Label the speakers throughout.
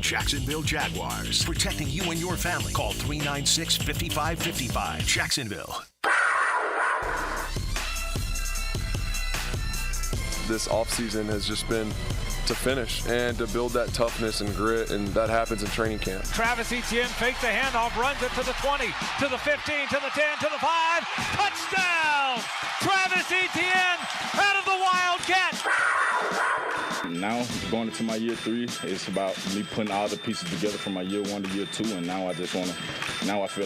Speaker 1: Jacksonville Jaguars, protecting you and your family. Call 396-5555. Jacksonville.
Speaker 2: This offseason has just been to finish and to build that toughness and grit, and that happens in training camp.
Speaker 3: Travis Etienne fakes the handoff, runs it to the 20, to the 15, to the 10, to the 5. Touchdown! Travis Etienne out of the Wildcat.
Speaker 4: Now, going into my year 3, it's about me putting all the pieces together from my year 1 to year 2, and now I feel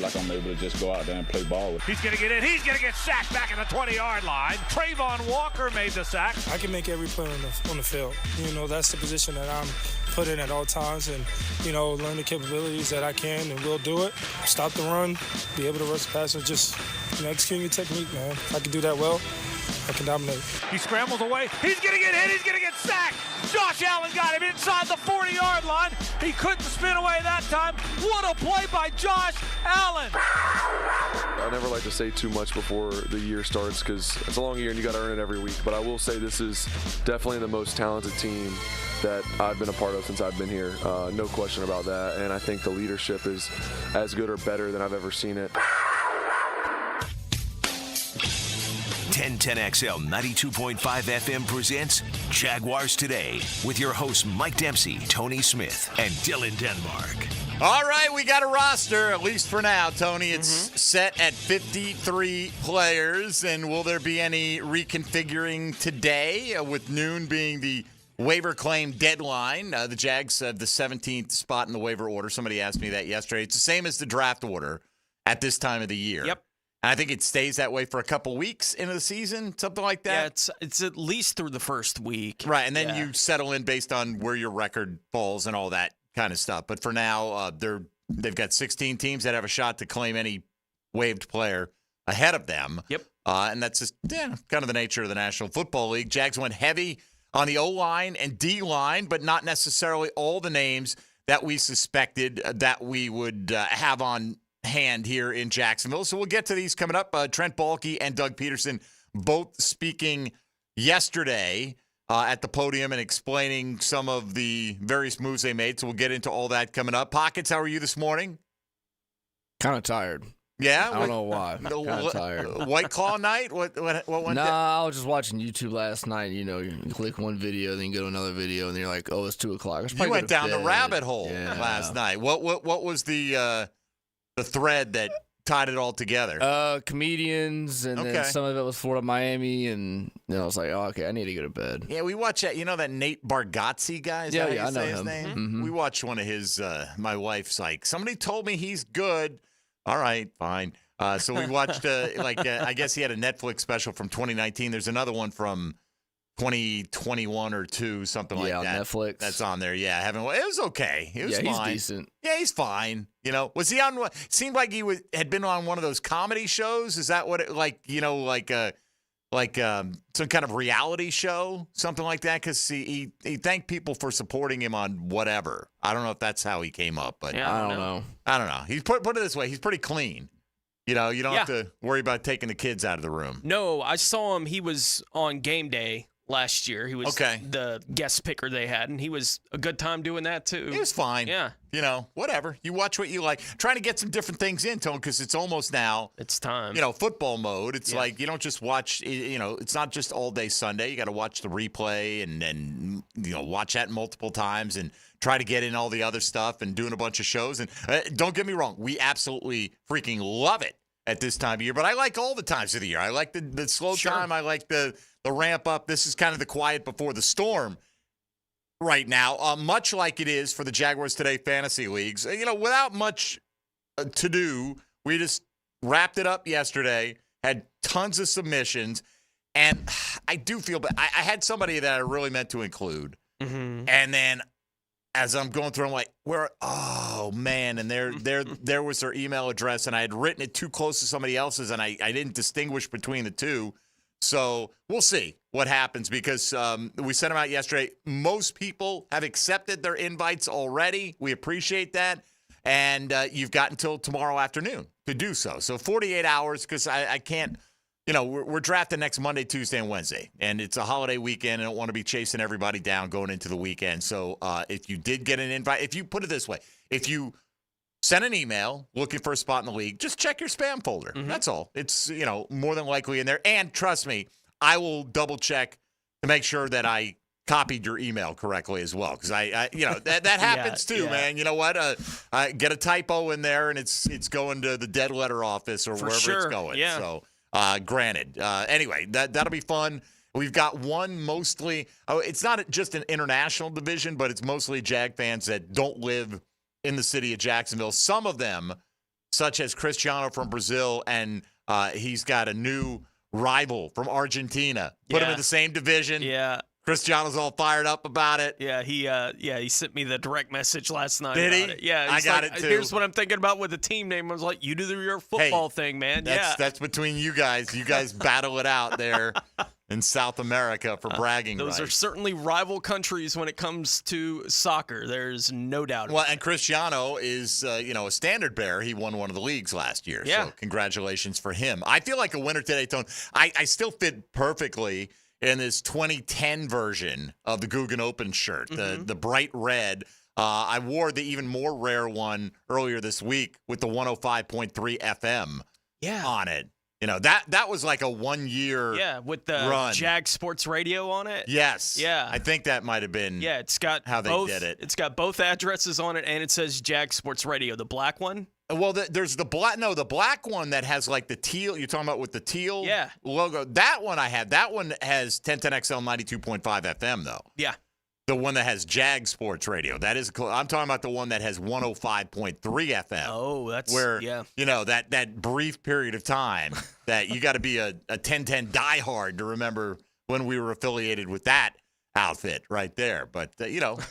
Speaker 4: like I'm able to just go out there and play ball with it.
Speaker 3: He's going to get in. He's going to get sacked back at the 20-yard line. Trayvon Walker made the sack.
Speaker 5: I can make every play on the field. You know, that's the position that I'm put in at all times, and, you know, learn the capabilities that I can and will do it. Stop the run, be able to rush the passer, just, you know, execute your technique, man. If I can do that well, I can dominate.
Speaker 3: He scrambles away. He's going to get hit. He's going to get sacked. Josh Allen got him inside the 40-yard line. He couldn't spin away that time. What a play by Josh Allen.
Speaker 2: I never like to say too much before the year starts because it's a long year and you got to earn it every week. But I will say this is definitely the most talented team that I've been a part of since I've been here. No question about that. And I think the leadership is as good or better than I've ever seen it.
Speaker 1: 1010XL 92.5 FM presents Jaguars Today with your hosts Mike Dempsey, Tony Smith, and Dylan Denmark.
Speaker 6: All right, we got a roster, at least for now, Tony. It's set at 53 players, and will there be any reconfiguring today, with noon being the waiver claim deadline? The Jags have the 17th spot in the waiver order. Somebody asked me that yesterday. It's the same as the draft order at this time of the year.
Speaker 7: Yep.
Speaker 6: And I think it stays that way for a couple weeks into the season, something like that.
Speaker 7: Yeah, it's at least through the first week.
Speaker 6: Right, and then you settle in based on where your record falls and all that kind of stuff. But for now, they've got 16 teams that have a shot to claim any waived player ahead of them.
Speaker 7: Yep.
Speaker 6: And that's just kind of the nature of the National Football League. Jags went heavy on the O-line and D-line, but not necessarily all the names that we suspected that we would have on hand here in Jacksonville. So we'll get to these coming up. Trent Baalke and Doug Peterson both speaking yesterday at the podium and explaining some of the various moves they made. So we'll get into all that coming up. Pockets, how are you this morning?
Speaker 8: Kind of tired.
Speaker 6: Yeah?
Speaker 8: I don't know why. Kind of tired.
Speaker 6: White Claw night? What went
Speaker 8: I was just watching YouTube last night. You know, you click one video, then you go to another video, and then you're like, oh, it's 2 o'clock.
Speaker 6: You went down the rabbit hole last night. What was the thread that tied it all together?
Speaker 8: Comedians, and then some of it was Florida, Miami, and I was like, oh, okay, I need to go to bed.
Speaker 6: Yeah, we watched that. You know that Nate Bargatze guy? Is that how you say his name?
Speaker 8: Mm-hmm.
Speaker 6: We watched one of his, my wife's like, somebody told me he's good. All right, fine. So we watched, I guess he had a Netflix special from 2019. There's another one from 2021 or 2, something like that.
Speaker 8: Yeah, Netflix.
Speaker 6: That's on there. Yeah, it was okay. It was fine.
Speaker 8: He's decent.
Speaker 6: Yeah, he's fine. You know, was he on? Seemed like he had been on one of those comedy shows. Is that what it like some kind of reality show, something like that? Because he thanked people for supporting him on whatever. I don't know if that's how he came up, but
Speaker 8: I don't know.
Speaker 6: I don't know. He's put it this way. He's pretty clean. You know, you don't have to worry about taking the kids out of the room.
Speaker 7: No, I saw him. He was on game day last year. He was the guest picker they had, and he was a good time doing that, too.
Speaker 6: He was fine.
Speaker 7: Yeah.
Speaker 6: You know, whatever. You watch what you like. Trying to get some different things in, Tone, because it's almost now.
Speaker 7: It's time.
Speaker 6: You know, football mode. It's like you don't just watch, it's not just all day Sunday. You got to watch the replay and watch that multiple times and try to get in all the other stuff and doing a bunch of shows. And don't get me wrong, we absolutely freaking love it at this time of year. But I like all the times of the year. I like the slow time. I like the ramp up. This is kind of the quiet before the storm right now, much like it is for the Jaguars Today fantasy leagues. Without much to do, we just wrapped it up yesterday, had tons of submissions, and I do feel bad. I had somebody that I really meant to include, and then as I'm going through, I'm like, oh, man, and there was their email address, and I had written it too close to somebody else's, and I didn't distinguish between the two. So we'll see what happens because we sent them out yesterday. Most people have accepted their invites already. We appreciate that. And you've got until tomorrow afternoon to do so. So 48 hours because I can't we're drafting next Monday, Tuesday, and Wednesday, and it's a holiday weekend. I don't want to be chasing everybody down going into the weekend. So if you did get an invite, if you put it this way, if you send an email looking for a spot in the league, just check your spam folder. Mm-hmm. That's all. It's, more than likely in there. And trust me, I will double check to make sure that I copied your email correctly as well. Because that happens too, man. You know what? I get a typo in there and it's going to the dead letter office or wherever it's going.
Speaker 7: Yeah.
Speaker 6: So granted. Anyway, that'll be fun. We've got one mostly, it's not just an international division, but it's mostly Jag fans that don't live in the city of Jacksonville. Some of them, such as Cristiano from Brazil, and he's got a new rival from Argentina. Put him in the same division.
Speaker 7: Yeah.
Speaker 6: Cristiano's all fired up about it.
Speaker 7: Yeah, he sent me the direct message last night.
Speaker 6: Did he?
Speaker 7: About it. Yeah,
Speaker 6: I got it too.
Speaker 7: Here's what I'm thinking about with the team name. I was like, you do your football thing, man.
Speaker 6: That's between you guys. You guys battle it out there in South America for bragging rights.
Speaker 7: Those are certainly rival countries when it comes to soccer. There's no doubt.
Speaker 6: Well, and Cristiano is, a standard bearer. He won one of the leagues last year.
Speaker 7: Yeah.
Speaker 6: So congratulations for him. I feel like a winner today, Tone. I still fit perfectly in this 2010 version of the Guggen Open shirt, the bright red. I wore the even more rare one earlier this week with the 105.3 FM on it. That was like a 1 year
Speaker 7: with the
Speaker 6: run.
Speaker 7: Jags Sports Radio on it.
Speaker 6: Yes.
Speaker 7: Yeah.
Speaker 6: I think that might have been
Speaker 7: it's got
Speaker 6: how they did it.
Speaker 7: It's got both addresses on it, and it says Jags Sports Radio, the black one.
Speaker 6: Well, there's the black one that has like the teal. You're talking about with the teal logo. That one I have. That one has 1010XL 92.5 FM, though.
Speaker 7: Yeah.
Speaker 6: The one that has Jag Sports Radio. That is cool. I'm talking about the one that has 105.3 FM.
Speaker 7: Oh, that's
Speaker 6: where that brief period of time that you got to be a 1010 diehard to remember when we were affiliated with that outfit right there. But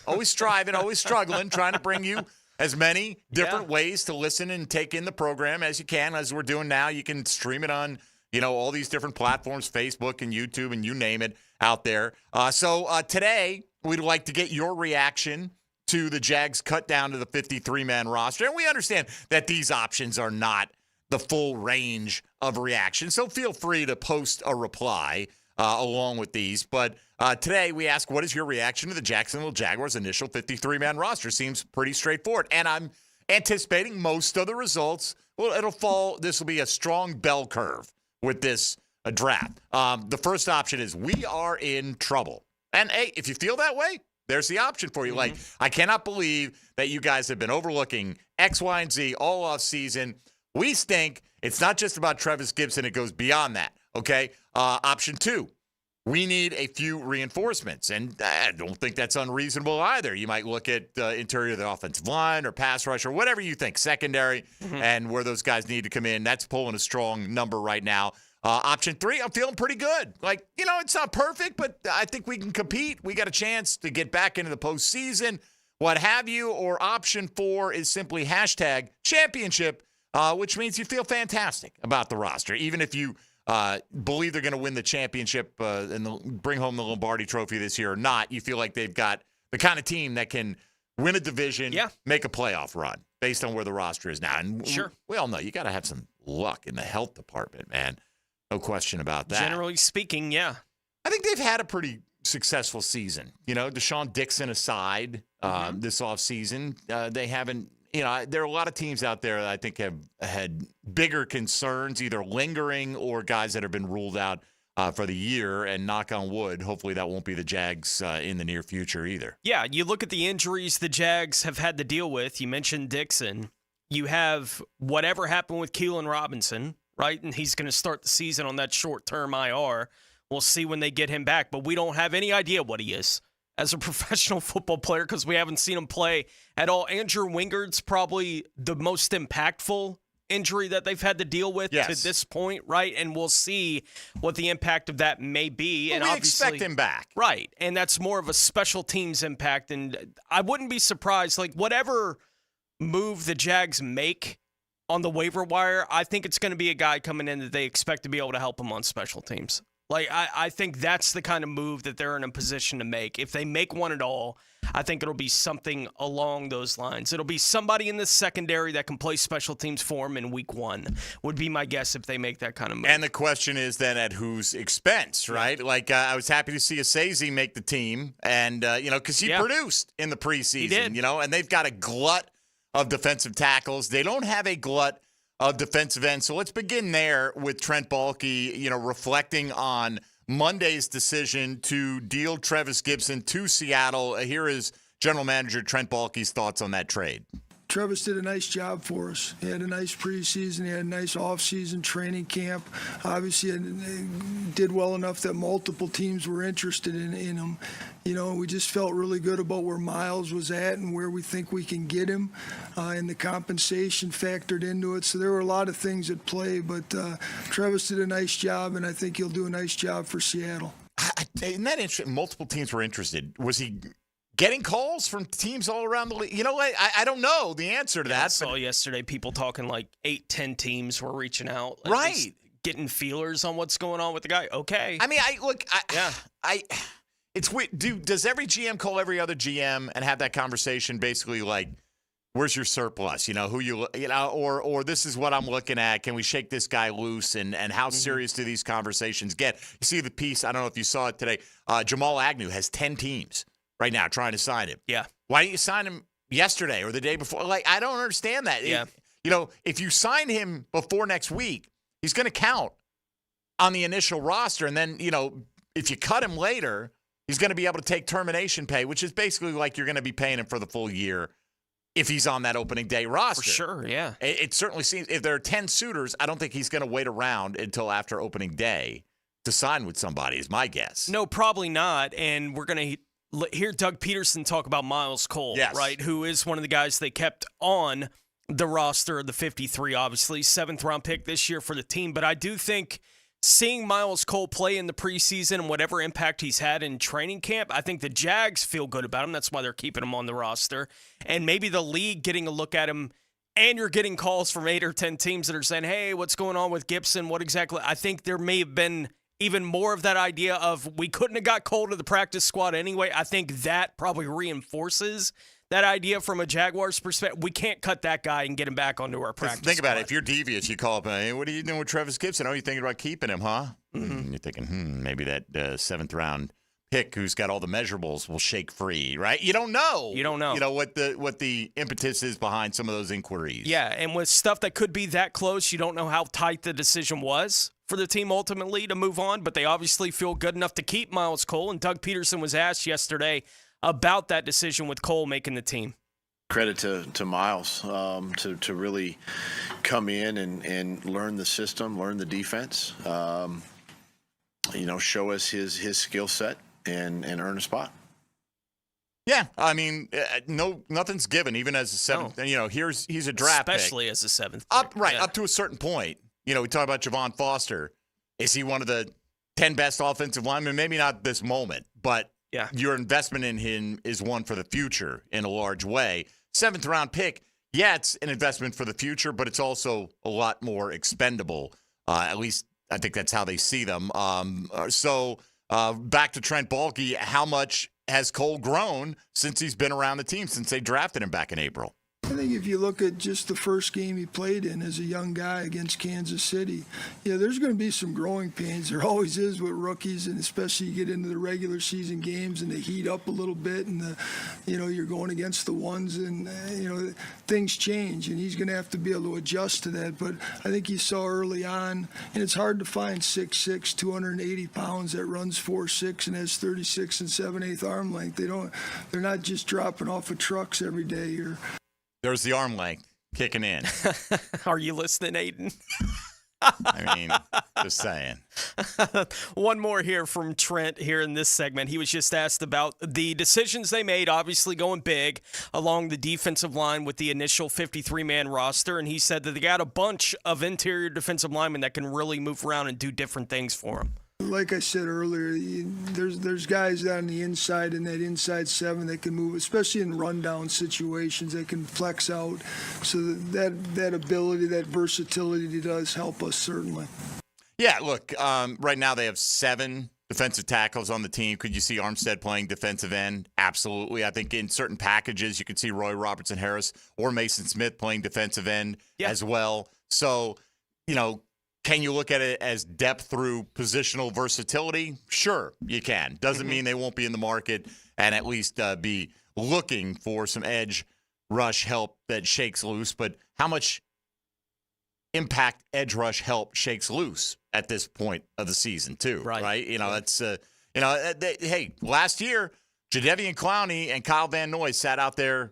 Speaker 6: always striving, always struggling, trying to bring you as many different ways to listen and take in the program as you can, as we're doing now. You can stream it on, all these different platforms, Facebook and YouTube and you name it out there. So today we'd like to get your reaction to the Jags cut down to the 53-man roster. And we understand that these options are not the full range of reaction. So feel free to post a reply along with these. But today we ask, what is your reaction to the Jacksonville Jaguars initial 53-man roster? Seems pretty straightforward. And I'm anticipating most of the results. Well, this will be a strong bell curve with this draft. The first option is we are in trouble. And, hey, if you feel that way, there's the option for you. Like, I cannot believe that you guys have been overlooking X, Y, and Z all off season. We stink. It's not just about Travis Gibson. It goes beyond that, okay? Option two, we need a few reinforcements. And I don't think that's unreasonable either. You might look at interior of the offensive line or pass rush or whatever you think, secondary, and where those guys need to come in. That's pulling a strong number right now. Option three, I'm feeling pretty good. Like, it's not perfect, but I think we can compete. We got a chance to get back into the postseason, what have you. Or option four is simply #championship, which means you feel fantastic about the roster. Even if you believe they're going to win the championship and bring home the Lombardi Trophy this year or not, you feel like they've got the kind of team that can win a division, make a playoff run based on where the roster is now. And we all know you got to have some luck in the health department, man. No question about that.
Speaker 7: Generally speaking, I
Speaker 6: think they've had a pretty successful season. Deshaun Dixon aside, this offseason, they haven't, there are a lot of teams out there that I think have had bigger concerns, either lingering or guys that have been ruled out for the year. And knock on wood, hopefully that won't be the Jags in the near future either.
Speaker 7: Yeah, you look at the injuries the Jags have had to deal with. You mentioned Dixon. You have whatever happened with Keelan Robinson, right? And he's going to start the season on that short-term IR. We'll see when they get him back, but we don't have any idea what he is as a professional football player because we haven't seen him play at all. Andrew Wingard's probably the most impactful injury that they've had to deal with to this point, right? And we'll see what the impact of that may be.
Speaker 6: Well,
Speaker 7: and
Speaker 6: we expect him back.
Speaker 7: Right, and that's more of a special teams impact. And I wouldn't be surprised, like whatever move the Jags make on the waiver wire, I think it's going to be a guy coming in that they expect to be able to help him on special teams. Like, I think that's the kind of move that they're in a position to make. If they make one at all, I think it'll be something along those lines. It'll be somebody in the secondary that can play special teams for them in week 1, would be my guess if they make that kind of move.
Speaker 6: And the question is then at whose expense, right? Like, I was happy to see Asese make the team, and, because he produced in the preseason.
Speaker 7: He did.
Speaker 6: And they've got a glut of defensive tackles. They don't have a glut of defensive ends. So let's begin there with Trent Baalke, reflecting on Monday's decision to deal Trevis Gibson to Seattle. Here is General Manager Trent Baalke's thoughts on that trade.
Speaker 9: Travis did a nice job for us. He had a nice preseason. He had a nice offseason training camp. Obviously, did well enough that multiple teams were interested in him. We just felt really good about where Miles was at and where we think we can get him, and the compensation factored into it. So there were a lot of things at play, but Travis did a nice job, and I think he'll do a nice job for Seattle.
Speaker 6: Isn't that interesting? Multiple teams were interested. Was he getting calls from teams all around the league? I don't know the answer to that.
Speaker 7: I saw yesterday people talking like 8-10 teams were reaching out. Like
Speaker 6: right.
Speaker 7: Getting feelers on what's going on with the guy. Okay.
Speaker 6: I mean, it's weird. Does every GM call every other GM and have that conversation basically like, where's your surplus? Or this is what I'm looking at. Can we shake this guy loose? And how serious do these conversations get? You see the piece, I don't know if you saw it today. Jamal Agnew has 10 teams right now trying to sign him.
Speaker 7: Yeah.
Speaker 6: Why didn't you sign him yesterday or the day before? Like, I don't understand that.
Speaker 7: Yeah.
Speaker 6: If you sign him before next week, he's going to count on the initial roster. And then, if you cut him later, he's going to be able to take termination pay, which is basically like you're going to be paying him for the full year if he's on that opening day roster.
Speaker 7: For sure, yeah.
Speaker 6: It certainly seems, if there are 10 suitors, I don't think he's going to wait around until after opening day to sign with somebody, is my guess.
Speaker 7: No, probably not. And we're going to hear Doug Peterson talk about Miles Cole, right, who is one of the guys they kept on the roster of the 53, obviously. 7th-round pick this year for the team. But I do think seeing Miles Cole play in the preseason and whatever impact he's had in training camp, I think the Jags feel good about him. That's why they're keeping him on the roster. And maybe the league getting a look at him, and you're getting calls from 8 or 10 teams that are saying, hey, what's going on with Gibson? What exactly? I think there may have been even more of that idea of we couldn't have got Cole to the practice squad anyway. I think that probably reinforces that idea from a Jaguars perspective. We can't cut that guy and get him back onto our practice
Speaker 6: Think about
Speaker 7: squad.
Speaker 6: it. If you're devious, you call up, hey, what are you doing with Trevis Gibson? Oh, you're thinking about keeping him, huh? Mm-hmm. You're thinking, maybe that 7th-round pick who's got all the measurables will shake free, right? You don't know.
Speaker 7: You don't know.
Speaker 6: What the impetus is behind some of those inquiries.
Speaker 7: Yeah, and with stuff that could be that close, you don't know how tight the decision was for the team ultimately to move on, but they obviously feel good enough to keep Miles Cole, and Doug Peterson was asked yesterday about that decision with Cole making the team.
Speaker 10: Credit to Miles to really come in and learn the system, learn the defense, show us his skill set and earn a spot.
Speaker 6: Yeah, I mean, nothing's given, even as a 7th. No. He's a draft
Speaker 7: especially
Speaker 6: pick.
Speaker 7: As a 7th.
Speaker 6: Up to a certain point. We talk about Javon Foster. Is he one of the 10 best offensive linemen? Maybe not this moment, but your investment in him is one for the future in a large way. 7th-round pick, it's an investment for the future, but it's also a lot more expendable. At least I think that's how they see them. So back to Trent Baalke, how much has Cole grown since he's been around the team, since they drafted him back in April?
Speaker 9: I think if you look at just the first game he played in as a young guy against Kansas City, there's going to be some growing pains. There always is with rookies, and especially you get into the regular season games and they heat up a little bit, and you're going against the ones, and things change, and he's going to have to be able to adjust to that. But I think you saw early on, and it's hard to find 6'6", 280 pounds that runs 4.6 and has 36 and 7/8 arm length. They're not just dropping off of trucks every day here.
Speaker 6: There's the arm length kicking in.
Speaker 7: Are you listening, Aiden?
Speaker 6: I mean, just saying.
Speaker 7: One more here from Trent here in this segment. He was just asked about the decisions they made, obviously going big along the defensive line with the initial 53-man roster, and he said that they got a bunch of interior defensive linemen that can really move around and do different things for them.
Speaker 9: Like I said earlier, there's guys on the inside in that inside 7 that can move, especially in rundown situations, that can flex out. So that ability, that versatility does help us certainly.
Speaker 6: Yeah, look, right now they have 7 defensive tackles on the team. Could you see Armstead playing defensive end? Absolutely. I think in certain packages you could see Roy Robertson-Harris or Mason Smith playing defensive end as well. So, can you look at it as depth through positional versatility? Sure, you can. Doesn't mean they won't be in the market and at least be looking for some edge rush help that shakes loose. But how much impact edge rush help shakes loose at this point of the season too, right? That's hey, last year Jadeveon Clowney and Kyle Van Noy sat out there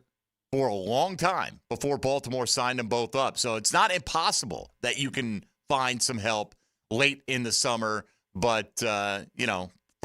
Speaker 6: for a long time before Baltimore signed them both up. So it's not impossible that you can find some help late in the summer, but for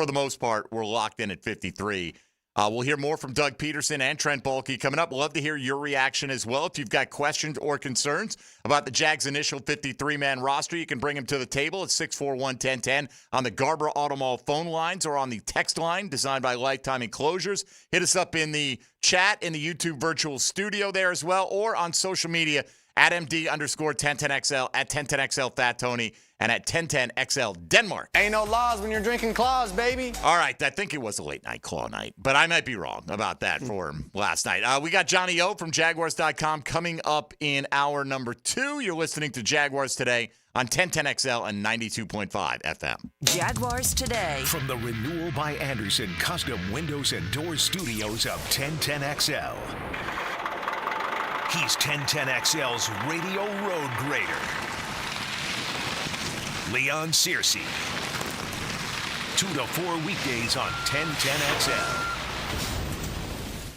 Speaker 6: the most part, we're locked in at 53. We'll hear more from Doug Peterson and Trent Baalke coming up. We'll love to hear your reaction as well. If you've got questions or concerns about the Jags' initial 53-man roster, you can bring them to the table at 641-1010 on the Garber Automall phone lines or on the text line designed by Lifetime Enclosures. Hit us up in the chat in the YouTube virtual studio there as well, or on social media at MD_1010XL, at 1010XL Fat Tony, and at 1010XL Denmark.
Speaker 11: Ain't no laws when you're drinking claws, baby.
Speaker 6: All right, I think it was a late night claw night, but I might be wrong about that for him last night. We got Johnny O from Jaguars.com coming up in hour number 2. You're listening to Jaguars Today on 1010XL and 92.5 FM.
Speaker 1: Jaguars Today. From the Renewal by Anderson Custom Windows and Doors Studios of 1010XL. He's 1010XL's radio road grader, Leon Searcy. 2 to 4 weekdays on 1010XL.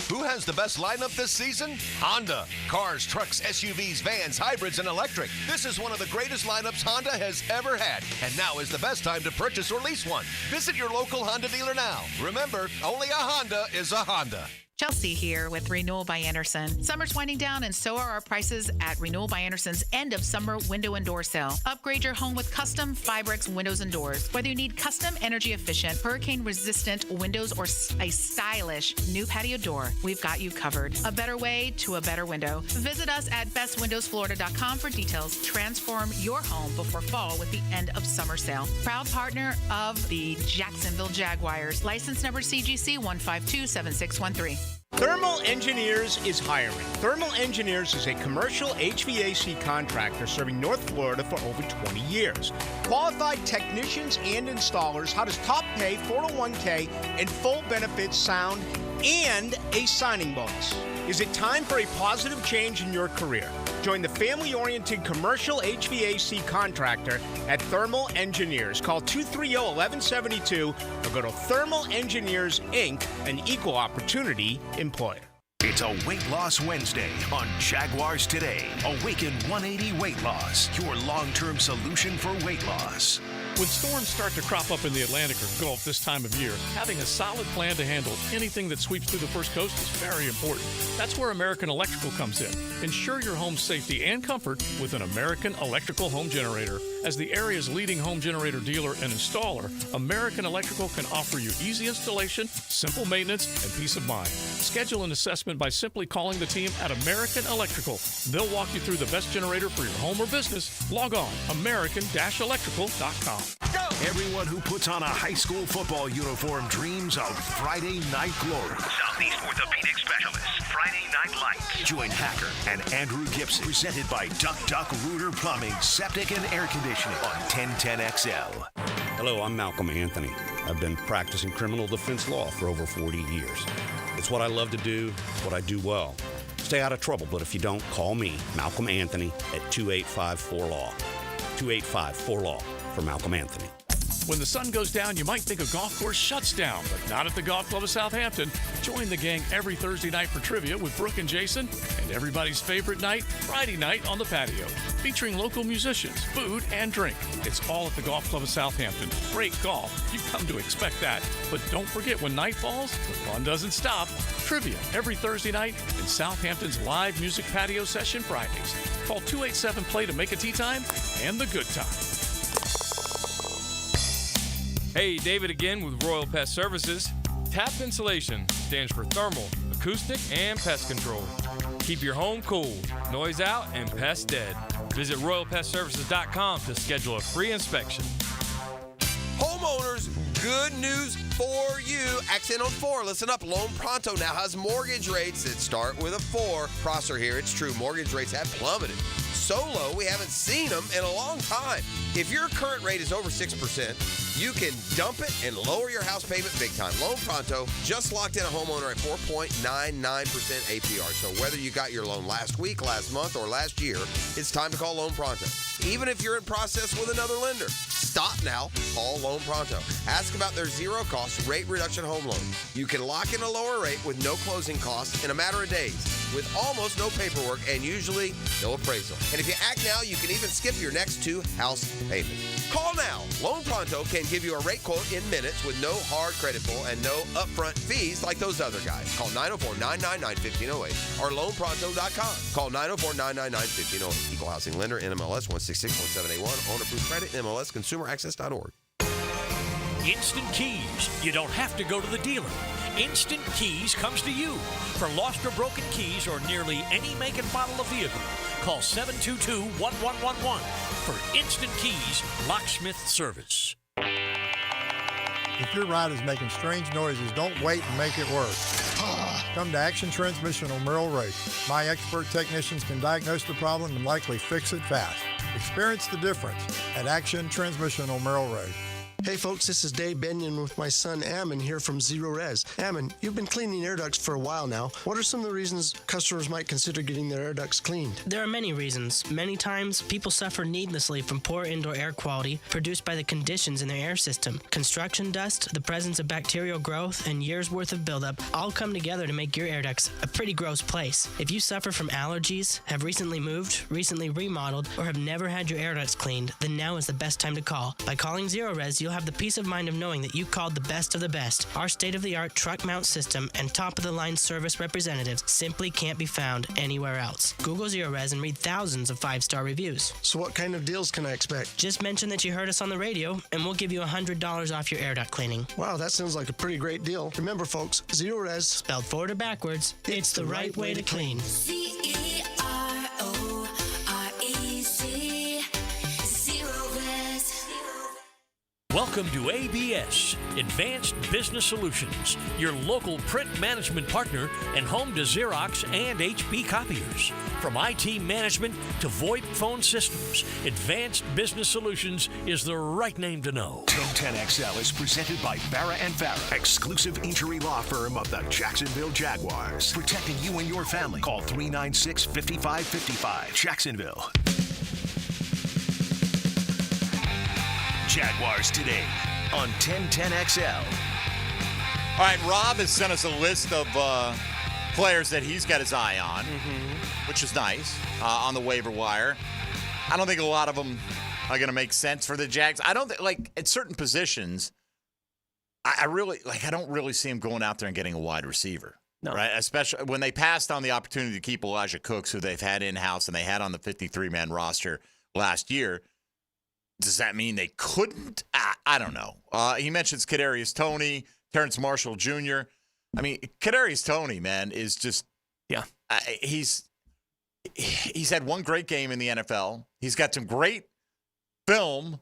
Speaker 12: Who has the best lineup this season? Honda. Cars, trucks, SUVs, vans, hybrids, and electric. This is one of the greatest lineups Honda has ever had. And now is the best time to purchase or lease one. Visit your local Honda dealer now. Remember, only a Honda is a Honda.
Speaker 13: Chelsea here with Renewal by Anderson. Summer's winding down, and so are our prices at Renewal by Anderson's end of summer window and door sale. Upgrade your home with custom Fibrix windows and doors. Whether you need custom, energy efficient, hurricane resistant windows or a stylish new patio door, we've got you covered. A better way to a better window. Visit us at bestwindowsflorida.com for details. Transform your home before fall with the end of summer sale. Proud partner of the Jacksonville Jaguars. License number CGC 1527613.
Speaker 14: Thermal Engineers is hiring. Thermal Engineers is a commercial HVAC contractor serving North Florida for over 20 years. Qualified technicians and installers. How does top pay, 401k, and full benefits sound, and a signing bonus? Is it time for a positive change in your career? Join the family-oriented commercial HVAC contractor at Thermal Engineers. Call 230-1172 or go to Thermal Engineers, Inc., an equal opportunity employer.
Speaker 1: It's a Weight Loss Wednesday on Jaguars Today. Awaken 180 Weight Loss, your long-term solution for weight loss.
Speaker 15: When storms start to crop up in the Atlantic or Gulf this time of year, having a solid plan to handle anything that sweeps through the first coast is very important. That's where American Electrical comes in. Ensure your home's safety and comfort with an American Electrical home generator. As the area's leading home generator dealer and installer, American Electrical can offer you easy installation, simple maintenance, and peace of mind. Schedule an assessment by simply calling the team at American Electrical. They'll walk you through the best generator for your home or business. Log on, american-electrical.com.
Speaker 1: Go! Everyone who puts on a high school football uniform dreams of Friday Night Glory.
Speaker 16: Southeast Orthopedic Specialist, Friday Night Lights.
Speaker 1: Join Hacker and Andrew Gibson, presented by Duck Rooter Plumbing, Septic and Air Conditioning on 1010XL.
Speaker 17: Hello, I'm Malcolm Anthony. I've been practicing criminal defense law for over 40 years. It's what I love to do, what I do well. Stay out of trouble, but if you don't, call me, Malcolm Anthony, at 2854-LAW. 2854-LAW for Malcolm Anthony.
Speaker 15: When the sun goes down, you might think a golf course shuts down, but not at the Golf Club of Southampton. Join the gang every Thursday night for trivia with Brooke and Jason, and everybody's favorite night, Friday night on the patio, featuring local musicians, food, and drink. It's all at the Golf Club of Southampton. Great golf. You've come to expect that. But don't forget, when night falls, the fun doesn't stop. Trivia every Thursday night in Southampton's live music patio session Fridays. Call 287-PLAY to make a tee time and the good time.
Speaker 18: Hey, David again with Royal Pest Services. TAP Insulation stands for thermal, acoustic, and pest control. Keep your home cool, noise out, and pests dead. Visit RoyalPestServices.com to schedule a free inspection.
Speaker 19: Homeowners, good news for you. Accent on 4. Listen up. Loan Pronto now has mortgage rates that start with a 4. Prosser here. It's true. Mortgage rates have plummeted. So low, we haven't seen them in a long time. If your current rate is over 6%, you can dump it and lower your house payment big time. Loan Pronto just locked in a homeowner at 4.99% APR. So whether you got your loan last week, last month, or last year, it's time to call Loan Pronto. Even if you're in process with another lender, stop now. Call Loan Pronto. Ask about their zero-cost rate reduction home loan. You can lock in a lower rate with no closing costs in a matter of days, with almost no paperwork and usually no appraisal. And if you act now, you can even skip your next 2 house payments. Call now. Loan Pronto can give you a rate quote in minutes with no hard credit pull and no upfront fees like those other guys. Call 904-999-1508 or loanpronto.com. Call 904-999-1508. Equal housing lender, NMLS 1661781. Owner approved credit, NMLS consumeraccess.org.
Speaker 20: Instant Keys. You don't have to go to the dealer. Instant Keys comes to you. For lost or broken keys or nearly any make and model of vehicle, call 722-1111 for Instant Keys locksmith service.
Speaker 21: If your ride is making strange noises, don't wait and make it worse. Come to Action Transmission on Merrill Road. My expert technicians can diagnose the problem and likely fix it fast. Experience the difference at Action Transmission on Merrill Road.
Speaker 22: Hey folks, this is Dave Benyon with my son Ammon here from Zero Res. Ammon, you've been cleaning air ducts for a while now. What are some of the reasons customers might consider getting their air ducts cleaned?
Speaker 23: There are many reasons. Many times, people suffer needlessly from poor indoor air quality produced by the conditions in their air system. Construction dust, the presence of bacterial growth, and years' worth of buildup all come together to make your air ducts a pretty gross place. If you suffer from allergies, have recently moved, recently remodeled, or have never had your air ducts cleaned, then now is the best time to call. By calling Zero Res, you'll have the peace of mind of knowing that you called the best of the best. Our state-of-the-art truck mount system and top-of-the-line service representatives simply can't be found anywhere else. Google Zero Res and read thousands of 5-star reviews.
Speaker 22: So what kind of deals can I expect?
Speaker 23: Just mention that you heard us on the radio, and we'll give you $100 off your air duct cleaning.
Speaker 22: Wow, that sounds like a pretty great deal. Remember, folks, Zero Res,
Speaker 23: spelled forward or backwards, it's the right way to clean.
Speaker 20: Welcome to ABS, Advanced Business Solutions, your local print management partner and home to Xerox and HP copiers. From IT management to VoIP phone systems, Advanced Business Solutions is the right name to know.
Speaker 1: 1010XL is presented by Farah & Farah, exclusive injury law firm of the Jacksonville Jaguars. Protecting you and your family. Call 396-5555. Jacksonville. Jaguars Today on 1010XL.
Speaker 6: All right, Rob has sent us a list of players that he's got his eye on, which is nice, on the waiver wire. I don't think a lot of them are going to make sense for the Jags. I don't think, at certain positions, I don't really see him going out there and getting a wide receiver. No. Right? Especially when they passed on the opportunity to keep Elijah Cooks, who they've had in-house and they had on the 53-man roster last year. Does that mean they couldn't? I don't know. He mentions Kadarius Toney, Terrence Marshall Jr. I mean, Kadarius Toney, man, is just he's had one great game in the NFL. He's got some great film,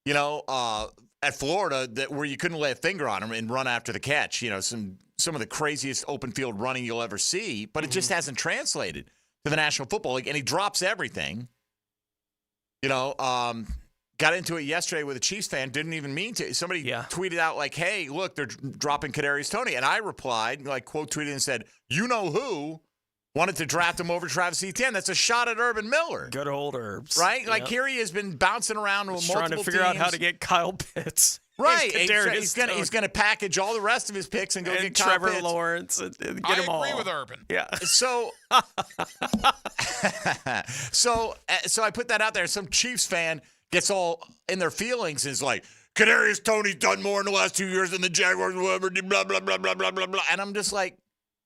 Speaker 6: at Florida where you couldn't lay a finger on him and run after the catch. Some of the craziest open field running you'll ever see, but it just hasn't translated to the National Football League, and he drops everything. Got into it yesterday with a Chiefs fan, didn't even mean to. Somebody tweeted out hey, look, they're dropping Kadarius Toney. And I replied, quote tweeted and said, you know who wanted to draft him over Travis Etienne? That's a shot at Urban Miller.
Speaker 7: Good old Herbs.
Speaker 6: Right? Here he has been bouncing around with multiple
Speaker 7: trying to figure out how to get Kyle Pitts.
Speaker 6: Right. He's going to package all the rest of his picks and go get Kyle
Speaker 7: Trevor
Speaker 6: Pitts.
Speaker 7: Lawrence and get them all.
Speaker 24: I agree with Urban.
Speaker 7: Yeah.
Speaker 6: So I put that out there. Some Chiefs fan gets all in their feelings and is like, Kadarius Toney's done more in the last 2 years than the Jaguars will ever do, blah, blah, blah, blah, blah, blah, blah. And I'm just like,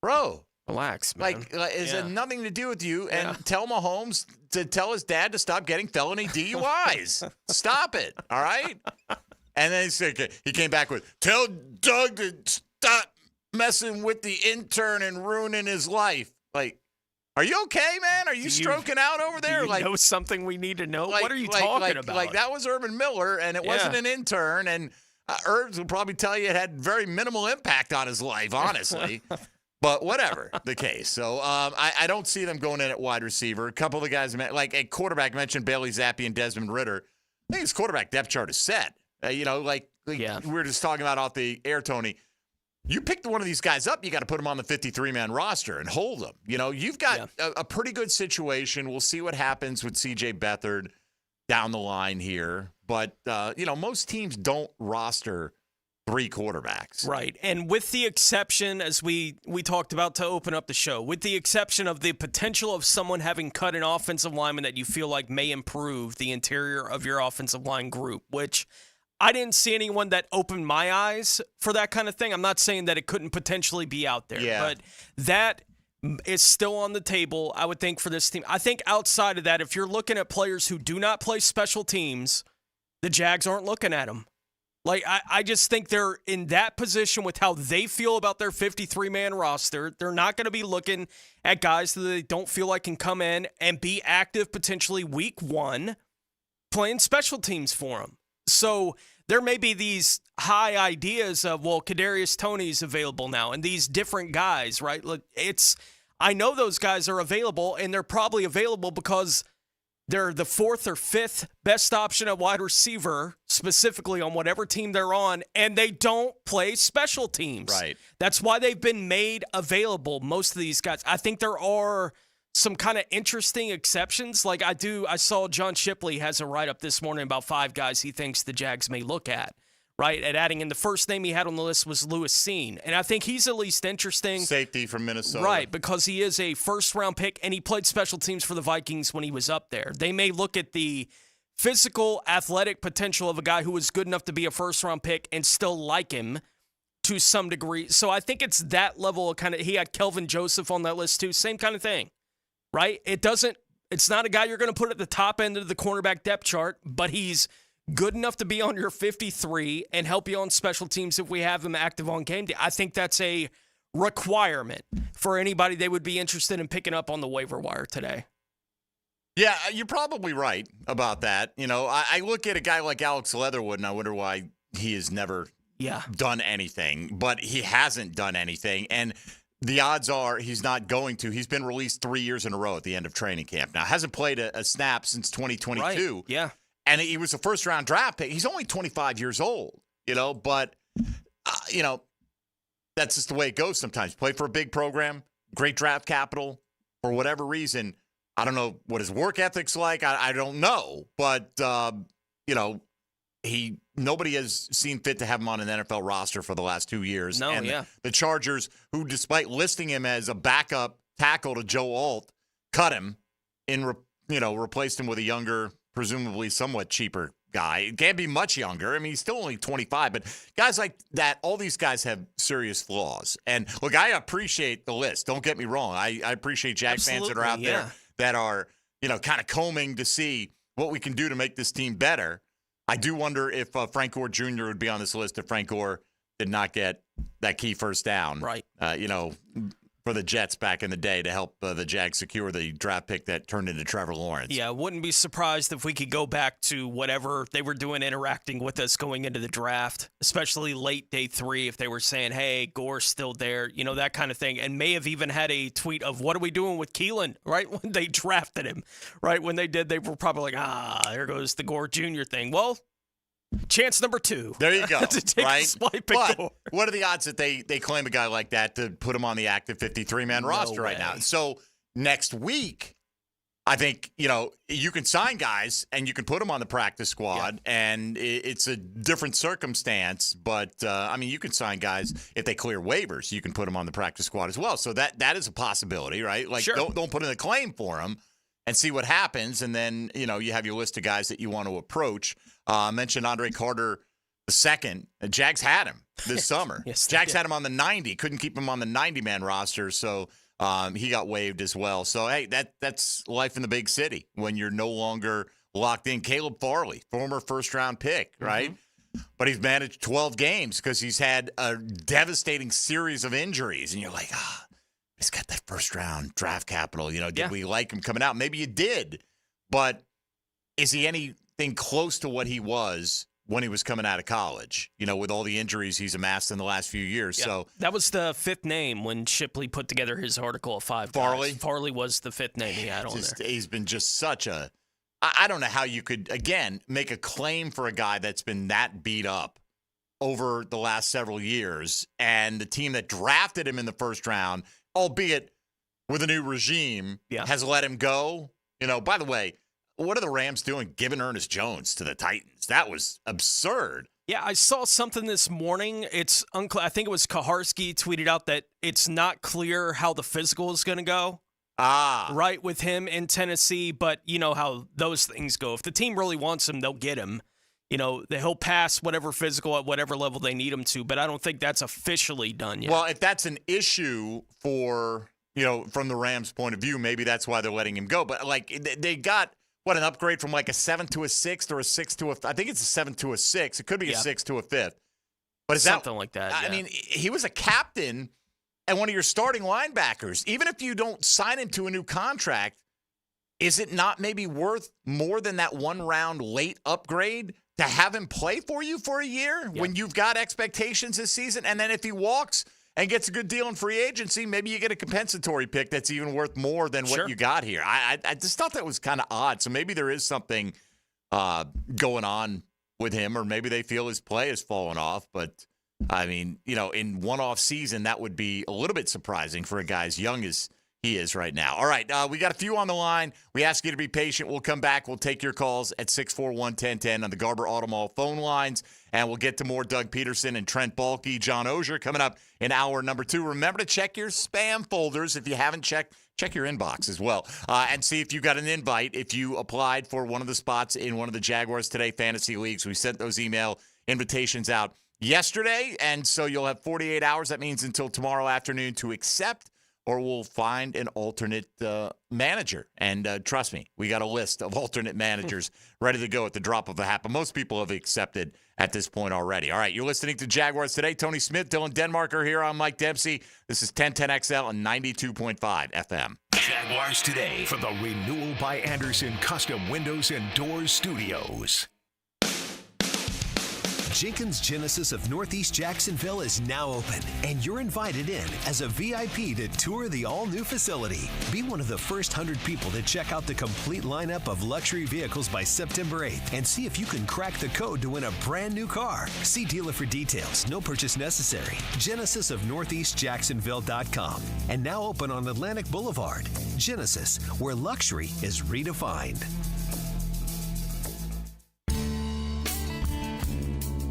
Speaker 6: bro.
Speaker 7: Relax, man.
Speaker 6: It has nothing to do with you. And tell Mahomes to tell his dad to stop getting felony DUIs. Stop it, all right? And then he came back with, tell Doug to stop messing with the intern and ruining his life. Are Are you okay, man? Are you stroking out over there?
Speaker 7: Do you know something we need to know? What are you talking about?
Speaker 6: Like that was Urban Miller, and it wasn't an intern, and Herbs will probably tell you it had very minimal impact on his life, honestly. But whatever the case. So I don't see them going in at wide receiver. A couple of the guys, like a quarterback, mentioned Bailey Zappi and Desmond Ridder. I think his quarterback depth chart is set. We were just talking about off the air, Tony. You picked one of these guys up, you got to put him on the 53-man roster and hold him. You've got a pretty good situation. We'll see what happens with C.J. Beathard down the line here. But, most teams don't roster 3 quarterbacks.
Speaker 7: Right. And with the exception, as we talked about to open up the show, with the exception of the potential of someone having cut an offensive lineman that you feel like may improve the interior of your offensive line group, which I didn't see anyone that opened my eyes for that kind of thing. I'm not saying that it couldn't potentially be out there, but that is still on the table, I would think, for this team. I think outside of that, if you're looking at players who do not play special teams, the Jags aren't looking at them. I just think they're in that position with how they feel about their 53-man roster. They're not going to be looking at guys that they don't feel like can come in and be active potentially week 1 playing special teams for them. So there may be these high ideas of, Kadarius Toney's available now and these different guys, right? I know those guys are available, and they're probably available because they're the 4th or 5th best option at wide receiver, specifically on whatever team they're on, and they don't play special teams.
Speaker 6: Right.
Speaker 7: That's why they've been made available, most of these guys. I think there are some kind of interesting exceptions. I saw John Shipley has a write-up this morning about 5 guys he thinks the Jags may look at, right? And adding in the first name he had on the list was Lewis Seen. And I think he's at least interesting.
Speaker 6: Safety from Minnesota.
Speaker 7: Right, because he is a first-round pick, and he played special teams for the Vikings when he was up there. They may look at the physical, athletic potential of a guy who was good enough to be a first-round pick and still like him to some degree. So I think it's that level of kind of – he had Kelvin Joseph on that list too. Same kind of thing. Right? It's not a guy you're going to put at the top end of the cornerback depth chart, but he's good enough to be on your 53 and help you on special teams if we have him active on game day. I think that's a requirement for anybody they would be interested in picking up on the waiver wire today.
Speaker 6: Yeah, you're probably right about that. I look at a guy like Alex Leatherwood, and I wonder why he has never done anything, but he hasn't done anything. And the odds are he's not going to. He's been released 3 years in a row at the end of training camp. Now, hasn't played a snap since 2022.
Speaker 7: Right. Yeah.
Speaker 6: And he was a first-round draft pick. He's only 25 years old, but, that's just the way it goes sometimes. Play for a big program, great draft capital. For whatever reason, I don't know what his work ethic's like. I don't know. But, nobody has seen fit to have him on an NFL roster for the last 2 years.
Speaker 7: No,
Speaker 6: and the Chargers, who despite listing him as a backup tackle to Joe Alt, cut him and replaced him with a younger, presumably somewhat cheaper guy. It can't be much younger. I mean, he's still only 25, but guys like that, all these guys have serious flaws. And look, I appreciate the list. Don't get me wrong. I appreciate Jag fans that are out there that are, kind of combing to see what we can do to make this team better. I do wonder if Frank Gore Jr. would be on this list if Frank Gore did not get that key first down.
Speaker 7: Right.
Speaker 6: For the Jets back in the day to help the Jags secure the draft pick that turned into Trevor Lawrence.
Speaker 7: Yeah, wouldn't be surprised if we could go back to whatever they were doing interacting with us going into the draft, especially late day 3 if they were saying, hey, Gore's still there, that kind of thing, and may have even had a tweet of what are we doing with Keelan, right, when they drafted him, right? When they did, they were probably like, there goes the Gore Jr. thing. Well, chance number 2.
Speaker 6: There you go.
Speaker 7: To take
Speaker 6: right?
Speaker 7: a swipe at
Speaker 6: but
Speaker 7: Gore.
Speaker 6: What are the odds that they claim a guy like that to put him on the active 53-man roster right now? So next week, I think, you can sign guys and you can put them on the practice squad, and it's a different circumstance. But, you can sign guys if they clear waivers. You can put them on the practice squad as well. So that is a possibility, right?
Speaker 7: Sure.
Speaker 6: Don't put in a claim for them and see what happens. And then, you have your list of guys that you want to approach. I mentioned Andre Carter II. Jags had him this summer.
Speaker 7: Yes,
Speaker 6: Jags had him on the 90. Couldn't keep him on the 90-man roster, so he got waived as well. So, hey, that's life in the big city when you're no longer locked in. Caleb Farley, former first-round pick, right? But he's managed 12 games because he's had a devastating series of injuries. And you're like, he's got that first-round draft capital. Did we like him coming out? Maybe you did, but is he anything close to what he was when he was coming out of college, with all the injuries he's amassed in the last few years?
Speaker 7: Yeah.
Speaker 6: So
Speaker 7: that was the fifth name when Shipley put together his article of 5
Speaker 6: Farley?
Speaker 7: guys. Farley was the fifth name he had on there.
Speaker 6: He's been just such a – I don't know how you could, again, make a claim for a guy that's been that beat up over the last several years, and the team that drafted him in the first round, albeit with a new regime, has let him go. By the way, what are the Rams doing giving Ernest Jones to the Titans? That was absurd.
Speaker 7: Yeah, I saw something this morning. It's unclear. I think it was Kaharski tweeted out that it's not clear how the physical is going to go. Right, with him in Tennessee, but you know how those things go. If the team really wants him, they'll get him. He'll pass whatever physical at whatever level they need him to, but I don't think that's officially done yet.
Speaker 6: Well, if that's an issue for, from the Rams' point of view, maybe that's why they're letting him go. But, they got, an upgrade from, a 7th to a 6th or a 6th to a – I think it's a 7th to a 6th. It could be a 6th to a 5th. But is
Speaker 7: something like that,
Speaker 6: I mean, he was a captain and one of your starting linebackers. Even if you don't sign him to a new contract, is it not maybe worth more than that one-round late upgrade to have him play for you for a year when you've got expectations this season? And then if he walks and gets a good deal in free agency, maybe you get a compensatory pick that's even worth more than what you got here. I just thought that was kind of odd. So maybe there is something going on with him, or maybe they feel his play has fallen off. But, I mean, in one-off season, that would be a little bit surprising for a guy as young as he is right now. All right, we got a few on the line. We ask you to be patient. We'll come back. We'll take your calls at 641-1010 on the Garber Auto Mall phone lines, and we'll get to more Doug Peterson and Trent Baalke, John Ogier coming up in hour number 2. Remember to check your spam folders. If you haven't checked, check your inbox as well, and see if you got an invite if you applied for one of the spots in one of the Jaguars Today fantasy leagues. We sent those email invitations out yesterday, and so you'll have 48 hours. That means until tomorrow afternoon to accept, or we'll find an alternate manager. And trust me, we got a list of alternate managers ready to go at the drop of a hat. But most people have accepted at this point already. All right, you're listening to Jaguars Today. Tony Smith, Dylan Denmarker here. I'm Mike Dempsey. This is 1010XL and 92.5 FM.
Speaker 1: Jaguars Today from the Renewal by Anderson Custom Windows and Doors Studios.
Speaker 3: Jenkins Genesis of Northeast Jacksonville is now open, and you're invited in as a VIP to tour the all-new facility. Be one of the first 100 people to check out the complete lineup of luxury vehicles by September 8th and see if you can crack the code to win a brand new car. See dealer for details. No purchase necessary. Genesis of Northeast Jacksonville.com. And now open on Atlantic Boulevard. Genesis, where luxury is redefined.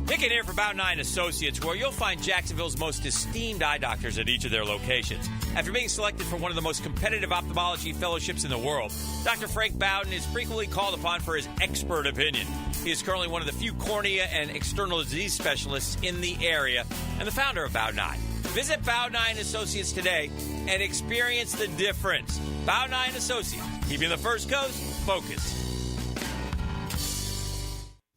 Speaker 4: Picking here for Bout 9 Associates, where you'll find Jacksonville's most esteemed eye doctors at each of their locations. After being selected for one of the most competitive ophthalmology fellowships in the world, Dr. Frank Bowden is frequently called upon for his expert opinion. He is currently one of the few cornea and external disease specialists in the area and the founder of Bout 9. Visit Bout 9 Associates today and experience the difference. Bout 9 Associates, keeping the First Coast focused.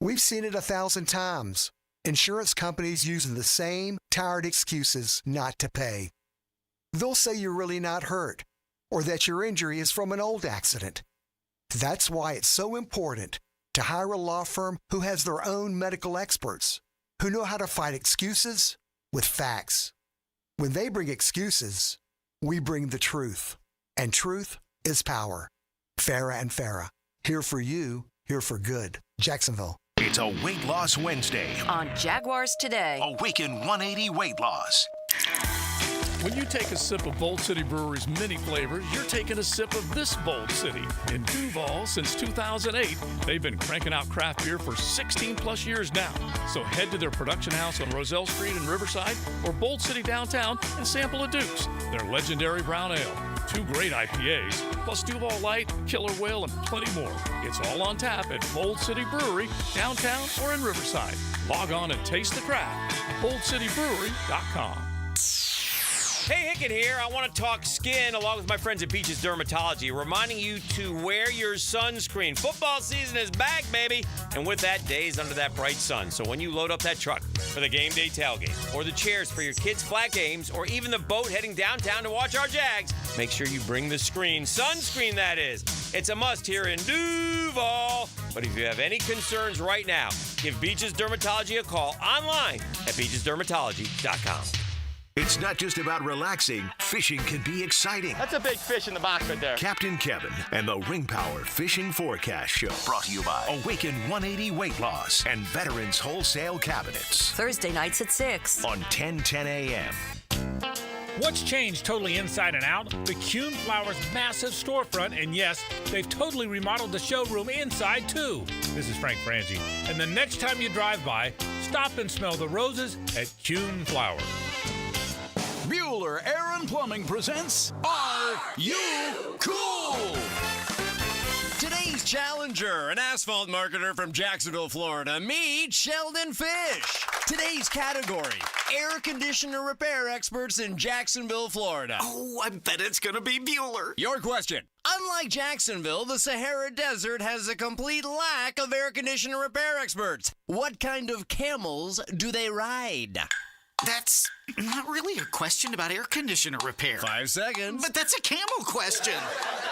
Speaker 5: We've seen it 1,000 times. Insurance companies use the same tired excuses not to pay. They'll say you're really not hurt, or that your injury is from an old accident. That's why it's so important to hire a law firm who has their own medical experts, who know how to fight excuses with facts. When they bring excuses, we bring the truth. And truth is power. Farah and Farah. Here for you, here for good. Jacksonville.
Speaker 1: It's a Weight Loss Wednesday
Speaker 24: on Jaguars Today.
Speaker 1: Awaken 180 Weight Loss.
Speaker 15: When you take a sip of Bold City Brewery's mini flavors, you're taking a sip of this Bold City. In Duval, since 2008, they've been cranking out craft beer for 16 plus years now. So head to their production house on Roselle Street in Riverside or Bold City downtown and sample a Duke's, their legendary brown ale. 2 great IPAs, plus Duval Light, Killer Whale, and plenty more. It's all on tap at Bold City Brewery, downtown or in Riverside. Log on and taste the craft. BoldCityBrewery.com.
Speaker 4: Hey, Hickett here. I want to talk skin along with my friends at Beach's Dermatology, reminding you to wear your sunscreen. Football season is back, baby. And with that, days under that bright sun. So when you load up that truck for the game day tailgate, or the chairs for your kids' flag games, or even the boat heading downtown to watch our Jags, make sure you bring the screen. Sunscreen, that is. It's a must here in Duval. But if you have any concerns right now, give Beach's Dermatology a call online at beachesdermatology.com.
Speaker 1: It's not just about relaxing. Fishing can be exciting.
Speaker 11: That's a big fish in the box right there.
Speaker 1: Captain Kevin and the Ring Power Fishing Forecast Show. Brought to you by Awaken 180 Weight Loss and Veterans Wholesale Cabinets.
Speaker 2: Thursday nights at 6
Speaker 1: on 1010 a.m.
Speaker 8: What's changed totally inside and out? The Kuhn Flowers massive storefront, and yes, they've totally remodeled the showroom inside too. This is Frank Frangie, and the next time you drive by, stop and smell the roses at Kuhn Flowers.
Speaker 10: Bueller Air and Plumbing presents Are You Cool?
Speaker 24: Today's challenger, an asphalt marketer from Jacksonville, Florida. Meet Sheldon Fish. Today's category, air conditioner repair experts in Jacksonville, Florida.
Speaker 10: Oh, I bet it's going to be Bueller.
Speaker 24: Your question. Unlike Jacksonville, the Sahara Desert has a complete lack of air conditioner repair experts. What kind of camels do they ride?
Speaker 10: That's not really a question about air conditioner repair.
Speaker 24: 5 seconds.
Speaker 10: But that's a camel question.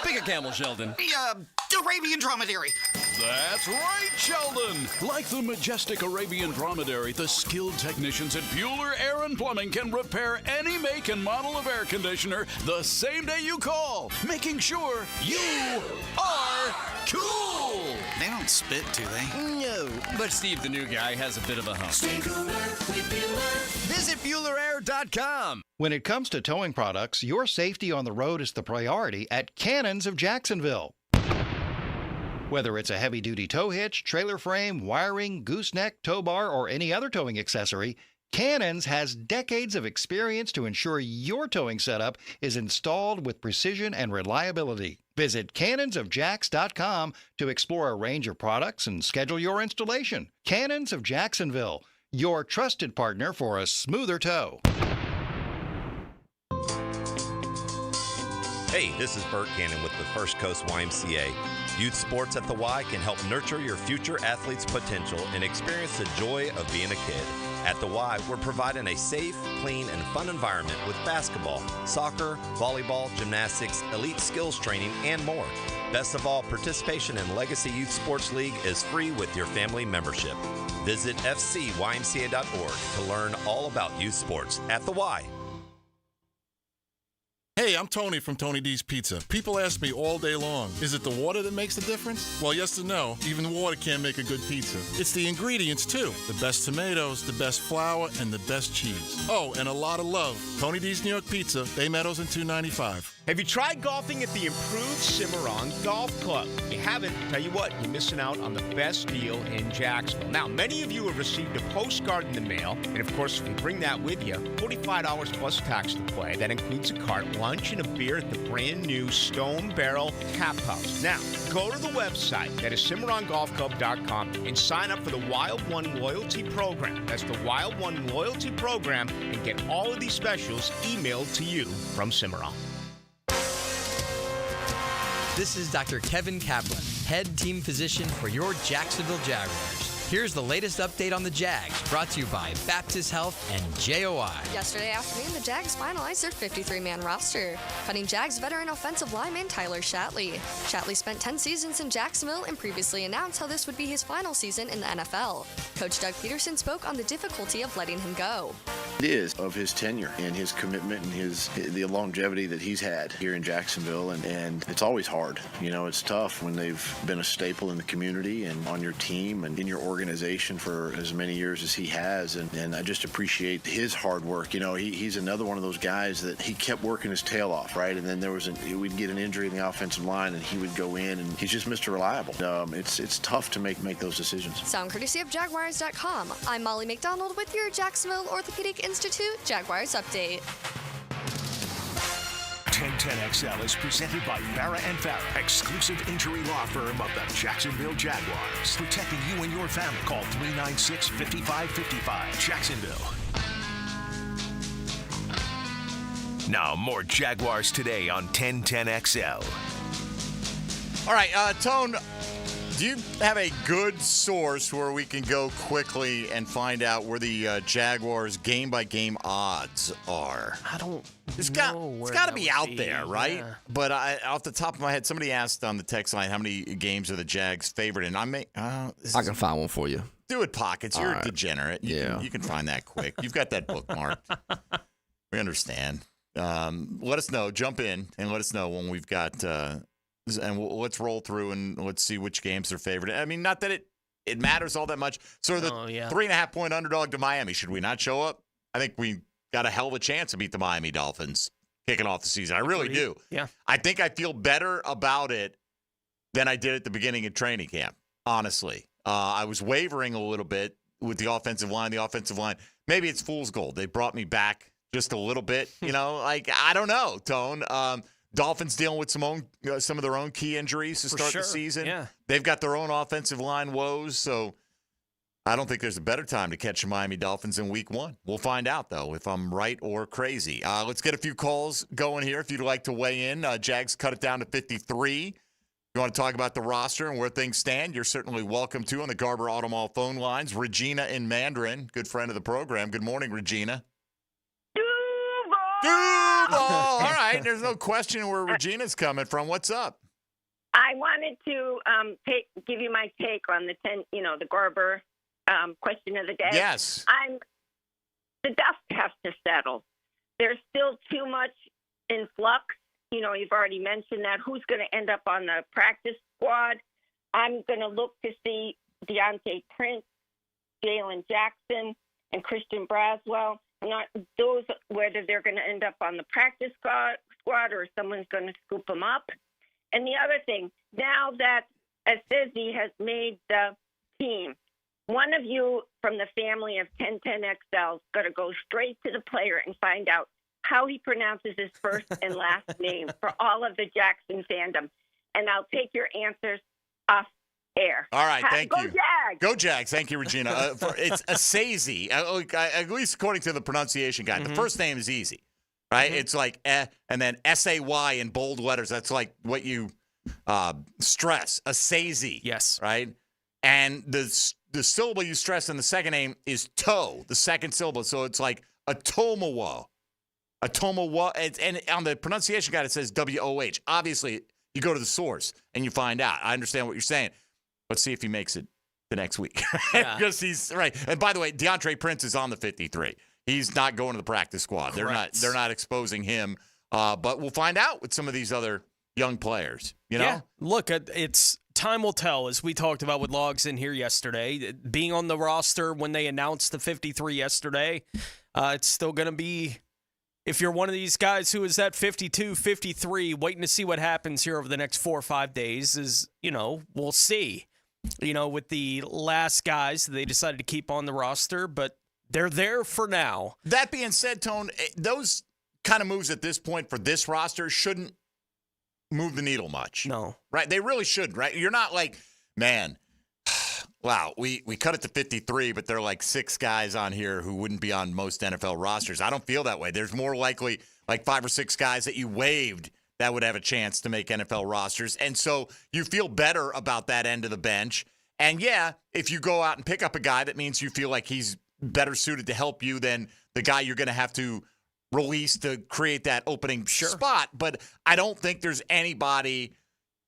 Speaker 24: Pick a camel, Sheldon.
Speaker 10: The Arabian Dromedary. That's right, Sheldon. Like the majestic Arabian Dromedary, the skilled technicians at Bueller Air and Plumbing can repair any make and model of air conditioner the same day you call, making sure you are cool. They don't spit, do they?
Speaker 24: No, but Steve, the new guy, has a bit of a hump.
Speaker 10: Stay cooler with Bueller.
Speaker 24: Visit BuellerAir.com.
Speaker 25: When it comes to towing products, your safety on the road is the priority at Cannons of Jacksonville. Whether it's a heavy-duty tow hitch, trailer frame, wiring, gooseneck, tow bar, or any other towing accessory, Cannons has decades of experience to ensure your towing setup is installed with precision and reliability. Visit cannonsofjax.com to explore a range of products and schedule your installation. Cannons of Jacksonville, your trusted partner for a smoother tow.
Speaker 26: Hey, this is Bert Cannon with the First Coast YMCA. Youth sports at the Y can help nurture your future athlete's potential and experience the joy of being a kid. At the Y, we're providing a safe, clean, and fun environment with basketball, soccer, volleyball, gymnastics, elite skills training, and more. Best of all, participation in Legacy Youth Sports League is free with your family membership. Visit fcymca.org to learn all about youth sports at the Y.
Speaker 27: Hey, I'm Tony from Tony D's Pizza. People ask me all day long, is it the water that makes the difference? Well, yes and no. Even water can't make a good pizza. It's the ingredients, too. The best tomatoes, the best flour, and the best cheese. Oh, and a lot of love. Tony D's New York Pizza, Bay Meadows and 295.
Speaker 14: Have you tried golfing at the improved Cimarron Golf Club? If you haven't, tell you what, you're missing out on the best deal in Jacksonville. Now, many of you have received a postcard in the mail, and of course, if you bring that with you, $45 plus tax to play. That includes a cart, lunch, and a beer at the brand new Stone Barrel Tap House. Now, go to the website, that is CimarronGolfClub.com, and sign up for the Wild One Loyalty Program. That's the Wild One Loyalty Program, and get all of these specials emailed to you from Cimarron.
Speaker 28: This is Dr. Kevin Kaplan, head team physician for your Jacksonville Jaguars. Here's the latest update on the Jags, brought to you by Baptist Health and JOI.
Speaker 29: Yesterday afternoon, the Jags finalized their 53-man roster, cutting Jags veteran offensive lineman Tyler Shatley. Shatley spent 10 seasons in Jacksonville and previously announced how this would be his final season in the NFL. Coach Doug Peterson spoke on the difficulty of letting him go.
Speaker 30: It is of his tenure and his commitment and the longevity that he's had here in Jacksonville, and it's always hard. You know, it's tough when they've been a staple in the community and on your team and in your organization for as many years as he has, and I just appreciate his hard work. You know, he's another one of those guys that he kept working his tail off, right? And then we'd get an injury in the offensive line and he would go in, and he's just Mr. Reliable. It's tough to make those decisions.
Speaker 29: Sound courtesy of Jaguars.com. I'm Molly McDonald with your Jacksonville Orthopedic Institute Jaguars Update.
Speaker 1: 1010XL is presented by Farah & Farah, exclusive injury law firm of the Jacksonville Jaguars. Protecting you and your family. Call 396-5555. Jacksonville. Now, more Jaguars Today on 1010XL.
Speaker 6: All right, Tone, do you have a good source where we can go quickly and find out where the Jaguars game-by-game odds are?
Speaker 7: I don't
Speaker 6: It's
Speaker 7: know.
Speaker 6: got to be out there, right?
Speaker 7: Yeah.
Speaker 6: But off the top of my head, somebody asked on the text line how many games are the Jags favored in. I
Speaker 2: can find one for you.
Speaker 6: Do it, Pockets. You're a degenerate.
Speaker 2: Yeah.
Speaker 6: You can find that quick. You've got that bookmarked. We understand. Let us know. Jump in and let us know when we've got let's roll through and let's see which games are favored. I mean, not that it matters all that much. So the 3.5-point underdog to Miami, should we not show up? I think we got a hell of a chance to beat the Miami Dolphins kicking off the season. I really do.
Speaker 7: Yeah.
Speaker 6: I think I feel better about it than I did at the beginning of training camp, honestly. I was wavering a little bit with the offensive line. Maybe it's fool's gold. They brought me back just a little bit. I don't know, Tone. Dolphins dealing with some of their own key injuries to start the season.
Speaker 7: Yeah.
Speaker 6: They've got their own offensive line woes, so I don't think there's a better time to catch the Miami Dolphins in week 1. We'll find out, though, if I'm right or crazy. Let's get a few calls going here if you'd like to weigh in. Jags cut it down to 53. If you want to talk about the roster and where things stand, you're certainly welcome to on the Garber Auto Mall phone lines. Regina in Mandarin, good friend of the program. Good morning, Regina. Duval! All right, there's no question where Regina's coming from. What's up?
Speaker 9: I wanted to give you my take on the Garber question of the day.
Speaker 6: Yes.
Speaker 9: The dust has to settle. There's still too much in flux. You've already mentioned that. Who's going to end up on the practice squad? I'm going to look to see Deontay Prince, Jalen Jackson, and Christian Braswell. Not those, whether they're going to end up on the practice squad or someone's going to scoop them up. And the other thing, now that Assisi has made the team, one of you from the family of 1010XL is going to go straight to the player and find out how he pronounces his first and last name for all of the Jackson fandom. And I'll take your answers off air.
Speaker 6: All right, thank you.
Speaker 9: Go Jags!
Speaker 6: Go Jags. Thank you, Regina. It's Assisi, at least according to the pronunciation guide. The first name is easy, right? It's like and then S-A-Y in bold letters. That's like what you stress. Assisi.
Speaker 7: Yes.
Speaker 6: Right? And the syllable you stress in the second name is toe, the second syllable. So it's like Atomawa. Atomawa. And on the pronunciation guide, it says W-O-H. Obviously, you go to the source and you find out. I understand what you're saying. Let's see if he makes it the next week. Because he's right. And by the way, Deontay Prince is on the 53. He's not going to the practice squad.
Speaker 7: Correct.
Speaker 6: They're not exposing him. But we'll find out with some of these other young players.
Speaker 7: Yeah. Look, it's time will tell, as we talked about with Logs in here yesterday. Being on the roster when they announced the 53 yesterday, it's still going to be, if you're one of these guys who is at 52, 53, waiting to see what happens here over the next 4 or 5 days, we'll see. With the last guys, they decided to keep on the roster, but they're there for now.
Speaker 6: That being said, Tone, those kind of moves at this point for this roster shouldn't move the needle much.
Speaker 7: No.
Speaker 6: Right? They really shouldn't, right? You're not like, man, wow, we cut it to 53, but there are like 6 guys on here who wouldn't be on most NFL rosters. I don't feel that way. There's more likely like 5 or 6 guys that you waived that would have a chance to make NFL rosters. And so you feel better about that end of the bench. And yeah, if you go out and pick up a guy, that means you feel like he's better suited to help you than the guy you're going to have to release to create that opening spot. But I don't think there's anybody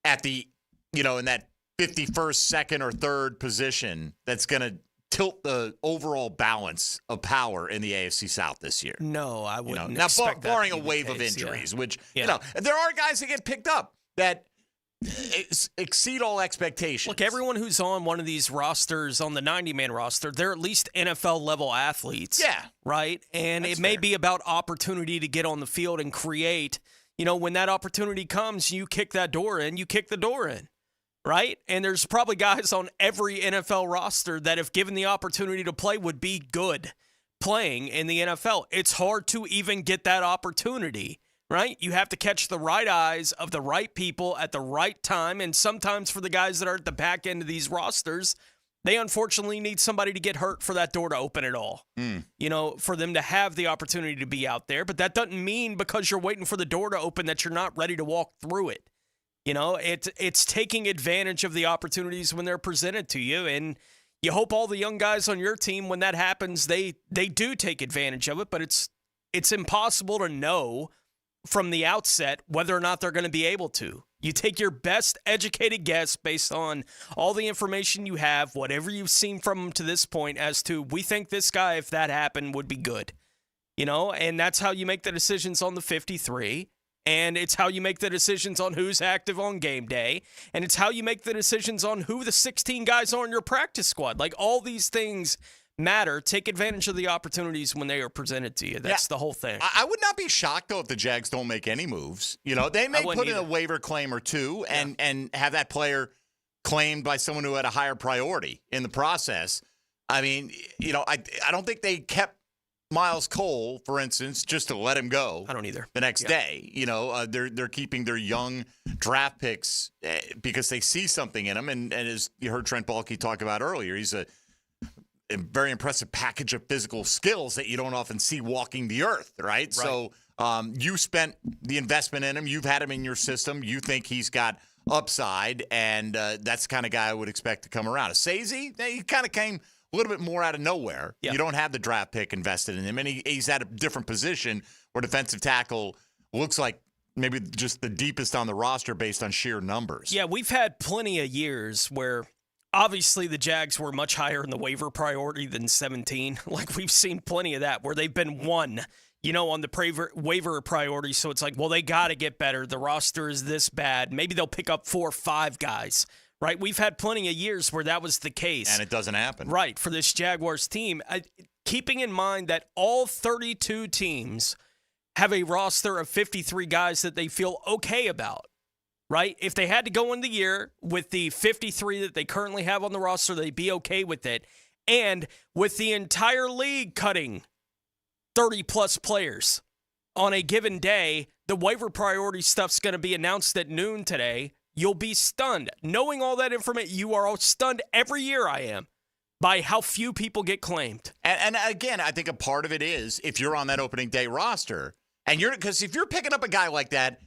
Speaker 6: at the, in that 51st, second, or third position that's going to tilt the overall balance of power in the AFC South this year.
Speaker 7: No, I wouldn't.
Speaker 6: Now,
Speaker 7: expect that
Speaker 6: barring
Speaker 7: to
Speaker 6: a
Speaker 7: be
Speaker 6: wave
Speaker 7: the
Speaker 6: of
Speaker 7: case,
Speaker 6: injuries, which,
Speaker 7: Yeah.
Speaker 6: there are guys that get picked up that exceed all expectations.
Speaker 7: Look, everyone who's on one of these rosters, on the 90-man roster, they're at least NFL-level athletes.
Speaker 6: Yeah.
Speaker 7: Right? And it may be about opportunity to get on the field and create. When that opportunity comes, you kick that door in, you kick the door in. Right? And there's probably guys on every NFL roster that, if given the opportunity to play, would be good playing in the NFL. It's hard to even get that opportunity, right? You have to catch the right eyes of the right people at the right time. And sometimes for the guys that are at the back end of these rosters, They unfortunately need somebody to get hurt for that door to open at all. For them to have the opportunity to be out there. But that doesn't mean because you're waiting for the door to open that you're not ready to walk through it. It's taking advantage of the opportunities when they're presented to you. And you hope all the young guys on your team, when that happens, they do take advantage of it. But it's impossible to know from the outset whether or not they're going to be able to. You take your best educated guess based on all the information you have, whatever you've seen from him to this point, as to we think this guy, if that happened, would be good. And that's how you make the decisions on the 53. And it's how you make the decisions on who's active on game day. And it's how you make the decisions on who the 16 guys are in your practice squad. Like, all these things matter. Take advantage of the opportunities when they are presented to you. That's the whole thing.
Speaker 6: I would not be shocked, though, if the Jags don't make any moves. They may put in a waiver claim or two and have that player claimed by someone who had a higher priority in the process. I mean, I don't think they kept Miles Cole, for instance, just to let him go.
Speaker 7: I don't either.
Speaker 6: The next day, they're keeping their young draft picks because they see something in him. And as you heard Trent Baalke talk about earlier, he's a very impressive package of physical skills that you don't often see walking the earth, right? So you spent the investment in him. You've had him in your system. You think he's got upside, and that's the kind of guy I would expect to come around. Asezi, he kind of came a little bit more out of nowhere. You don't have the draft pick invested in him, and he's at a different position where defensive tackle looks like maybe just the deepest on the roster based on sheer numbers.
Speaker 7: Yeah, we've had plenty of years where obviously the Jags were much higher in the waiver priority than 17. Like, we've seen plenty of that where they've been one, on the waiver priority. So it's like, well, they got to get better. The roster is this bad. Maybe they'll pick up 4 or 5 guys, right? We've had plenty of years where that was the case.
Speaker 6: And it doesn't happen.
Speaker 7: Right, for this Jaguars team. Keeping in mind that all 32 teams have a roster of 53 guys that they feel okay about. Right? If they had to go in the year with the 53 that they currently have on the roster, they'd be okay with it. And with the entire league cutting 30-plus players on a given day, the waiver priority stuff's going to be announced at noon today. You'll be stunned. Knowing all that information, you are all stunned every year, I am, by how few people get claimed.
Speaker 6: And again, I think a part of it is if you're on that opening day roster, and because if you're picking up a guy like that,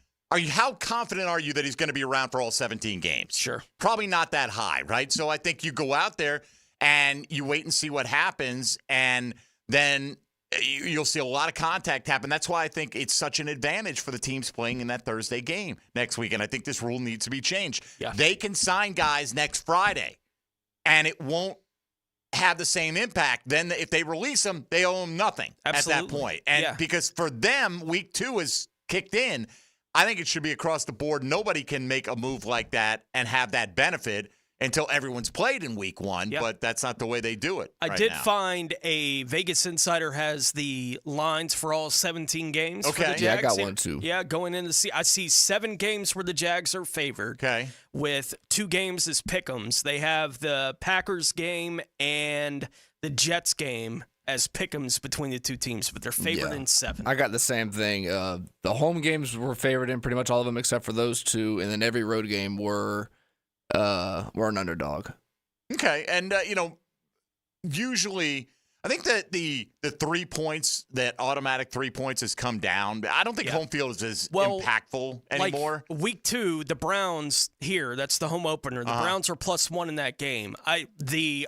Speaker 6: how confident are you that he's going to be around for all 17 games?
Speaker 7: Sure.
Speaker 6: Probably not that high, right? So I think you go out there and you wait and see what happens, and then you'll see a lot of contact happen. That's why I think it's such an advantage for the teams playing in that Thursday game next week, and I think this rule needs to be changed.
Speaker 7: Yeah.
Speaker 6: They can sign guys next Friday, and it won't have the same impact. Then if they release them, they owe them nothing at that point. And because for them, week 2 is kicked in, I think it should be across the board. Nobody can make a move like that and have that benefit until everyone's played in week 1, but that's not the way they do it.
Speaker 7: I did find a Vegas insider has the lines for all 17 games.
Speaker 6: Okay.
Speaker 7: For the Jags.
Speaker 2: Yeah, I got one too.
Speaker 7: Yeah, going in to see. I see 7 games where the Jags are favored.
Speaker 6: Okay.
Speaker 7: With 2 games as pick'ems. They have the Packers game and the Jets game as pick'ems between the 2 teams, but they're favored in 7.
Speaker 2: I got the same thing. The home games were favored in pretty much all of them except for those 2, and then every road game were an underdog.
Speaker 6: Okay, and usually I think that the 3 points, that automatic 3 points, has come down. I don't think home field is as impactful anymore.
Speaker 7: Like week 2, the Browns here, that's the home opener. The Browns are +1 in that game.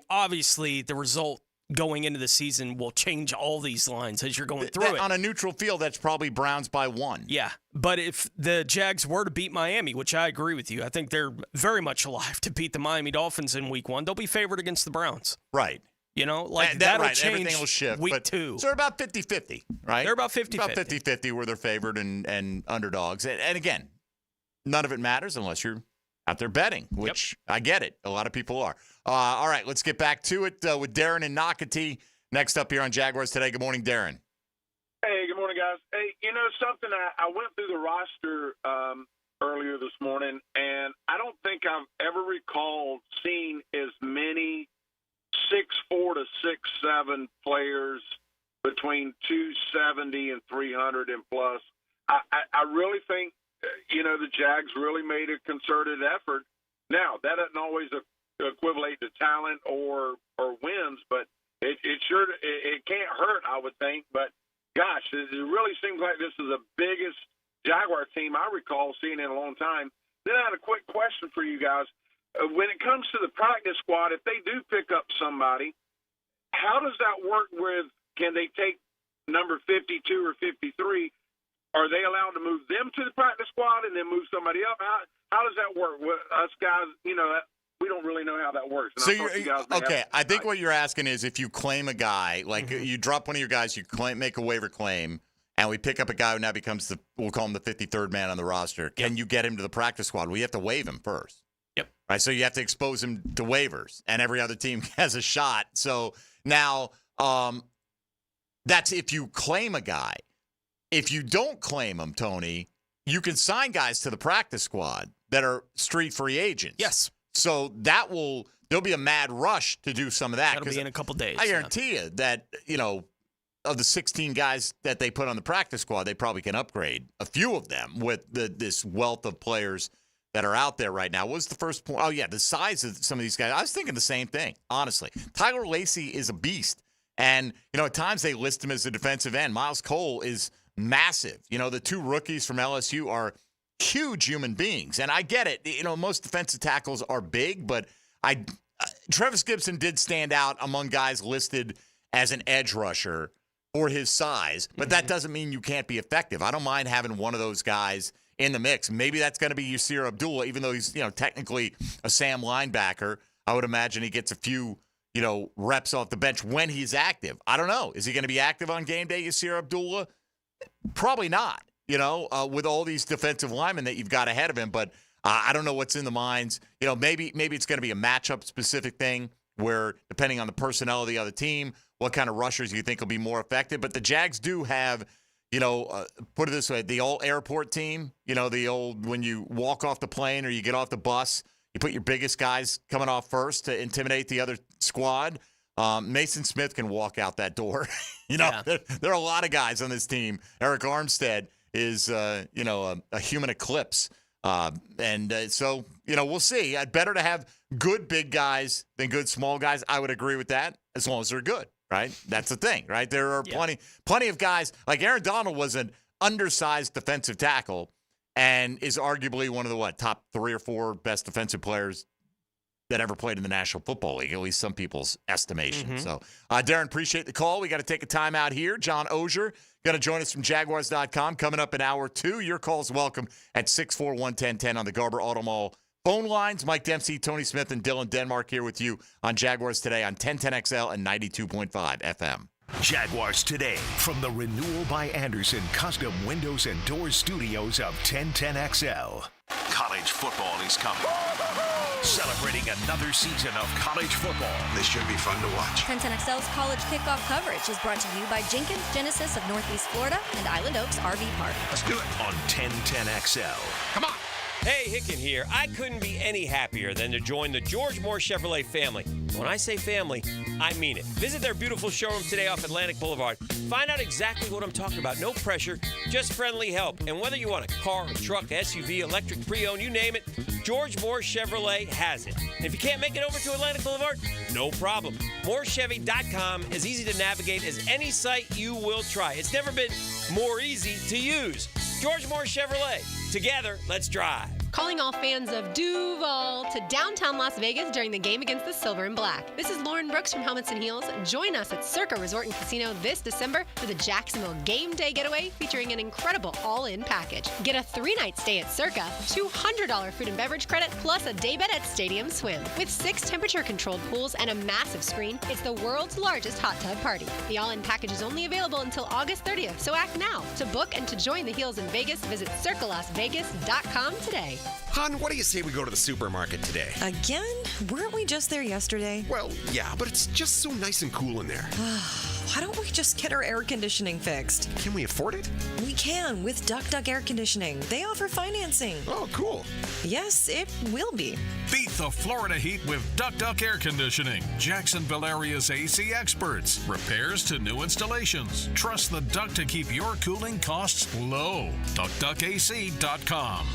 Speaker 7: Obviously the result going into the season will change all these lines as you're going through it.
Speaker 6: On a neutral field, that's probably Browns by 1.
Speaker 7: Yeah, but if the Jags were to beat Miami, which I agree with you, I think they're very much alive to beat the Miami Dolphins in week 1. They'll be favored against the Browns.
Speaker 6: Right.
Speaker 7: That'll change.
Speaker 6: Everything will shift.
Speaker 7: Week 2.
Speaker 6: So they're about 50-50, right?
Speaker 7: They're about 50-50.
Speaker 6: About 50-50 where they're favored and underdogs. And again, none of it matters unless you're out there betting, which I get it. A lot of people are. All right, let's get back to it with Darren and Nocatee next up here on Jaguars Today. Good morning, Darren.
Speaker 12: Hey, good morning, guys. Hey, something, I went through the roster earlier this morning, and I don't think I've ever recalled seeing as many 6'4" to 6'7" players between 270 and 300 and plus. I really think, the Jags really made a concerted effort. Now, that doesn't always equivalent to talent or wins, but it can't hurt, I would think. But gosh, it really seems like this is the biggest Jaguar team I recall seeing in a long time. Then I had a quick question for you guys. When it comes to the practice squad, if they do pick up somebody, how does that work with, can they take number 52 or 53? Are they allowed to move them to the practice squad and then move somebody up? How does that work? With us guys, we don't really know how that works. And
Speaker 6: I think what you're asking is if you claim a guy, like you drop one of your guys, you make a waiver claim, and we pick up a guy who now becomes we'll call him the 53rd man on the roster. Can you get him to the practice squad? We have to waive him first.
Speaker 7: Yep.
Speaker 6: Right. So you have to expose him to waivers, and every other team has a shot. So now that's if you claim a guy. If you don't claim him, Tony, you can sign guys to the practice squad that are street free agents.
Speaker 7: Yes.
Speaker 6: So there'll be a mad rush to do some of that.
Speaker 7: That'll be in a couple days.
Speaker 6: I guarantee you that, of the 16 guys that they put on the practice squad, they probably can upgrade a few of them with this wealth of players that are out there right now. What was the first point? Oh, yeah, the size of some of these guys. I was thinking the same thing, honestly. Tyler Lacey is a beast. And, at times they list him as a defensive end. Miles Cole is massive. The two rookies from LSU are huge human beings. And I get it. Most defensive tackles are big, but Travis Gibson did stand out among guys listed as an edge rusher for his size, but that doesn't mean you can't be effective. I don't mind having one of those guys in the mix. Maybe that's going to be Yasir Abdullah, even though he's, technically a Sam linebacker. I would imagine he gets a few, reps off the bench when he's active. I don't know. Is he going to be active on game day, Yasir Abdullah? Probably not, with all these defensive linemen that you've got ahead of him. But I don't know what's in the minds. Maybe it's going to be a matchup-specific thing where, depending on the personnel of the other team, what kind of rushers you think will be more effective. But the Jags do have, put it this way, the old airport team, the old when you walk off the plane or you get off the bus, you put your biggest guys coming off first to intimidate the other squad. Mason Smith can walk out that door. There are a lot of guys on this team. Eric Armstead is, a human eclipse. So, we'll see. Better to have good big guys than good small guys. I would agree with that as long as they're good, right? That's the thing, right? There are plenty of guys. Like Aaron Donald was an undersized defensive tackle and is arguably one of the, top 3 or 4 best defensive players that ever played in the National Football League, at least some people's estimation. So, Darren, appreciate the call. We got to take a time out here. John Ogier going to join us from Jaguars.com coming up in hour 2. Your call's welcome at 641-1010 on the Garber Auto Mall phone lines. Mike Dempsey, Tony Smith, and Dylan Denmark here with you on Jaguars Today on 1010XL and 92.5 FM.
Speaker 1: Jaguars Today from the Renewal by Anderson Custom Windows and Doors Studios of 1010XL. College football is coming. Celebrating another season of college football.
Speaker 3: This should be fun to watch.
Speaker 29: 1010XL's college kickoff coverage is brought to you by Jenkins Genesis of Northeast Florida and Island Oaks RV Park.
Speaker 3: Let's do it.
Speaker 1: On 1010XL.
Speaker 3: Come on.
Speaker 4: Hey, Hicken here. I couldn't be any happier than to join the George Moore Chevrolet family. When I say family, I mean it. Visit their beautiful showroom today off Atlantic Boulevard. Find out exactly what I'm talking about. No pressure, just friendly help. And whether you want a car, a truck, SUV, electric, pre-owned, you name it, George Moore Chevrolet has it. And if you can't make it over to Atlantic Boulevard, no problem. MooreChevy.com is easy to navigate as any site you will try. It's never been more easy to use. George Moore Chevrolet. Together, let's drive.
Speaker 13: Calling all fans of Duval to downtown Las Vegas during the game against the Silver and Black. This is Lauren Brooks from Helmets and Heels. Join us at Circa Resort and Casino this December for the Jacksonville Game Day Getaway featuring an incredible all-in package. Get a 3-night stay at Circa, $200 food and beverage credit, plus a day bed at Stadium Swim. With 6 temperature-controlled pools and a massive screen, it's the world's largest hot tub party. The all-in package is only available until August 30th, so act now. To book and to join the Heels in Vegas, visit CircaLasVegas.com today.
Speaker 3: Hon, what do you say we go to the supermarket today?
Speaker 16: Again? Weren't we just there yesterday?
Speaker 3: Well, yeah, but it's just so nice and cool in there.
Speaker 16: Why don't we just get our air conditioning fixed?
Speaker 3: Can we afford it?
Speaker 16: We can with Duck Air Conditioning. They offer financing.
Speaker 3: Oh, cool.
Speaker 16: Yes, it will be.
Speaker 17: Beat the Florida heat with Duck Air Conditioning. Jacksonville area's AC experts. Repairs to new installations. Trust the Duck to keep your cooling costs low. DuckDuckAC.com.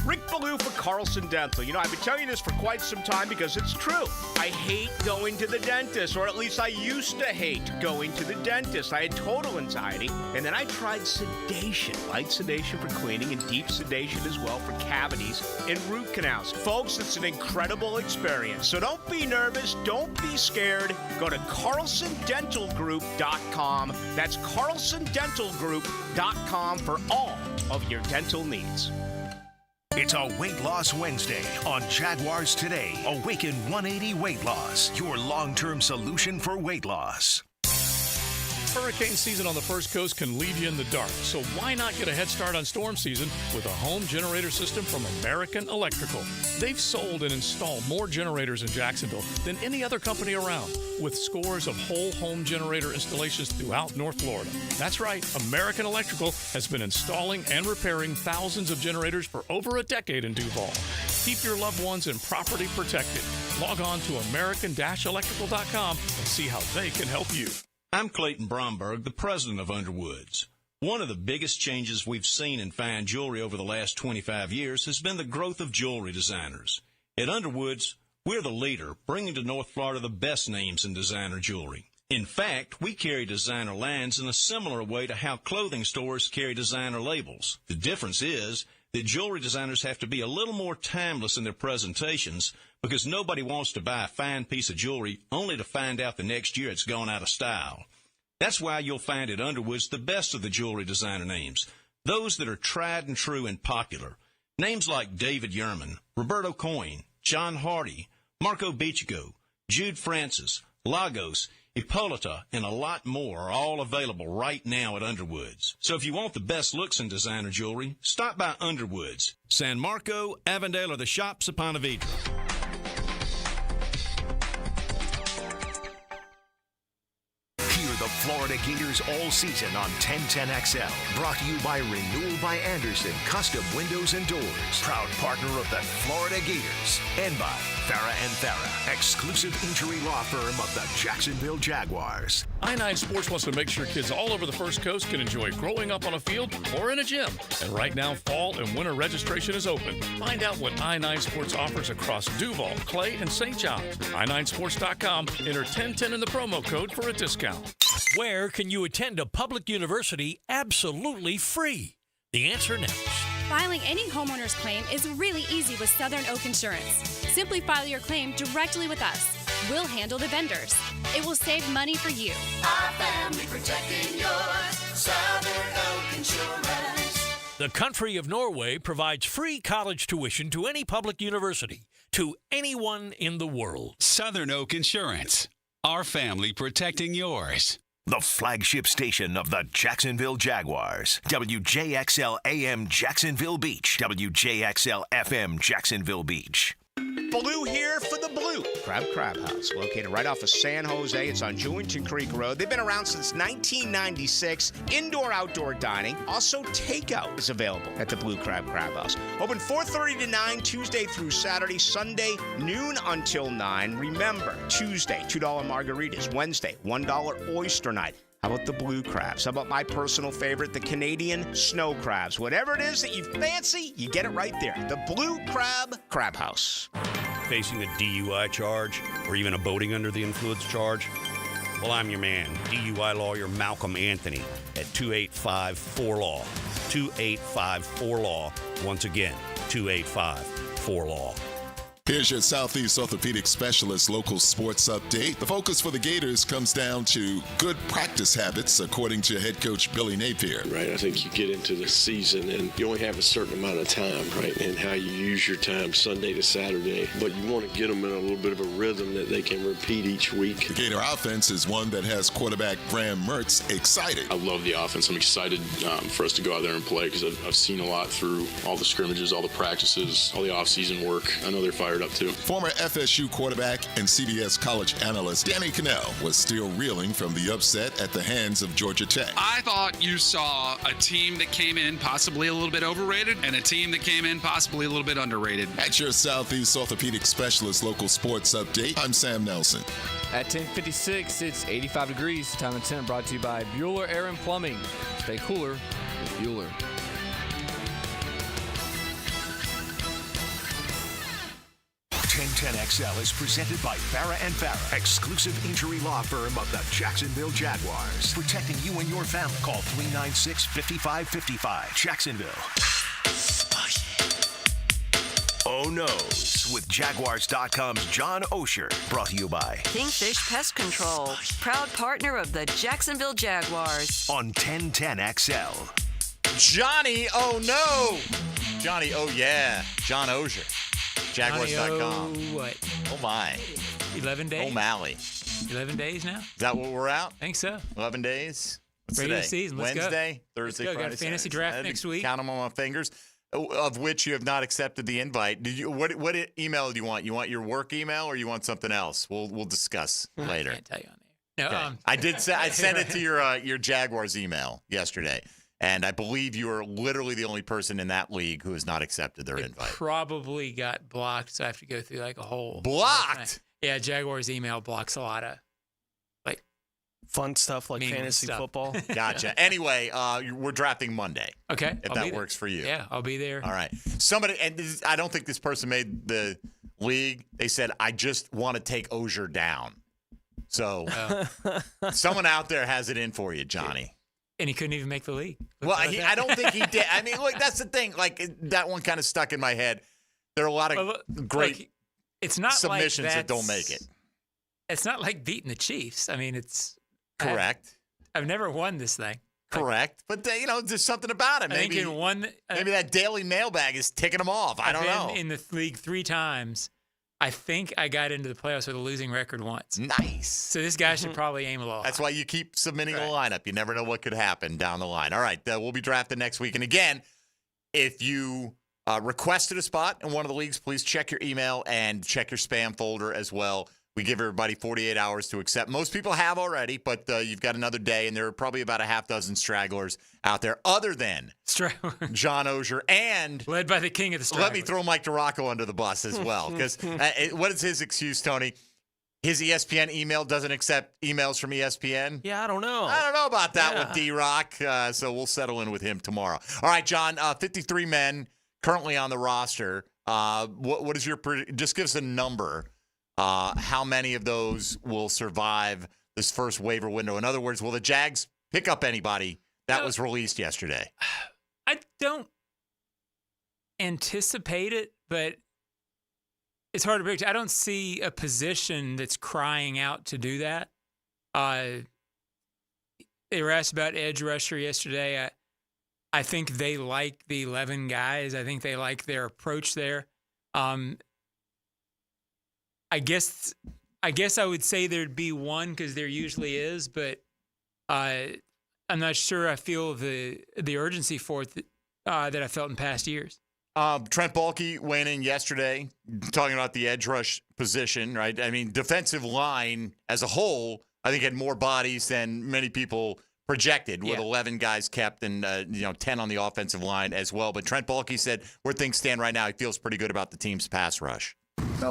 Speaker 14: Rick Ballou for Carlson Dental. You know, I've been telling you this for quite some time because it's true. I hate going to the dentist, or at least I used to hate going to the dentist. I had total anxiety, and then I tried sedation. Light sedation for cleaning and deep sedation as well for cavities and root canals. Folks, it's an incredible experience. So don't be nervous. Don't be scared. Go to CarlsonDentalGroup.com. That's CarlsonDentalGroup.com for all of your dental needs.
Speaker 1: It's a Weight Loss Wednesday on Jaguars Today. Awaken 180 Weight Loss, your long-term solution for weight loss.
Speaker 5: Hurricane season on the First Coast can leave you in the dark, so why not get a head start on storm season with a home generator system from American Electrical? They've sold and installed more generators in Jacksonville than any other company around, with scores of whole home generator installations throughout North Florida. That's right, American Electrical has been installing and repairing thousands of generators for over a decade in Duval. Keep your loved ones and property protected. Log on to american-electrical.com and see how they can help you.
Speaker 8: I'm Clayton Bromberg, the president of Underwoods. One of the biggest changes we've seen in fine jewelry over the last 25 years has been the growth of jewelry designers. At Underwoods, we're the leader, bringing to North Florida the best names in designer jewelry. In fact, we carry designer lines in a similar way to how clothing stores carry designer labels. The difference is that jewelry designers have to be a little more timeless in their presentations because nobody wants to buy a fine piece of jewelry only to find out the next year it's gone out of style. That's why you'll find at Underwoods the best of the jewelry designer names, those that are tried and true and popular. Names like David Yerman, Roberto Coin, John Hardy, Marco Bichigo, Jude Francis, Lagos, Hippolyta, and a lot more are all available right now at Underwoods. So if you want the best looks in designer jewelry, stop by Underwoods, San Marco, Avondale, or the Shops of Ponte Vedra.
Speaker 1: The Florida Gators all season on 1010XL. Brought to you by Renewal by Anderson Custom Windows and Doors. Proud partner of the Florida Gators. And by Farah & Farah, exclusive injury law firm of the Jacksonville Jaguars.
Speaker 5: I-9 Sports wants to make sure kids all over the First Coast can enjoy growing up on a field or in a gym. And right now, fall and winter registration is open. Find out what I-9 Sports offers across Duval, Clay, and St. John's. I9sports.com. Enter 1010 in the promo code for a discount.
Speaker 11: Where can you attend a public university absolutely free? The answer next.
Speaker 15: Filing any homeowner's claim is really easy with Southern Oak Insurance. Simply file your claim directly with us. We'll handle the vendors. It will save money for you.
Speaker 18: Our family protecting yours. Southern Oak Insurance.
Speaker 11: The country of Norway provides free college tuition to any public university, to anyone in the world.
Speaker 19: Southern Oak Insurance. Our family protecting yours.
Speaker 1: The flagship station of the Jacksonville Jaguars. WJXL AM Jacksonville Beach. WJXL FM Jacksonville Beach.
Speaker 14: Ballou here for the Blue Crab House, located right off of San Jose. It's on Jewington Creek Road. They've been around since 1996. Indoor-outdoor dining. Also, takeout is available at the Blue Crab House. Open 4:30 to 9, Tuesday through Saturday. Sunday, noon until 9. Remember, Tuesday, $2 margaritas. Wednesday, $1 oyster night. How about the blue crabs? How about my personal favorite, the Canadian snow crabs? Whatever it is that you fancy, you get it right there. The Blue Crab House.
Speaker 20: Facing a DUI charge or even a boating under the influence charge? Well, I'm your man, DUI lawyer Malcolm Anthony at 285-4LAW. 285-4LAW. Once again, 285-4LAW.
Speaker 21: Here's your Southeast Orthopedic Specialist local sports update. The focus for the Gators comes down to good practice habits, according to head coach Billy Napier.
Speaker 22: Right, I think you get into the season and you only have a certain amount of time, right, and how you use your time Sunday to Saturday. But you want to get them in a little bit of a rhythm that they can repeat each week.
Speaker 21: The Gator offense is one that has quarterback Graham Mertz excited.
Speaker 23: I love the offense. I'm excited for us to go out there and play because I've seen a lot through all the scrimmages, all the practices, all the off-season work. I know they're fired up too.
Speaker 21: Former FSU quarterback and CBS college analyst Danny Cannell was still reeling from the upset at the hands of Georgia Tech.
Speaker 31: I thought you saw a team that came in possibly a little bit overrated and a team that came in possibly a little bit underrated.
Speaker 21: At your Southeast Orthopedic Specialist local sports update, I'm Sam Nelson.
Speaker 2: At 10:56, it's 85 degrees. Time of 10 brought to you by Bueller Air and Plumbing. Stay cooler with Bueller.
Speaker 1: 1010XL is presented by Farah and Farah, exclusive injury law firm of the Jacksonville Jaguars. Protecting you and your family. Call 396-5555. Jacksonville. Oh No's with Jaguars.com's John Osher. Brought to you by
Speaker 6: Kingfish Pest Control, proud partner of the Jacksonville Jaguars.
Speaker 1: On 1010XL.
Speaker 7: Johnny, oh no! Johnny, oh yeah. John Osher. Jaguars.com.
Speaker 9: Johnny, what?
Speaker 7: Oh my.
Speaker 9: 11 days?
Speaker 7: O'Malley.
Speaker 9: 11 days now?
Speaker 7: Is that what we're out?
Speaker 9: I think so.
Speaker 7: 11 days? What's
Speaker 9: Regular
Speaker 7: today?
Speaker 9: season. Let's
Speaker 7: Wednesday,
Speaker 9: go.
Speaker 7: Thursday,
Speaker 9: Let's go.
Speaker 7: Friday,
Speaker 9: Got a fantasy
Speaker 7: Saturday.
Speaker 9: draft next week.
Speaker 7: Count them on my fingers. Of which you have not accepted the invite. Did you? What email do you want? You want your work email or you want something else? We'll discuss later.
Speaker 9: I can't tell you on there. No,
Speaker 7: Okay. I did. I sent it to your Jaguars email yesterday, and I believe you are literally the only person in that league who has not accepted their invite.
Speaker 9: Probably got blocked, so I have to go through like a whole
Speaker 7: blocked.
Speaker 9: Yeah, Jaguars email blocks a lot of like
Speaker 10: fun stuff like fantasy football.
Speaker 7: Gotcha. Anyway, we're drafting Monday.
Speaker 9: Okay,
Speaker 7: if
Speaker 9: I'll
Speaker 7: that works for you.
Speaker 9: Yeah, I'll be there.
Speaker 7: All right. Somebody, and I don't think this person made the league. They said, I just want to take Osher down. So someone out there has it in for you, Johnny.
Speaker 9: And he couldn't even make the league.
Speaker 7: Well, I don't think he did. I mean, look, that's the thing. Like, that one kind of stuck in my head. There are a lot of great
Speaker 9: it's not
Speaker 7: submissions
Speaker 9: like
Speaker 7: that don't make it.
Speaker 9: It's not like beating the Chiefs. I mean, it's
Speaker 7: correct.
Speaker 9: I've never won this thing.
Speaker 7: Correct. But, there's something about it. Maybe maybe that daily mailbag is ticking them off. I don't know.
Speaker 9: I've been in the league 3 times. I think I got into the playoffs with a losing record once.
Speaker 7: Nice.
Speaker 9: So this guy should probably aim a little.
Speaker 7: That's why you keep submitting the lineup. You never know what could happen down the line. All right, we'll be drafted next week. And again, if you requested a spot in one of the leagues, please check your email and check your spam folder as well. We give everybody 48 hours to accept. Most people have already, but you've got another day, and there are probably about a half dozen stragglers out there other than John Osher and
Speaker 9: led by the king of the stragglers.
Speaker 7: Let me throw Mike DeRocco under the bus as well, because what is his excuse, Tony? His ESPN email doesn't accept emails from ESPN?
Speaker 10: Yeah, I don't know.
Speaker 7: I don't know about that with D-Rock, so we'll settle in with him tomorrow. All right, John, 53 men currently on the roster. What is your – just give us a number. How many of those will survive this first waiver window? In other words, will the Jags pick up anybody that was released yesterday?
Speaker 9: I don't anticipate it, but it's hard to predict. I don't see a position that's crying out to do that. They were asked about edge rusher yesterday. I think they like the 11 guys. I think they like their approach there. I guess I would say there'd be one because there usually is, but I'm not sure I feel the urgency for it that I felt in past years.
Speaker 7: Trent Baalke went in yesterday talking about the edge rush position, right? I mean, defensive line as a whole, I think had more bodies than many people projected, with 11 guys kept and 10 on the offensive line as well. But Trent Baalke said where things stand right now, he feels pretty good about the team's pass rush.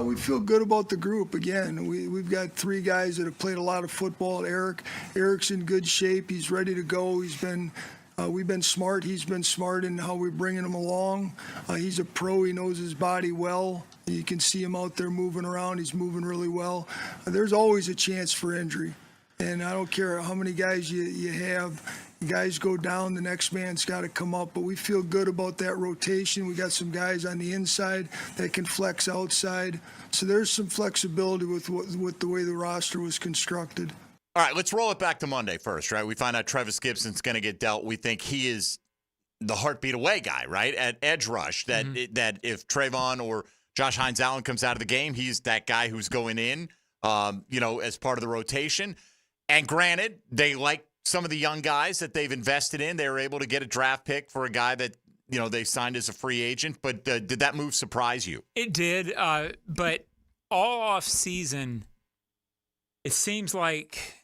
Speaker 12: We feel good about the group. Again, we've got 3 guys that have played a lot of football. Eric's in good shape. He's ready to go. We've been smart. He's been smart in how we're bringing him along. He's a pro. He knows his body well. You can see him out there moving around. He's moving really well. There's always a chance for injury. And I don't care how many guys you have. Guys go down, the next man's got to come up. But we feel good about that rotation. We got some guys on the inside that can flex outside. So there's some flexibility with the way the roster was constructed.
Speaker 7: All right, let's roll it back to Monday first, right? We find out Travis Gibson's going to get dealt. We think he is the heartbeat away guy, right, at edge rush, that if Trayvon or Josh Hines-Allen comes out of the game, he's that guy who's going in, as part of the rotation. And granted, they like some of the young guys that they've invested in. They were able to get a draft pick for a guy that, they signed as a free agent. But did that move surprise you?
Speaker 9: It did. But all off season, it seems like,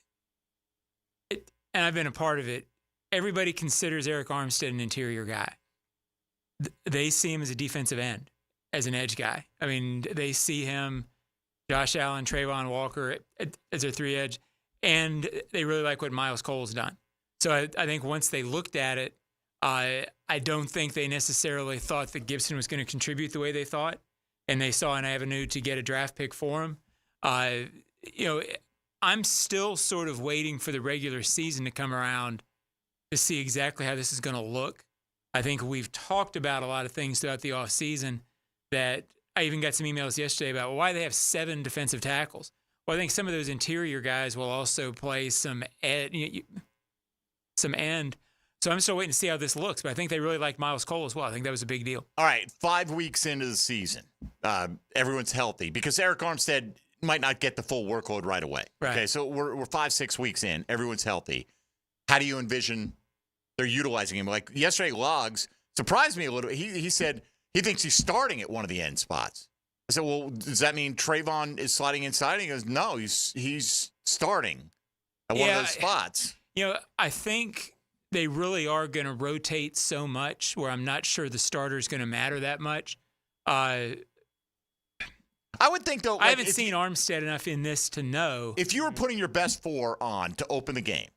Speaker 9: and I've been a part of it, everybody considers Eric Armstead an interior guy. They see him as a defensive end, as an edge guy. I mean, they see him, Josh Allen, Trayvon Walker, as their 3 edge. And they really like what Miles Cole's done. So I think once they looked at it, I don't think they necessarily thought that Gibson was going to contribute the way they thought. and they saw an avenue to get a draft pick for him. I'm still sort of waiting for the regular season to come around to see exactly how this is going to look. I think we've talked about a lot of things throughout the offseason that I even got some emails yesterday about why they have 7 defensive tackles. Well, I think some of those interior guys will also play some end. So I'm still waiting to see how this looks, but I think they really like Miles Cole as well. I think that was a big deal.
Speaker 7: All right, 5 weeks into the season, everyone's healthy because Eric Armstead might not get the full workload right away.
Speaker 9: Right.
Speaker 7: Okay, so we're 5-6 weeks in. Everyone's healthy. How do you envision they're utilizing him? Like yesterday, Logs surprised me a little bit. He said he thinks he's starting at one of the end spots. I said, well, does that mean Trayvon is sliding inside? And he goes, no, he's starting at one of those spots.
Speaker 9: I think they really are going to rotate so much where I'm not sure the starter is going to matter that much.
Speaker 7: I would think, though,
Speaker 9: I haven't seen Armstead enough in this to know.
Speaker 7: If you were putting your best 4 on to open the game,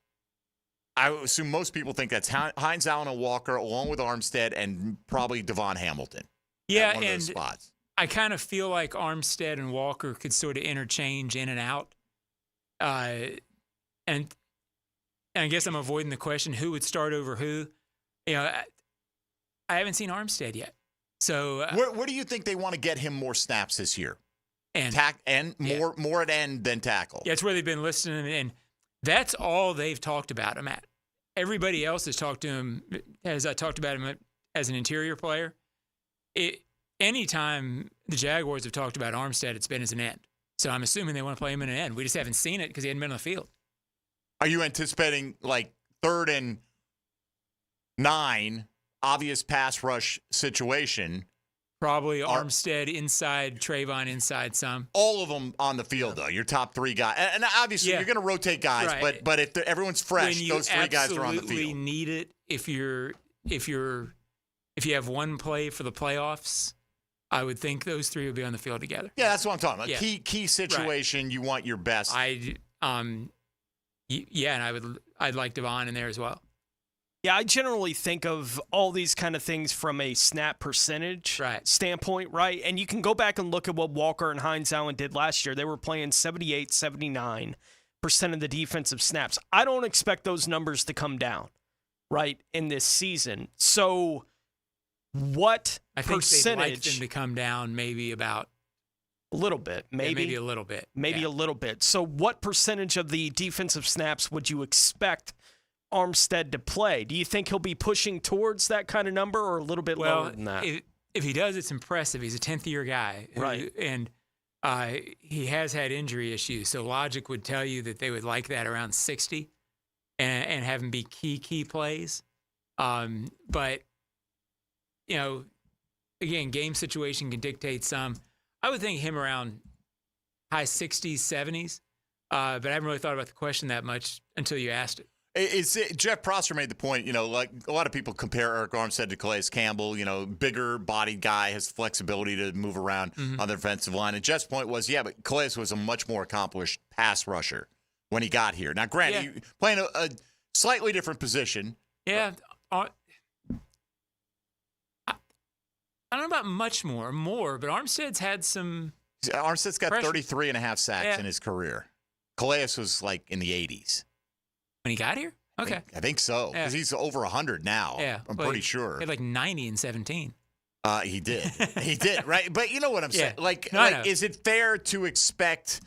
Speaker 7: I would assume most people think that's Hines, Allen, and Walker, along with Armstead and probably Devon Hamilton.
Speaker 9: Yeah,
Speaker 7: at one of those spots.
Speaker 9: I kind of feel like Armstead and Walker could sort of interchange in and out. And I guess I'm avoiding the question, who would start over who? I haven't seen Armstead yet. So
Speaker 7: where do you think they want to get him more snaps this year?
Speaker 9: And
Speaker 7: more at end than tackle.
Speaker 9: Yeah, it's where they've been listening, and that's all they've talked about him at. Everybody else has talked to him, as I talked about him as an interior player. Anytime the Jaguars have talked about Armstead, it's been as an end. So I'm assuming they want to play him in an end. We just haven't seen it because he hadn't been on the field.
Speaker 7: Are you anticipating like 3rd and 9, obvious pass rush situation?
Speaker 9: Probably Armstead inside, Trayvon inside some.
Speaker 7: All of them on the field, though. Your top 3 guys. And obviously, you're going to rotate guys,
Speaker 9: right.
Speaker 7: but if everyone's fresh, those 3 guys are on the field.
Speaker 9: You absolutely need it if you have one play for the playoffs. I would think those 3 would be on the field together.
Speaker 7: Yeah, that's what I'm talking about.
Speaker 9: Yeah.
Speaker 7: Key situation, you want your best.
Speaker 9: And I'd like Devon in there as well.
Speaker 10: Yeah, I generally think of all these kind of things from a snap percentage standpoint, right? And you can go back and look at what Walker and Hines Allen did last year. They were playing 78, 79% of the defensive snaps. I don't expect those numbers to come down, right, in this season. So what
Speaker 9: I think
Speaker 10: percentage?
Speaker 9: They'd like them to come down maybe about
Speaker 10: a little bit,
Speaker 9: maybe a little bit.
Speaker 10: Maybe a little bit. So what percentage of the defensive snaps would you expect Armstead to play? Do you think he'll be pushing towards that kind of number or a little bit lower than that?
Speaker 9: If he does, it's impressive. He's a 10th-year guy.
Speaker 10: Right.
Speaker 9: And he has had injury issues. So logic would tell you that they would like that around 60 and have him be key plays. But, again, game situation can dictate some. I would think him around high 60s, 70s. But I haven't really thought about the question that much until you asked it.
Speaker 7: Jeff Prosser made the point, like a lot of people compare Eric Armstead to Calais Campbell, bigger bodied guy, has flexibility to move around on the defensive line. And Jeff's point was, but Calais was a much more accomplished pass rusher when he got here. Now, granted, he playing a slightly different position.
Speaker 9: Yeah. I don't know about much more, but Armstead's had some.
Speaker 7: Armstead's got
Speaker 9: pressure.
Speaker 7: 33 and a half sacks in his career. Calais was like in the 80s.
Speaker 9: When he got here? Okay.
Speaker 7: I think so. Because he's over 100 now.
Speaker 9: Yeah.
Speaker 7: I'm pretty sure.
Speaker 9: He had like 90 and 17.
Speaker 7: He did. He did, right? But you know what I'm saying? Is it fair to expect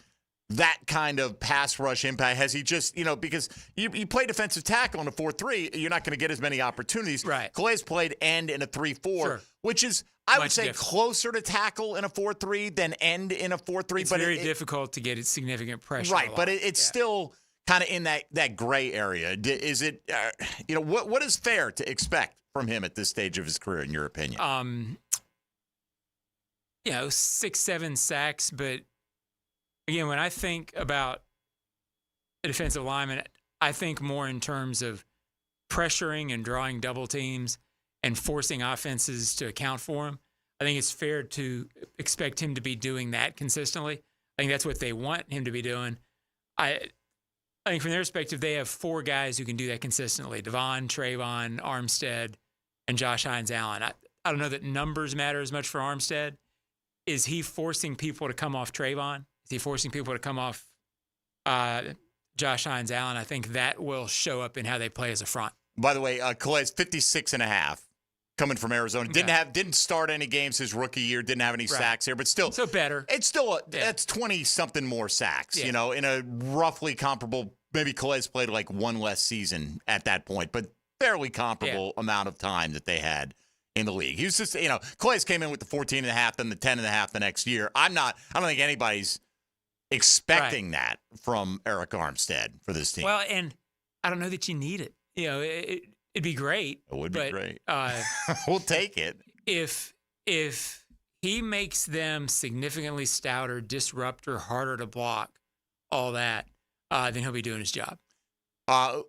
Speaker 7: that kind of pass rush impact? Has he just, because you play defensive tackle in a 4-3, you're not going to get as many opportunities.
Speaker 9: Right.
Speaker 7: Calais played end in a 3-4, which is, I would say, closer to tackle in a 4-3 than end in a 4-3.
Speaker 9: It's very difficult to get significant pressure.
Speaker 7: Right, but it's still kind of in that gray area. Is it, what is fair to expect from him at this stage of his career, in your opinion?
Speaker 9: 6-7 sacks, but again, when I think about a defensive lineman, I think more in terms of pressuring and drawing double teams and forcing offenses to account for him. I think it's fair to expect him to be doing that consistently. I think that's what they want him to be doing. I think from their perspective, they have 4 guys who can do that consistently: Devon, Trayvon, Armstead, and Josh Hines Allen. I don't know that numbers matter as much for Armstead. is he forcing people to come off Trayvon? Is he forcing people to come off Josh Hines Allen? I think that will show up in how they play as a front.
Speaker 7: By the way, Calais 56.5 coming from Arizona. Didn't start any games his rookie year. Didn't have any sacks here, but still,
Speaker 9: so better.
Speaker 7: It's still that's 20 something more sacks. You know, in a roughly comparable. Maybe Calais played like one less season at that point, but fairly comparable amount of time that they had in the league. He was just, Calais came in with the 14.5 and the 10.5 the next year. I don't think anybody's expecting that from Eric Armstead for this team.
Speaker 9: Well, and I don't know that you need it. It'd be great.
Speaker 7: It would be great. We'll take it.
Speaker 9: If he makes them significantly stouter, disruptor, harder to block, all that, then he'll be doing his job.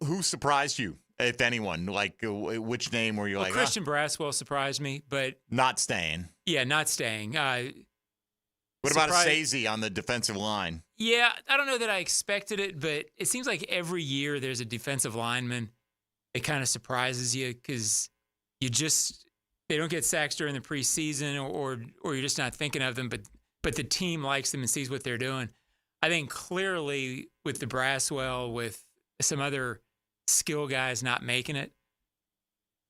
Speaker 7: Who surprised you, if anyone? Like, which name were you like?
Speaker 9: Christian Braswell surprised me, but
Speaker 7: not staying.
Speaker 9: Yeah, not staying.
Speaker 7: What about Assazi on the defensive line?
Speaker 9: Yeah, I don't know that I expected it, but it seems like every year there's a defensive lineman. It kind of surprises you because they don't get sacks during the preseason, or you're just not thinking of them. But the team likes them and sees what they're doing. I think clearly with the Braswell, with some other skill guys not making it,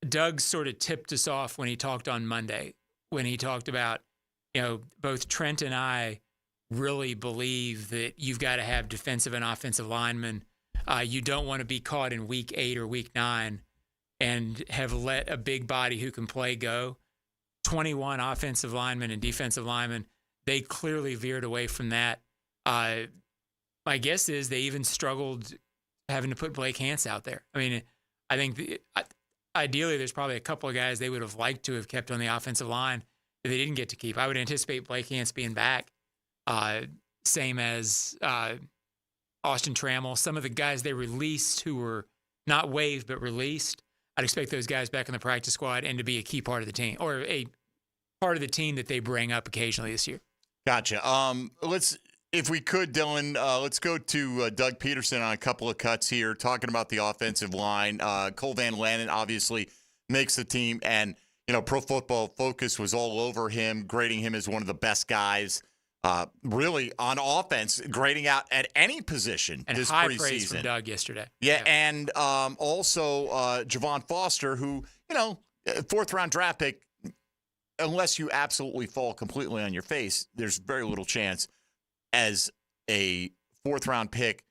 Speaker 9: Doug sort of tipped us off when he talked on Monday, when he talked about, both Trent and I really believe that you've got to have defensive and offensive linemen. You don't want to be caught in week 8 or week 9 and have let a big body who can play go. 21 offensive linemen and defensive linemen, they clearly veered away from that. My guess is they even struggled having to put Blake Hance out there. I mean, I think ideally there's probably a couple of guys they would have liked to have kept on the offensive line that they didn't get to keep. I would anticipate Blake Hance being back, same as Austin Trammell. Some of the guys they released who were not waived but released, I'd expect those guys back in the practice squad and to be a key part of the team, or a part of the team that they bring up occasionally this year.
Speaker 7: Gotcha. If we could, Dylan, let's go to Doug Peterson on a couple of cuts here, talking about the offensive line. Cole Van Lanen obviously makes the team, and Pro Football Focus was all over him, grading him as one of the best guys, really on offense, grading out at any position
Speaker 9: and
Speaker 7: this
Speaker 9: high
Speaker 7: preseason.
Speaker 9: Praise from Doug yesterday.
Speaker 7: Yeah, and also Javon Foster, who 4th-round draft pick. Unless you absolutely fall completely on your face, there's very little chance as a 4th-round pick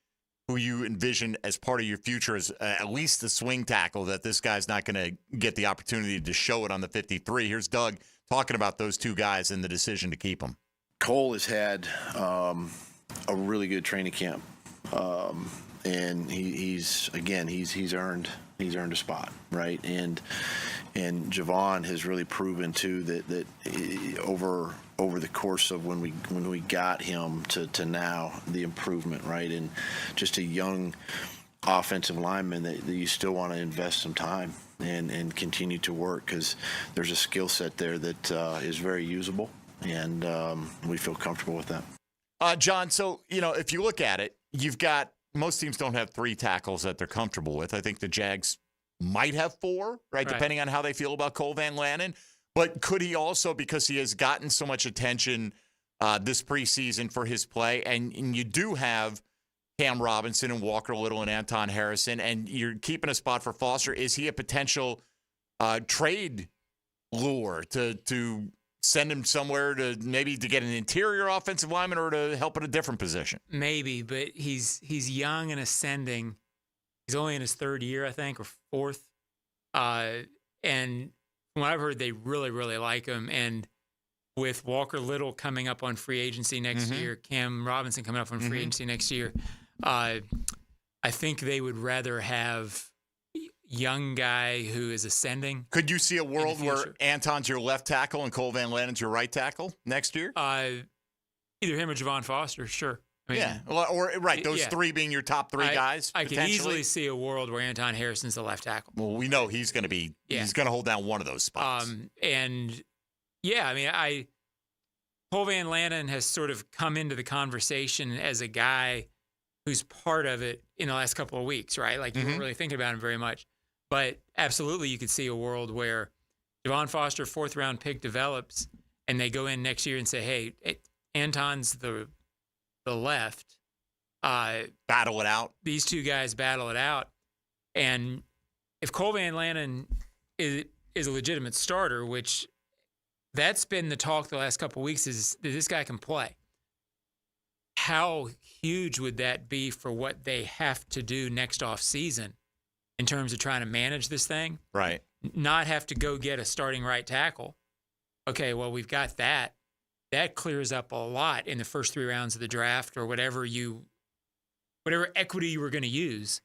Speaker 7: who you envision as part of your future as at least the swing tackle that this guy's not going to get the opportunity to show it on the 53. Here's Doug talking about those two guys and the decision to keep them.
Speaker 3: Cole has had a really good training camp, and he's earned a spot, right? And Javon has really proven too that over the course of when we got him to now, the improvement, right? And just a young offensive lineman that you still want to invest some time and continue to work, because there's a skill set there that is very usable, and we feel comfortable with that.
Speaker 7: John, so if you look at it, you've got, most teams don't have 3 tackles that they're comfortable with. I think the Jags might have 4, right? Depending on how they feel about Cole Van Lanen. But could he also, because he has gotten so much attention this preseason for his play, and you do have Cam Robinson and Walker Little and Anton Harrison, and you're keeping a spot for Foster, is he a potential trade lure to send him somewhere to maybe to get an interior offensive lineman or to help at a different position?
Speaker 9: Maybe, but he's young and ascending. He's only in his 3rd year, I think, or 4th. And from what I've heard, they really, really like him. And with Walker Little coming up on free agency next year, Cam Robinson coming up on free agency next year, I think they would rather have young guy who is ascending.
Speaker 7: Could you see a world where Anton's your left tackle and Cole Van Lanen's your right tackle next year?
Speaker 9: Either him or Javon Foster, sure. I mean,
Speaker 7: yeah, those 3 being your top 3 guys.
Speaker 9: I could easily see a world where Anton Harrison's the left tackle.
Speaker 7: Well, we know he's going to be. Yeah. He's going to hold down one of those spots.
Speaker 9: Cole Van Lanen has sort of come into the conversation as a guy who's part of it in the last couple of weeks, right? Like you weren't really thinking about him very much, but absolutely you could see a world where Javon Foster, 4th-round pick, develops, and they go in next year and say, hey, Anton's the left.
Speaker 7: Battle it out.
Speaker 9: These two guys battle it out. And if Cole Van Lanen is a legitimate starter, which that's been the talk the last couple of weeks, is that this guy can play. How huge would that be for what they have to do next off season in terms of trying to manage this thing?
Speaker 7: Right.
Speaker 9: Not have to go get a starting right tackle. Okay, well, we've got that. That clears up a lot in the first 3 rounds of the draft or whatever equity you were going to use.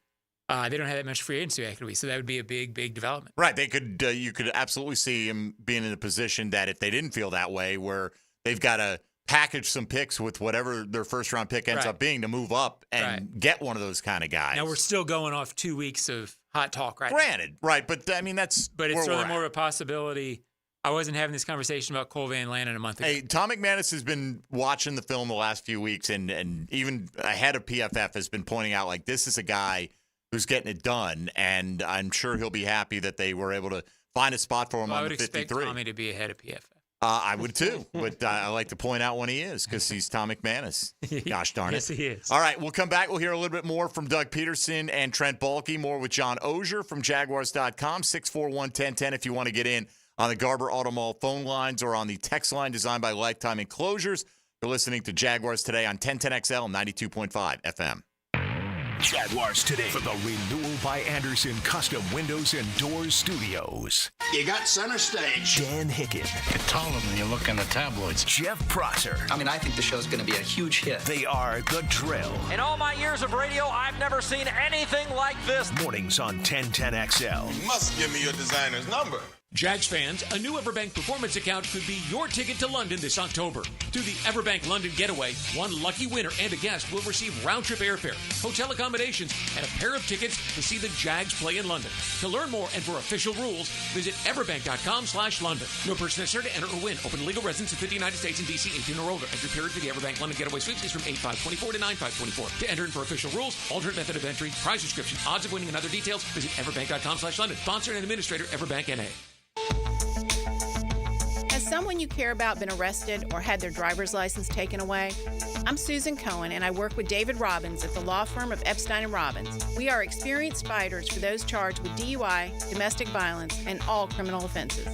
Speaker 9: They don't have that much free agency equity, so that would be a big, big development.
Speaker 7: Right. They could. You could absolutely see him being in a position that if they didn't feel that way, where they've got to package some picks with whatever their first-round pick ends up being to move up and get one of those kind of guys.
Speaker 9: Now, we're still going off 2 weeks of hot talk right
Speaker 7: Granted,
Speaker 9: now.
Speaker 7: right. But, I mean, that's
Speaker 9: But it's
Speaker 7: where
Speaker 9: certainly
Speaker 7: we're
Speaker 9: more
Speaker 7: at.
Speaker 9: of a possibility. I wasn't having this conversation about Cole Van Lanen a month ago.
Speaker 7: Hey, Tom McManus has been watching the film the last few weeks and even ahead of PFF has been pointing out, like, this is a guy who's getting it done, and I'm sure he'll be happy that they were able to find a spot for him on the 53.
Speaker 9: I would expect Tommy to be ahead of PFF.
Speaker 7: I would too, but I like to point out when he is because he's Tom McManus. Gosh darn it.
Speaker 9: Yes, he is.
Speaker 7: All right, we'll come back. We'll hear a little bit more from Doug Peterson and Trent Baalke, more with John Ogier from Jaguars.com, 641-1010 if you want to get in on the Garber Auto Mall phone lines or on the text line designed by Lifetime Enclosures. You're listening to Jaguars Today on 1010XL 92.5 FM.
Speaker 1: Jaguars Today from the Renewal by Anderson Custom Windows and Doors Studios.
Speaker 4: You got center stage.
Speaker 1: Dan Hicken.
Speaker 4: You're taller than you look in the tabloids.
Speaker 1: Jeff Prosser.
Speaker 13: I mean, I think the show's going to be a huge hit.
Speaker 1: They are The Drill.
Speaker 16: In all my years of radio, I've never seen anything like this.
Speaker 1: Mornings on 1010XL.
Speaker 17: You must give me your designer's number.
Speaker 11: Jags fans, a new Everbank Performance account could be your ticket to London this October. Through the Everbank London Getaway, one lucky winner and a guest will receive round-trip airfare, hotel accommodations, and a pair of tickets to see the Jags play in London. To learn more and for official rules, visit everbank.com/London. No person necessary to enter or win. Open to legal residents of 50 United States and D.C. 18 or older. Entry period for the Everbank London Getaway Sweeps is from 8/5/24 to 9/5/24. To enter in for official rules, alternate method of entry, prize description, odds of winning, and other details, visit everbank.com/London. Sponsor and administrator, Everbank N.A.
Speaker 24: Has someone you care about been arrested or had their driver's license taken away? I'm Susan Cohen, and I work with David Robbins at the law firm of Epstein & Robbins. We are experienced fighters for those charged with DUI, domestic violence, and all criminal offenses.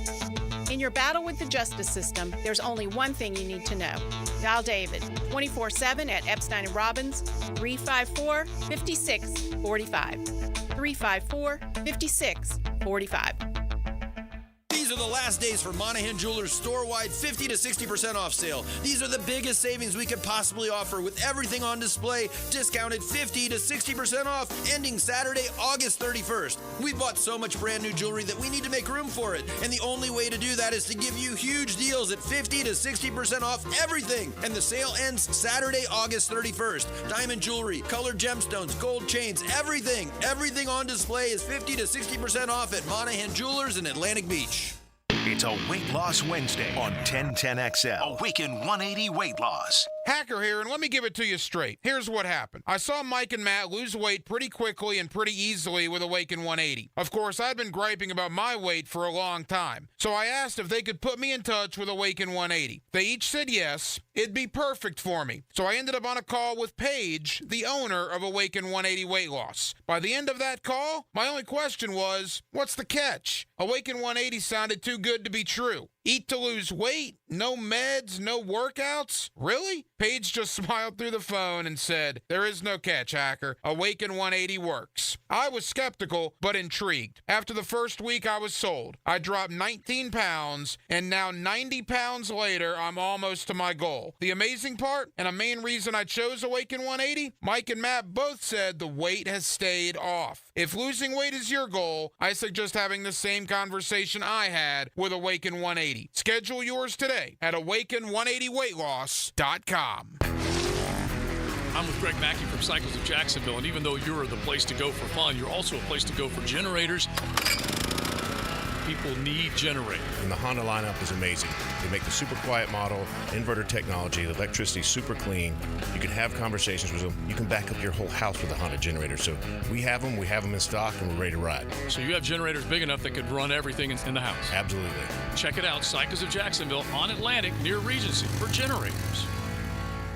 Speaker 24: In your battle with the justice system, there's only one thing you need to know. Dial David 24/7 at Epstein & Robbins, 354-5645. 354-5645.
Speaker 25: These are the last days for Monahan Jewelers store-wide 50 to 60% off sale. These are the biggest savings we could possibly offer with everything on display, discounted 50 to 60% off, ending Saturday, August 31st. We bought so much brand new jewelry that we need to make room for it, and the only way to do that is to give you huge deals at 50 to 60% off everything. And the sale ends Saturday, August 31st. Diamond jewelry, colored gemstones, gold chains, everything on display is 50 to 60% off at Monahan Jewelers in Atlantic Beach.
Speaker 1: It's a Weight Loss Wednesday on 1010XL. Awaken 180 Weight Loss.
Speaker 26: Hacker here, and let me give it to you straight. Here's what happened. I saw Mike and Matt lose weight pretty quickly and pretty easily with Awaken 180. Of course, I'd been griping about my weight for a long time, so I asked if they could put me in touch with Awaken 180. They each said yes, it'd be perfect for me. So I ended up on a call with Paige, the owner of Awaken 180 Weight Loss. By the end of that call, my only question was, what's the catch? Awaken 180 sounded too good to be true. Eat to lose weight? No meds? No workouts? Really? Paige just smiled through the phone and said, there is no catch, Hacker. Awaken 180 works. I was skeptical, but intrigued. After the first week, I was sold. I dropped 19 pounds, and now 90 pounds later, I'm almost to my goal. The amazing part, and a main reason I chose Awaken 180, Mike and Matt both said the weight has stayed off. If losing weight is your goal, I suggest having the same conversation I had with Awaken 180. Schedule yours today at awaken180weightloss.com.
Speaker 5: I'm with Greg Mackey from Cycles of Jacksonville, and even though you're the place to go for fun, you're also a place to go for generators. people need generators.
Speaker 8: And the Honda lineup is amazing. They make the super quiet model, inverter technology, the electricity super clean. You can have conversations with them. You can back up your whole house with a Honda generator. So we have them in stock, and we're ready to ride.
Speaker 5: So you have generators big enough that could run everything in the house?
Speaker 8: Absolutely.
Speaker 5: Check it out, Cycles of Jacksonville on Atlantic near Regency for generators.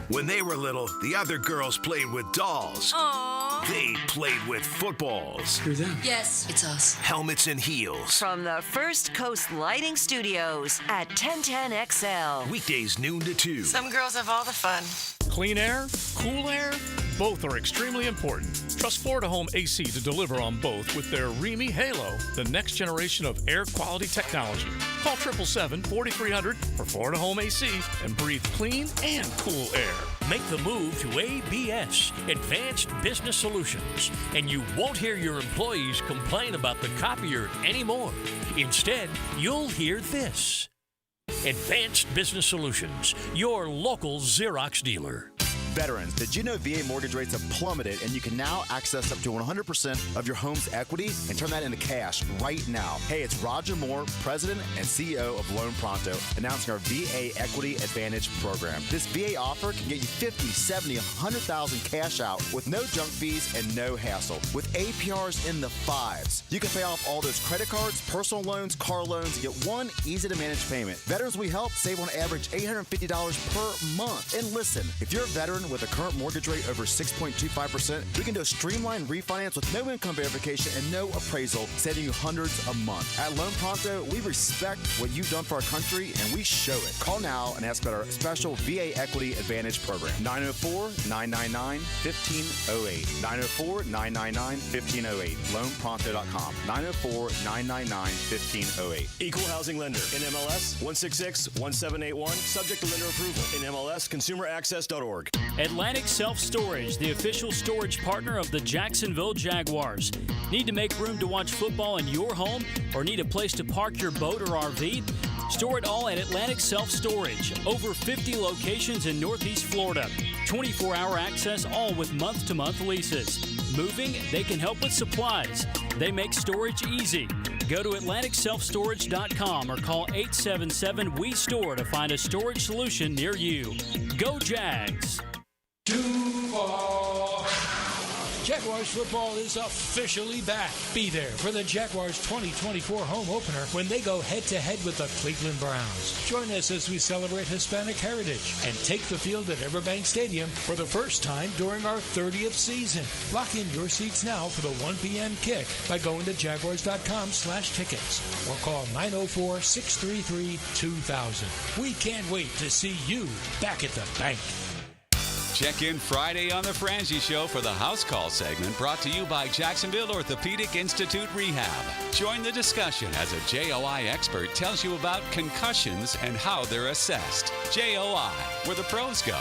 Speaker 1: When they were little, the other girls played with dolls.
Speaker 6: Aww.
Speaker 1: They played with footballs.
Speaker 6: Who's them? Yes, it's us.
Speaker 1: Helmets and heels.
Speaker 6: From the First Coast Lighting Studios at 1010XL.
Speaker 1: Weekdays noon to 2.
Speaker 14: Some girls have all the fun.
Speaker 5: Clean air, cool air, both are extremely important. Trust Florida Home AC to deliver on both with their Remy Halo, the next generation of air quality technology. Call 777-4300 for Florida Home AC and breathe clean and cool air.
Speaker 15: Make the move to ABS, Advanced Business Solutions, and you won't hear your employees complain about the copier anymore. Instead, you'll hear this. Advanced Business Solutions, your local Xerox dealer.
Speaker 18: Veterans, did you know VA mortgage rates have plummeted and you can now access up to 100% of your home's equity and turn that into cash right now? Hey, it's Roger Moore, President and CEO of Loan Pronto, announcing our VA Equity Advantage program. This VA offer can get you $50, $70, $100,000 cash out with no junk fees and no hassle. With APRs in the 5s, you can pay off all those credit cards, personal loans, car loans, and get one easy-to-manage payment. Veterans we help save on average $850 per month. And listen, if you're a veteran with a current mortgage rate over 6.25%, we can do a streamlined refinance with no income verification and no appraisal, saving you hundreds a month. At Loan Pronto, we respect what you've done for our country, and we show it. Call now and ask about our special VA Equity Advantage program. 904-999-1508. 904-999-1508. LoanPronto.com. 904-999-1508.
Speaker 19: Equal housing lender. NMLS 166-1781. Subject to lender approval. NMLS consumeraccess.org.
Speaker 20: Atlantic Self-Storage, the official storage partner of the Jacksonville Jaguars. Need to make room to watch football in your home or need a place to park your boat or RV? Store it all at Atlantic Self-Storage. Over 50 locations in Northeast Florida. 24-hour access, all with month-to-month leases. Moving? They can help with supplies. They make storage easy. Go to AtlanticSelfStorage.com or call 877-WE-STORE to find a storage solution near you. Go Jags!
Speaker 11: Duval. Jaguars football is officially back. Be there for the Jaguars 2024 home opener when they go head-to-head with the Cleveland Browns. Join us as we celebrate Hispanic heritage and take the field at Everbank Stadium for the first time during our 30th season. Lock in your seats now for the 1 p.m. kick by going to jaguars.com/tickets or call 904-633-2000. We can't wait to see you back at the bank.
Speaker 22: Check in Friday on the Frangie Show for the House Call segment brought to you by Jacksonville Orthopedic Institute Rehab. Join the discussion as a JOI expert tells you about concussions and how they're assessed. JOI, where the pros go.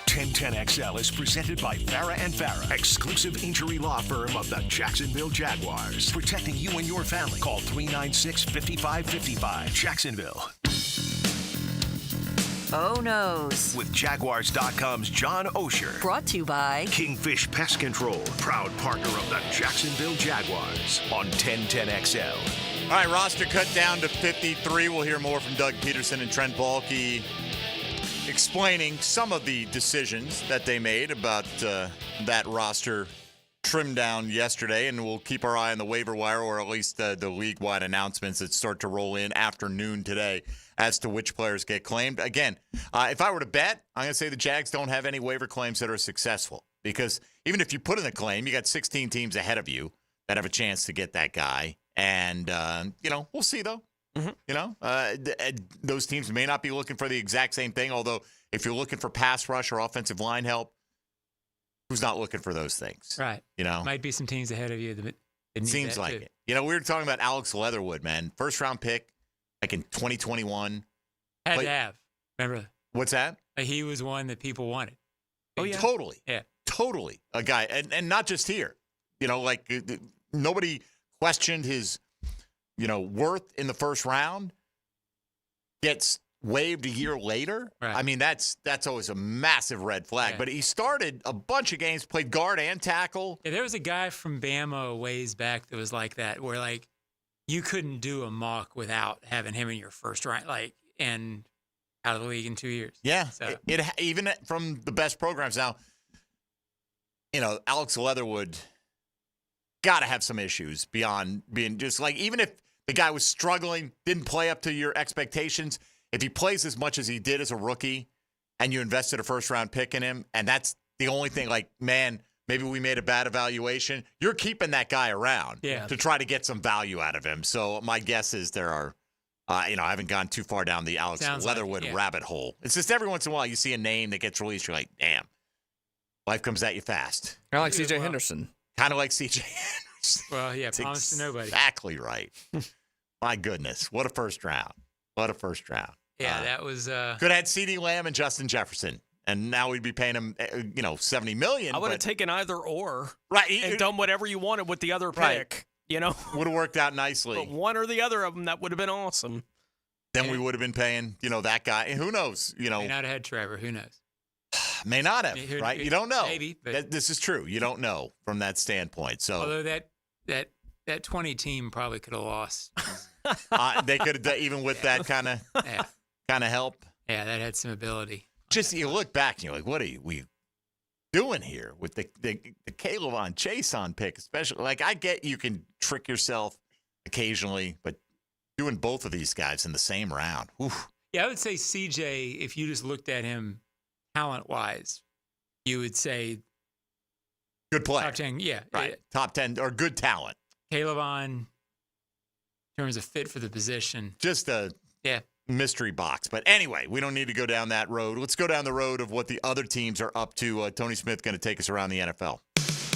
Speaker 1: 1010XL is presented by Farah & Farah, exclusive injury law firm of the Jacksonville Jaguars. Protecting you and your family. Call 396-5555. Jacksonville.
Speaker 6: Oh No's
Speaker 1: with Jaguars.com's John Osher.
Speaker 6: Brought to you by
Speaker 1: Kingfish Pest Control, proud partner of the Jacksonville Jaguars on 1010XL.
Speaker 7: All right, roster cut down to 53. We'll hear more from Doug Peterson and Trent Baalke explaining some of the decisions that they made about that roster trimmed down yesterday, and we'll keep our eye on the waiver wire, or at least the league-wide announcements that start to roll in afternoon today as to which players get claimed. Again, if I were to bet, I'm going to say the Jags don't have any waiver claims that are successful, because even if you put in a claim, you got 16 teams ahead of you that have a chance to get that guy, and we'll see, though. Those teams may not be looking for the exact same thing, although if you're looking for pass rush or offensive line help, who's not looking for those things?
Speaker 9: Right. Might be some teams ahead of you that need
Speaker 7: seems
Speaker 9: that
Speaker 7: like
Speaker 9: too.
Speaker 7: it. We were talking about Alex Leatherwood, man. First round pick, like in 2021.
Speaker 9: Had to have. Remember?
Speaker 7: What's that?
Speaker 9: He was one that people wanted.
Speaker 7: Oh, yeah. Totally.
Speaker 9: Yeah.
Speaker 7: Totally. A guy. And not just here. Nobody questioned his, worth in the first round. Gets waived a year later.
Speaker 9: Right.
Speaker 7: I mean, that's always a massive red flag.
Speaker 9: Yeah.
Speaker 7: But he started a bunch of games, played guard and tackle.
Speaker 9: Yeah, there was a guy from Bama a ways back that was like that, where you couldn't do a mock without having him in your first round, and out of the league in 2 years.
Speaker 7: Yeah,
Speaker 9: So.
Speaker 7: Even from the best programs now, Alex Leatherwood got to have some issues beyond being just even if the guy was struggling, didn't play up to your expectations, if he plays as much as he did as a rookie and you invested a first-round pick in him, and that's the only thing, man, maybe we made a bad evaluation, you're keeping that guy around to try to get some value out of him. So my guess is there are, I haven't gone too far down the Alex Leatherwood rabbit hole. It's just every once in a while you see a name that gets released, you're like, damn, life comes at you fast.
Speaker 2: Kind of like C.J. Henderson.
Speaker 7: Kind of like C.J. Henderson.
Speaker 9: Well, yeah, promise to nobody.
Speaker 7: Exactly right. My goodness, what a first round.
Speaker 9: Yeah, that was...
Speaker 7: Could have had CeeDee Lamb and Justin Jefferson, and now we'd be paying him, $70 million.
Speaker 2: I would have taken either or.
Speaker 7: Right.
Speaker 2: And done whatever you wanted with the other pick.
Speaker 7: Would have worked out nicely.
Speaker 2: But one or the other of them, that would have been awesome.
Speaker 7: Then we would have been paying, that guy. And who knows?
Speaker 9: May not have had Trevor. Who knows?
Speaker 7: May not have, right? You don't know.
Speaker 9: Maybe. But
Speaker 7: this is true. You don't know from that standpoint. So,
Speaker 9: although that 20 team probably could have lost.
Speaker 7: They could have, even with that kind of help.
Speaker 9: Yeah, that had some ability.
Speaker 7: Just you look back and you're like, what are we doing here with the Caleb on Chase on pick, especially? I get you can trick yourself occasionally, but doing both of these guys in the same round. Oof.
Speaker 9: Yeah, I would say CJ, if you just looked at him talent-wise, you would say
Speaker 7: good player.
Speaker 9: Top 10, yeah.
Speaker 7: Right. Top 10 or good talent.
Speaker 9: Caleb on, in terms of fit for the position.
Speaker 7: Just a mystery box. But anyway, we don't need to go down that road. Let's go down the road of what the other teams are up to. Tony Smith going to take us around the NFL.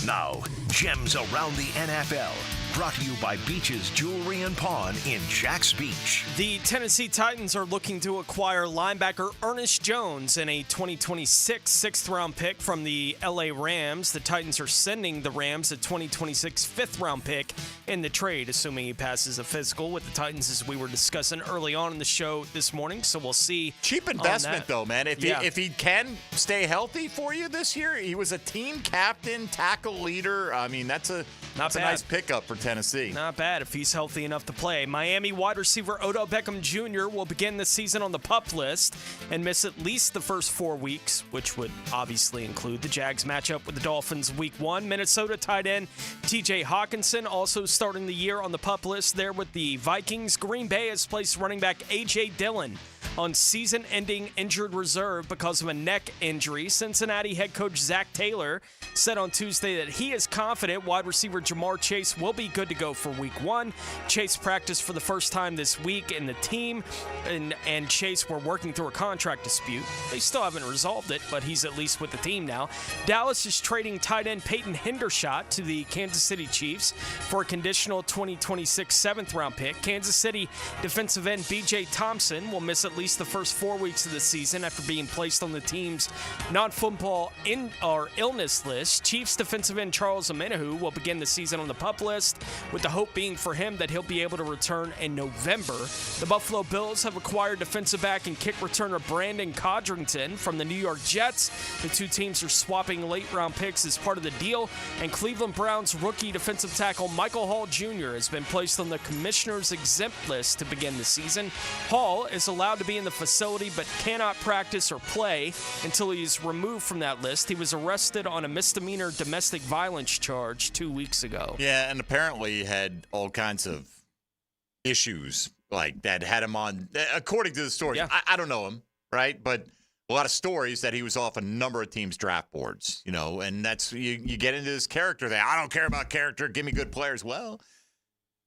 Speaker 1: Now, Gems Around the NFL, brought to you by Beach's Jewelry and Pawn in Jacks Beach.
Speaker 2: The Tennessee Titans are looking to acquire linebacker Ernest Jones in a 2026 sixth-round pick from the LA Rams. The Titans are sending the Rams a 2026 fifth-round pick in the trade, assuming he passes a physical with the Titans, as we were discussing early on in the show this morning. So we'll see.
Speaker 7: Cheap investment, though, man. If he can stay healthy for you this year, he was a team captain, tackle leader. I mean, that's a nice pickup for Tennessee.
Speaker 2: Not bad if he's healthy enough to play. Miami wide receiver Odell Beckham Jr. will begin the season on the PUP list and miss at least the first 4 weeks, which would obviously include the Jags matchup with the Dolphins week 1. Minnesota tight end TJ Hawkinson also starting the year on the PUP list there with the Vikings. Green Bay has placed running back A.J. Dillon on season-ending injured reserve because of a neck injury. Cincinnati head coach Zach Taylor said on Tuesday that he is confident wide receiver Jamar Chase will be good to go for week 1. Chase practiced for the first time this week, and the team and Chase were working through a contract dispute. They still haven't resolved it, but he's at least with the team now. Dallas is trading tight end Peyton Hendershot to the Kansas City Chiefs for a conditional 2026 seventh-round pick. Kansas City defensive end B.J. Thompson will miss at least the first 4 weeks of the season after being placed on the team's non-football illness list. Chiefs defensive end Charles Omenihu will begin the season on the PUP list, with the hope being for him that he'll be able to return in November. The Buffalo Bills have acquired defensive back and kick returner Brandon Codrington from the New York Jets. The two teams are swapping late-round picks as part of the deal, and Cleveland Browns rookie defensive tackle Michael Hall Jr. has been placed on the commissioner's exempt list to begin the season. Hall is allowed to be in the facility but cannot practice or play until he is removed from that list. He was arrested on a misdemeanor domestic violence charge 2 weeks ago.
Speaker 7: Yeah, and apparently had all kinds of issues like that had him on, according to the story. Yeah. I don't know him, right? But a lot of stories that he was off a number of teams' draft boards, and that's, you get into this character thing. I don't care about character. Give me good players. Well,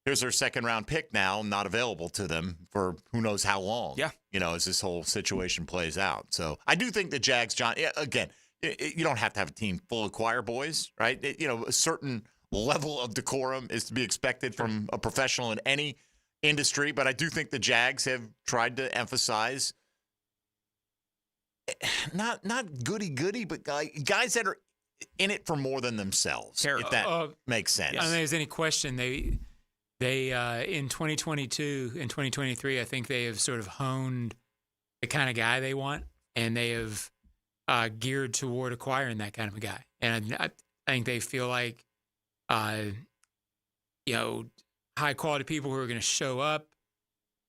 Speaker 7: here's their second-round pick now, not available to them for who knows how long. Yeah. As this whole situation plays out. So I do think the Jags, John, again, you don't have to have a team full of choir boys, right? A certain level of decorum is to be expected from a professional in any industry, but I do think the Jags have tried to emphasize not goody-goody, but guys that are in it for more than themselves, if that makes sense.
Speaker 9: I don't think there's any question they in 2022 and 2023, I think they have sort of honed the kind of guy they want, and they have geared toward acquiring that kind of a guy. And I think they feel like, high-quality people who are going to show up,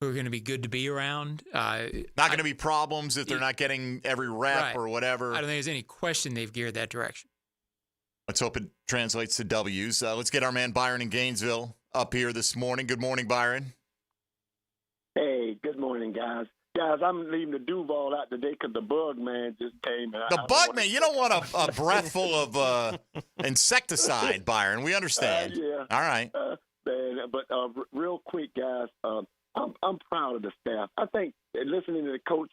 Speaker 9: who are going to be good to be around.
Speaker 7: Not going to be problems if they're not getting every rep or whatever.
Speaker 9: I don't think there's any question they've geared that direction.
Speaker 7: Let's hope it translates to W's. Let's get our man Byron in Gainesville up here this morning. Good morning, Byron.
Speaker 3: Hey, good morning, guys. Guys, I'm leaving the Duval out today because the bug man just came.
Speaker 7: The bug man? You don't want a breath full of insecticide, Byron. We understand.
Speaker 3: Yeah.
Speaker 7: All right.
Speaker 3: But real quick, guys, I'm proud of the staff. I think listening to the coach,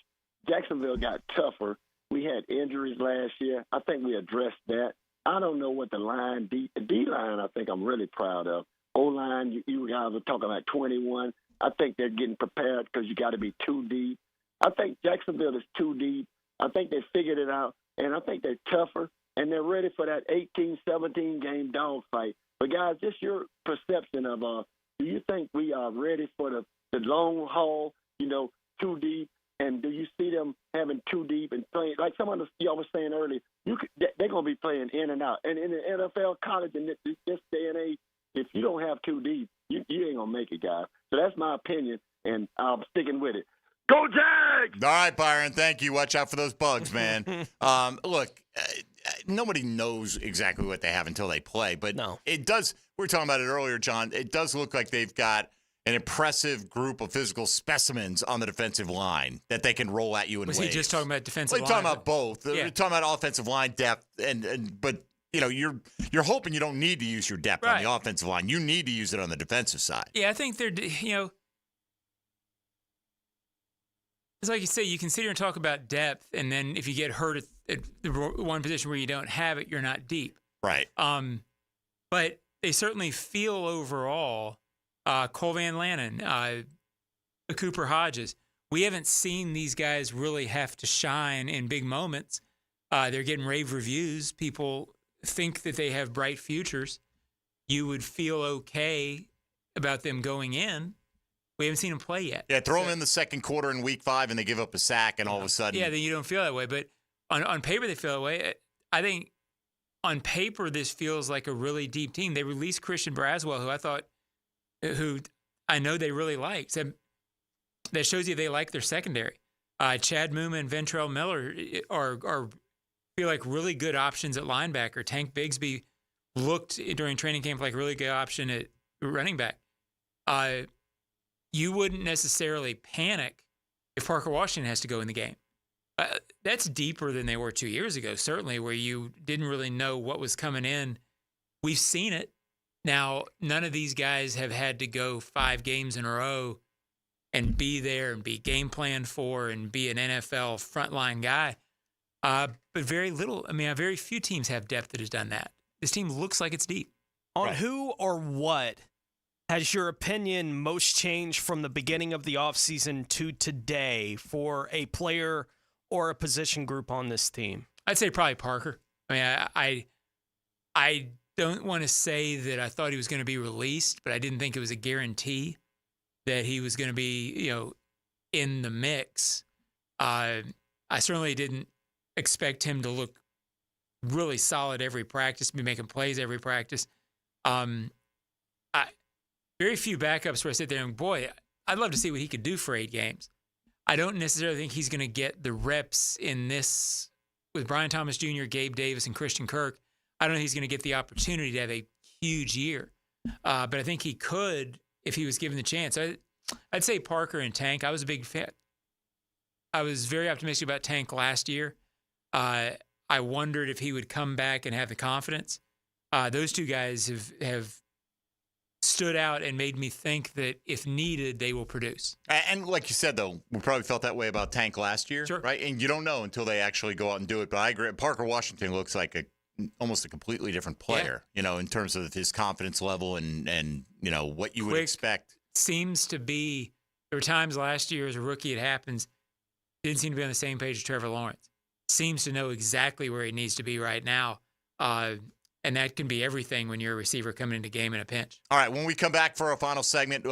Speaker 3: Jacksonville got tougher. We had injuries last year. I think we addressed that. I don't know what the line, D-line, I think I'm really proud of. O-line, you guys are talking about 21. I think they're getting prepared because you got to be too deep. I think Jacksonville is too deep. I think they figured it out, and I think they're tougher, and they're ready for that 18, 17-game dogfight. But, guys, just your perception of do you think we are ready for the long haul, too deep? And do you see them having too deep and playing? Like y'all was saying earlier, they're going to be playing in and out. And in the NFL, college, in this day and age, if you don't have too deep, you ain't going to make it, guys. So that's my opinion, and I'm sticking with it. Go Jags!
Speaker 7: All right, Byron, thank you. Watch out for those bugs, man. Look, nobody knows exactly what they have until they play, but it does – we were talking about it earlier, John. It does look like they've got an impressive group of physical specimens on the defensive line that they can roll at you in ways.
Speaker 9: Was he just talking about defensive line?
Speaker 7: We're talking about both.
Speaker 9: Yeah.
Speaker 7: We're talking about offensive line depth, but you're hoping you don't need to use your depth on the offensive line. You need to use it on the defensive side.
Speaker 9: Yeah, I think they're it's like you say, you can sit here and talk about depth, and then if you get hurt at the one position where you don't have it, you're not deep.
Speaker 7: Right.
Speaker 9: But they certainly feel overall. Cole Van Lannon, Cooper Hodges. We haven't seen these guys really have to shine in big moments. They're getting rave reviews. People think that they have bright futures. You would feel okay about them going in. We haven't seen them play yet.
Speaker 7: Yeah, throw them in the second quarter in week 5 and they give up a sack and all of a sudden.
Speaker 9: Yeah, then you don't feel that way. But on paper, they feel that way. I think on paper, this feels like a really deep team. They released Christian Braswell, who I know they really like. So that shows you they like their secondary. Chad Muma and Ventrell Miller are feel like really good options at linebacker. Tank Bigsby looked during training camp like a really good option at running back. You wouldn't necessarily panic if Parker Washington has to go in the game. That's deeper than they were 2 years ago, certainly, where you didn't really know what was coming in. We've seen it. Now, none of these guys have had to go 5 games in a row and be there and be game planned for and be an NFL frontline guy. But very few teams have depth that has done that. This team looks like it's deep.
Speaker 2: On who or what has your opinion most changed from the beginning of the offseason to today for a player or a position group on this team?
Speaker 9: I'd say probably Parker. I don't want to say that I thought he was going to be released, but I didn't think it was a guarantee that he was going to be, in the mix. I certainly didn't expect him to look really solid every practice, be making plays every practice. Very few backups where I sit there and, boy, I'd love to see what he could do for 8 games. I don't necessarily think he's going to get the reps in this with Brian Thomas Jr., Gabe Davis, and Christian Kirk. I don't think he's going to get the opportunity to have a huge year. But I think he could if he was given the chance. I'd say Parker and Tank. I was a big fan. I was very optimistic about Tank last year. I wondered if he would come back and have the confidence. Those two guys have stood out and made me think that if needed, they will produce.
Speaker 7: And like you said, though, we probably felt that way about Tank last year, right? And you don't know until they actually go out and do it. But I agree. Parker Washington looks like almost a completely different player, in terms of his confidence level and what you would expect.
Speaker 9: Seems to be, there were times last year as a rookie, it happens, didn't seem to be on the same page as Trevor Lawrence. Seems to know exactly where he needs to be right now. And that can be everything when you're a receiver coming into game in a pinch.
Speaker 7: All right, when we come back for our final segment,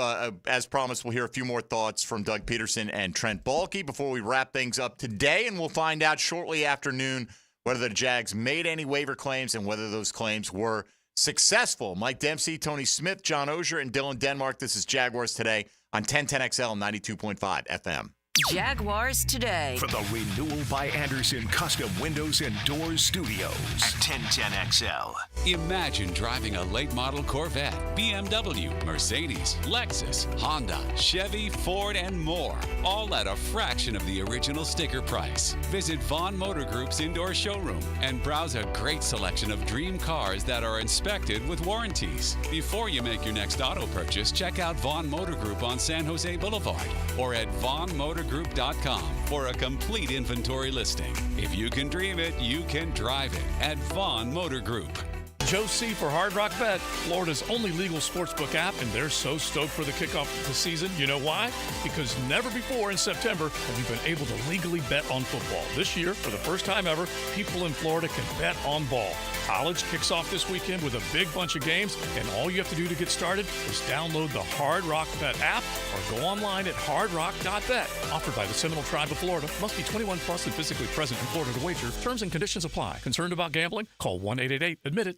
Speaker 7: as promised, we'll hear a few more thoughts from Doug Peterson and Trent Baalke before we wrap things up today, and we'll find out shortly after noon whether the Jags made any waiver claims and whether those claims were successful. Mike Dempsey, Tony Smith, John Ogier, and Dylan Denmark. This is Jaguars Today on 1010XL 92.5 FM.
Speaker 6: Jaguars Today.
Speaker 1: From the Renewal by Anderson Custom Windows and Doors Studios at 1010XL.
Speaker 22: Imagine driving a late model Corvette, BMW, Mercedes, Lexus, Honda, Chevy, Ford, and more, all at a fraction of the original sticker price. Visit Vaughn Motor Group's indoor showroom and browse a great selection of dream cars that are inspected with warranties. Before you make your next auto purchase, check out Vaughn Motor Group on San Jose Boulevard or at vaughnmotorgroup.com for a complete inventory listing. If you can dream it, you can drive it at Vaughn Motor Group.
Speaker 5: Joe C. for Hard Rock Bet, Florida's only legal sportsbook app, and they're so stoked for the kickoff of the season. You know why? Because never before in September have you been able to legally bet on football. This year, for the first time ever, people in Florida can bet on ball. College kicks off this weekend with a big bunch of games, and all you have to do to get started is download the Hard Rock Bet app or go online at hardrock.bet. Offered by the Seminole Tribe of Florida. Must be 21 plus and physically present in Florida to wager. Terms and conditions apply. Concerned about gambling? Call 1-888-ADMIT-IT.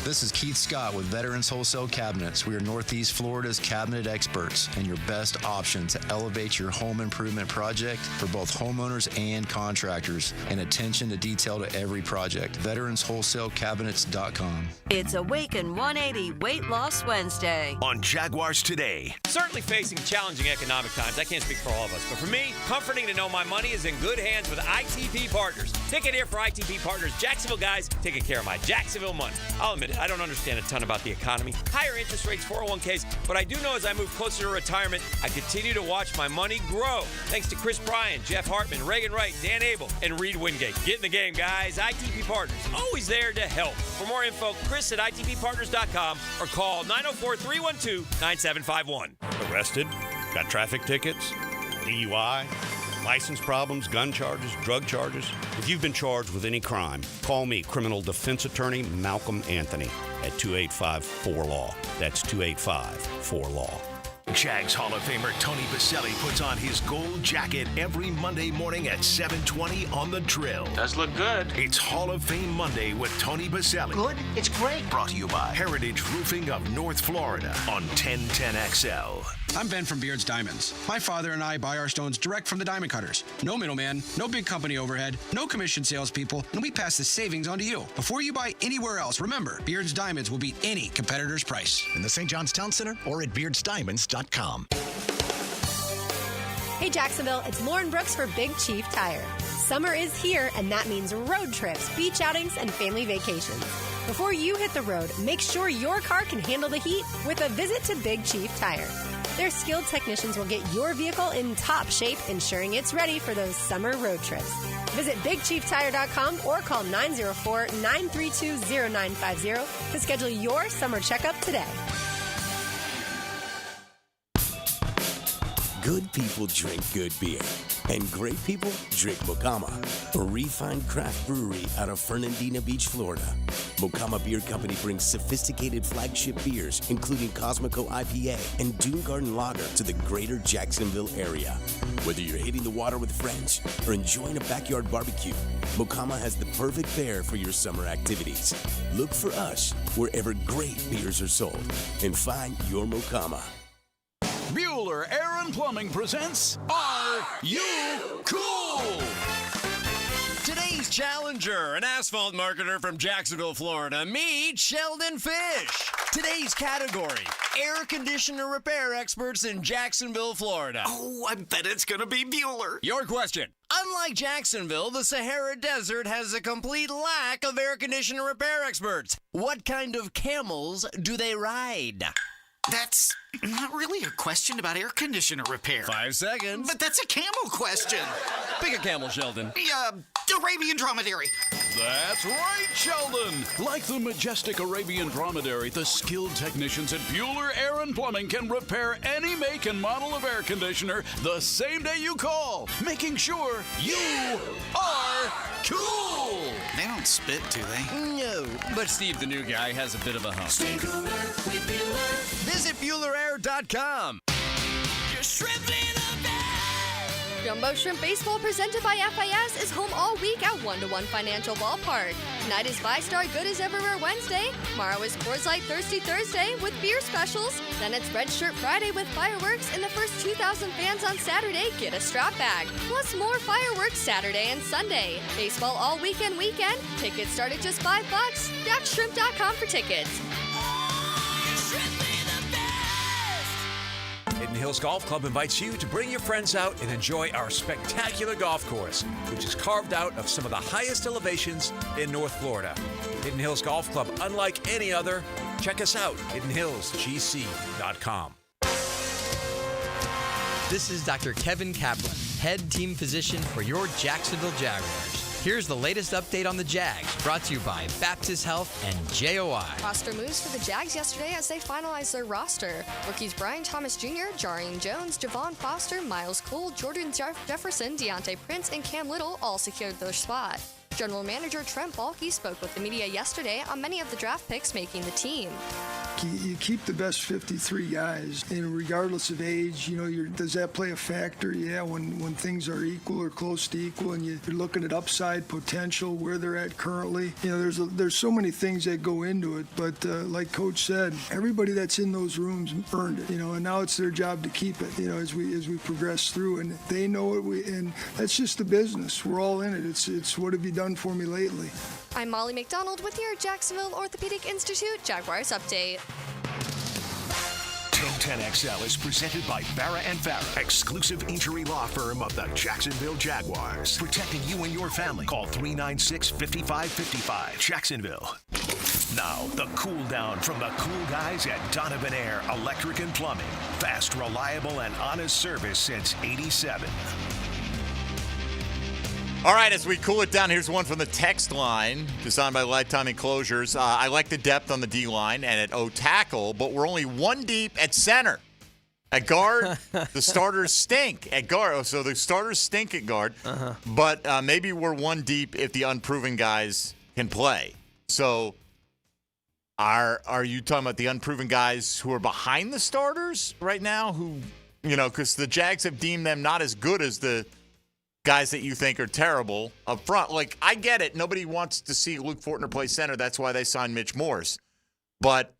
Speaker 4: This is Keith Scott with Veterans Wholesale Cabinets. We are Northeast Florida's cabinet experts and your best option to elevate your home improvement project for both homeowners and contractors, and attention to detail to every project. VeteransWholesaleCabinets.com.
Speaker 6: It's Awaken 180 Weight Loss Wednesday
Speaker 1: on Jaguars Today.
Speaker 16: Certainly facing challenging economic times. I can't speak for all of us, but for me, comforting to know my money is in good hands with ITP Partners. Ticket here for ITP Partners. Jacksonville guys taking care of my Jacksonville money. I'll admit it, I don't understand a ton about the economy, higher interest rates, 401ks, but I do know as I move closer to retirement, I continue to watch my money grow. Thanks to Chris Bryan, Jeff Hartman, Reagan Wright, Dan Abel, and Reed Wingate. Get in the game, guys. ITP Partners, always there to help. For more info, Chris at ITPPartners.com or call 904-312-9751.
Speaker 10: Arrested? Got traffic tickets? DUI? License problems, gun charges, drug charges? If you've been charged with any crime, call me, criminal defense attorney Malcolm Anthony, at 285-4LAW. That's 285-4LAW.
Speaker 1: Jags Hall of Famer Tony Baselli puts on his gold jacket every Monday morning at 7:20 on The Drill.
Speaker 16: Does look good.
Speaker 1: It's Hall of Fame Monday with Tony Baselli.
Speaker 16: Good? It's great.
Speaker 1: Brought to you by Heritage Roofing of North Florida on 1010XL.
Speaker 12: I'm Ben from Beard's Diamonds. My father and I buy our stones direct from the diamond cutters. No middleman, no big company overhead, no commission salespeople, and we pass the savings on to you. Before you buy anywhere else, remember, Beard's Diamonds will beat any competitor's price.
Speaker 1: In the St. John's Town Center or at beardsdiamonds.com.
Speaker 14: Hey Jacksonville, it's Lauren Brooks for Big Chief Tire. Summer is here, and that means road trips, beach outings, and family vacations. Before you hit the road, make sure your car can handle the heat with a visit to Big Chief Tire. Their skilled technicians will get your vehicle in top shape, ensuring it's ready for those summer road trips. Visit BigChiefTire.com or call 904-932-0950 to schedule your summer checkup today.
Speaker 21: Good people drink good beer, and great people drink Mocama, a refined craft brewery out of Fernandina Beach, Florida. Mocama Beer Company brings sophisticated flagship beers, including Cosmico IPA and Dune Garden Lager, to the greater Jacksonville area. Whether you're hitting the water with friends or enjoying a backyard barbecue, Mocama has the perfect beer for your summer activities. Look for us wherever great beers are sold and find your Mocama.
Speaker 23: Bueller Air and Plumbing presents Are You Cool?
Speaker 27: Today's challenger, an asphalt marketer from Jacksonville, Florida. Meet Sheldon Fish. Today's category, air conditioner repair experts in Jacksonville, Florida.
Speaker 23: Oh, I bet it's going to be Bueller.
Speaker 27: Your question. Unlike Jacksonville, the Sahara Desert has a complete lack of air conditioner repair experts. What kind of camels do they ride?
Speaker 23: That's not really a question about air conditioner repair.
Speaker 27: 5 seconds.
Speaker 23: But that's a camel question.
Speaker 27: Pick a camel, Sheldon.
Speaker 23: Arabian dromedary. That's right, Sheldon. Like the majestic Arabian dromedary, the skilled technicians at Bueller Air and Plumbing can repair any make and model of air conditioner the same day you call, making sure you are cool.
Speaker 27: They don't spit, do they? No. But Steve, the new guy, has a bit of a hump.
Speaker 23: Stay cooler with Bueller.
Speaker 27: Visit BuellerAir.com.
Speaker 23: You're shriveling up.
Speaker 8: Jumbo Shrimp Baseball presented by FIS is home all week at 1-to-1 Financial Ballpark. Tonight is 5-Star Good is Everywhere Wednesday. Tomorrow is Coors Light Thirsty Thursday with beer specials. Then it's Red Shirt Friday with fireworks, and the first 2,000 fans on Saturday get a strap bag. Plus more fireworks Saturday and Sunday. Baseball all weekend. Tickets start at just $5. JackShrimp.com for tickets.
Speaker 13: Hidden Hills Golf Club invites you to bring your friends out and enjoy our spectacular golf course, which is carved out of some of the highest elevations in North Florida. Hidden Hills Golf Club, unlike any other. Check us out, hiddenhillsgc.com.
Speaker 15: This is Dr. Kevin Kaplan, head team physician for your Jacksonville Jaguars. Here's the latest update on the Jags, brought to you by Baptist Health and JOI.
Speaker 8: Roster moves for the Jags yesterday as they finalized their roster. Rookies Brian Thomas Jr., Jarian Jones, Javon Foster, Miles Cole, Jordan Jefferson, Deontay Prince, and Cam Little all secured their spot. General Manager Trent Baalke spoke with the media yesterday on many of the draft picks making the team.
Speaker 17: You keep the best 53 guys, and regardless of age, does that play a factor? Yeah, when things are equal or close to equal, and you're looking at upside potential, where they're at currently. There's so many things that go into it, but like Coach said, everybody that's in those rooms earned it, and now it's their job to keep it, as we progress through, and they know it. And that's just the business. We're all in it. It's what have you done for me lately?
Speaker 8: I'm Molly McDonald with your Jacksonville Orthopedic Institute Jaguars update.
Speaker 1: 1010XL is presented by Farah & Farah, exclusive injury law firm of the Jacksonville Jaguars. Protecting you and your family. Call 396-5555. Jacksonville. Now, the cool down from the cool guys at Donovan Air Electric and Plumbing. Fast, reliable, and honest service since '87.
Speaker 7: All right, as we cool it down, here's one from the text line, designed by Lifetime Enclosures. I like the depth on the D-line and at O-tackle, but we're only one deep at center. At guard, the starters stink at guard. So the starters stink at guard, but maybe we're one deep if the unproven guys can play. So are you talking about the unproven guys who are behind the starters right now? Who, because the Jags have deemed them not as good as the guys that you think are terrible up front. Like, I get it. Nobody wants to see Luke Fortner play center. That's why they signed Mitch Morse. But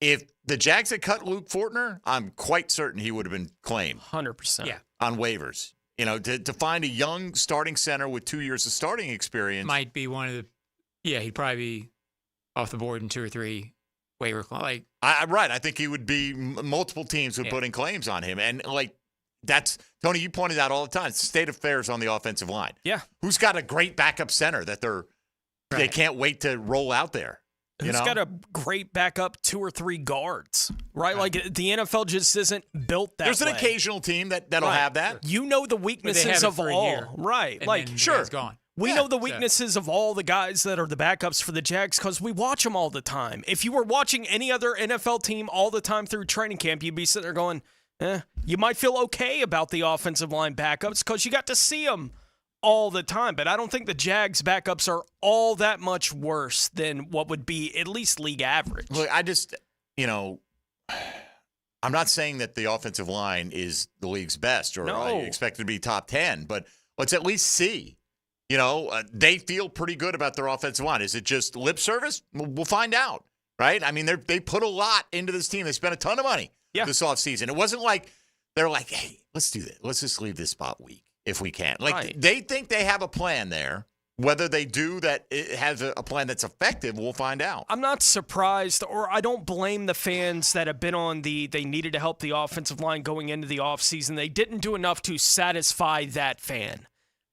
Speaker 7: if the Jags had cut Luke Fortner, I'm quite certain he would have been claimed.
Speaker 2: 100%.
Speaker 7: On waivers. To find a young starting center with 2 years of starting experience.
Speaker 9: Might be one of the he'd probably be off the board in 2 or 3 waiver claims.
Speaker 7: Right. I think he would be, multiple teams would put in claims on him. And, that's, Tony, you pointed out all the time, it's state of affairs on the offensive line.
Speaker 2: Yeah.
Speaker 7: Who's got a great backup center that they can't wait to roll out there?
Speaker 2: Who's got a great backup 2 or 3 guards, right? Like, the NFL just isn't built that way.
Speaker 7: There's an occasional team that'll have that.
Speaker 2: You know the weaknesses of all. Right.
Speaker 9: Sure. It's gone.
Speaker 2: We know the weaknesses of all the guys that are the backups for the Jags because we watch them all the time. If you were watching any other NFL team all the time through training camp, you'd be sitting there going, you might feel okay about the offensive line backups because you got to see them all the time. But I don't think the Jags backups are all that much worse than what would be at least league average.
Speaker 7: Look, I just, I'm not saying that the offensive line is the league's best or I expect it to be top 10, but let's at least see. They feel pretty good about their offensive line. Is it just lip service? We'll find out, right? I mean, they put a lot into this team. They spent a ton of money. This offseason. It wasn't like they're like, hey, let's do this. Let's just leave this spot weak if we can. They think they have a plan there. Whether they do that, it has a plan that's effective, we'll find out.
Speaker 2: I'm not surprised, or I don't blame the fans that have been on they needed to help the offensive line going into the offseason. They didn't do enough to satisfy that fan.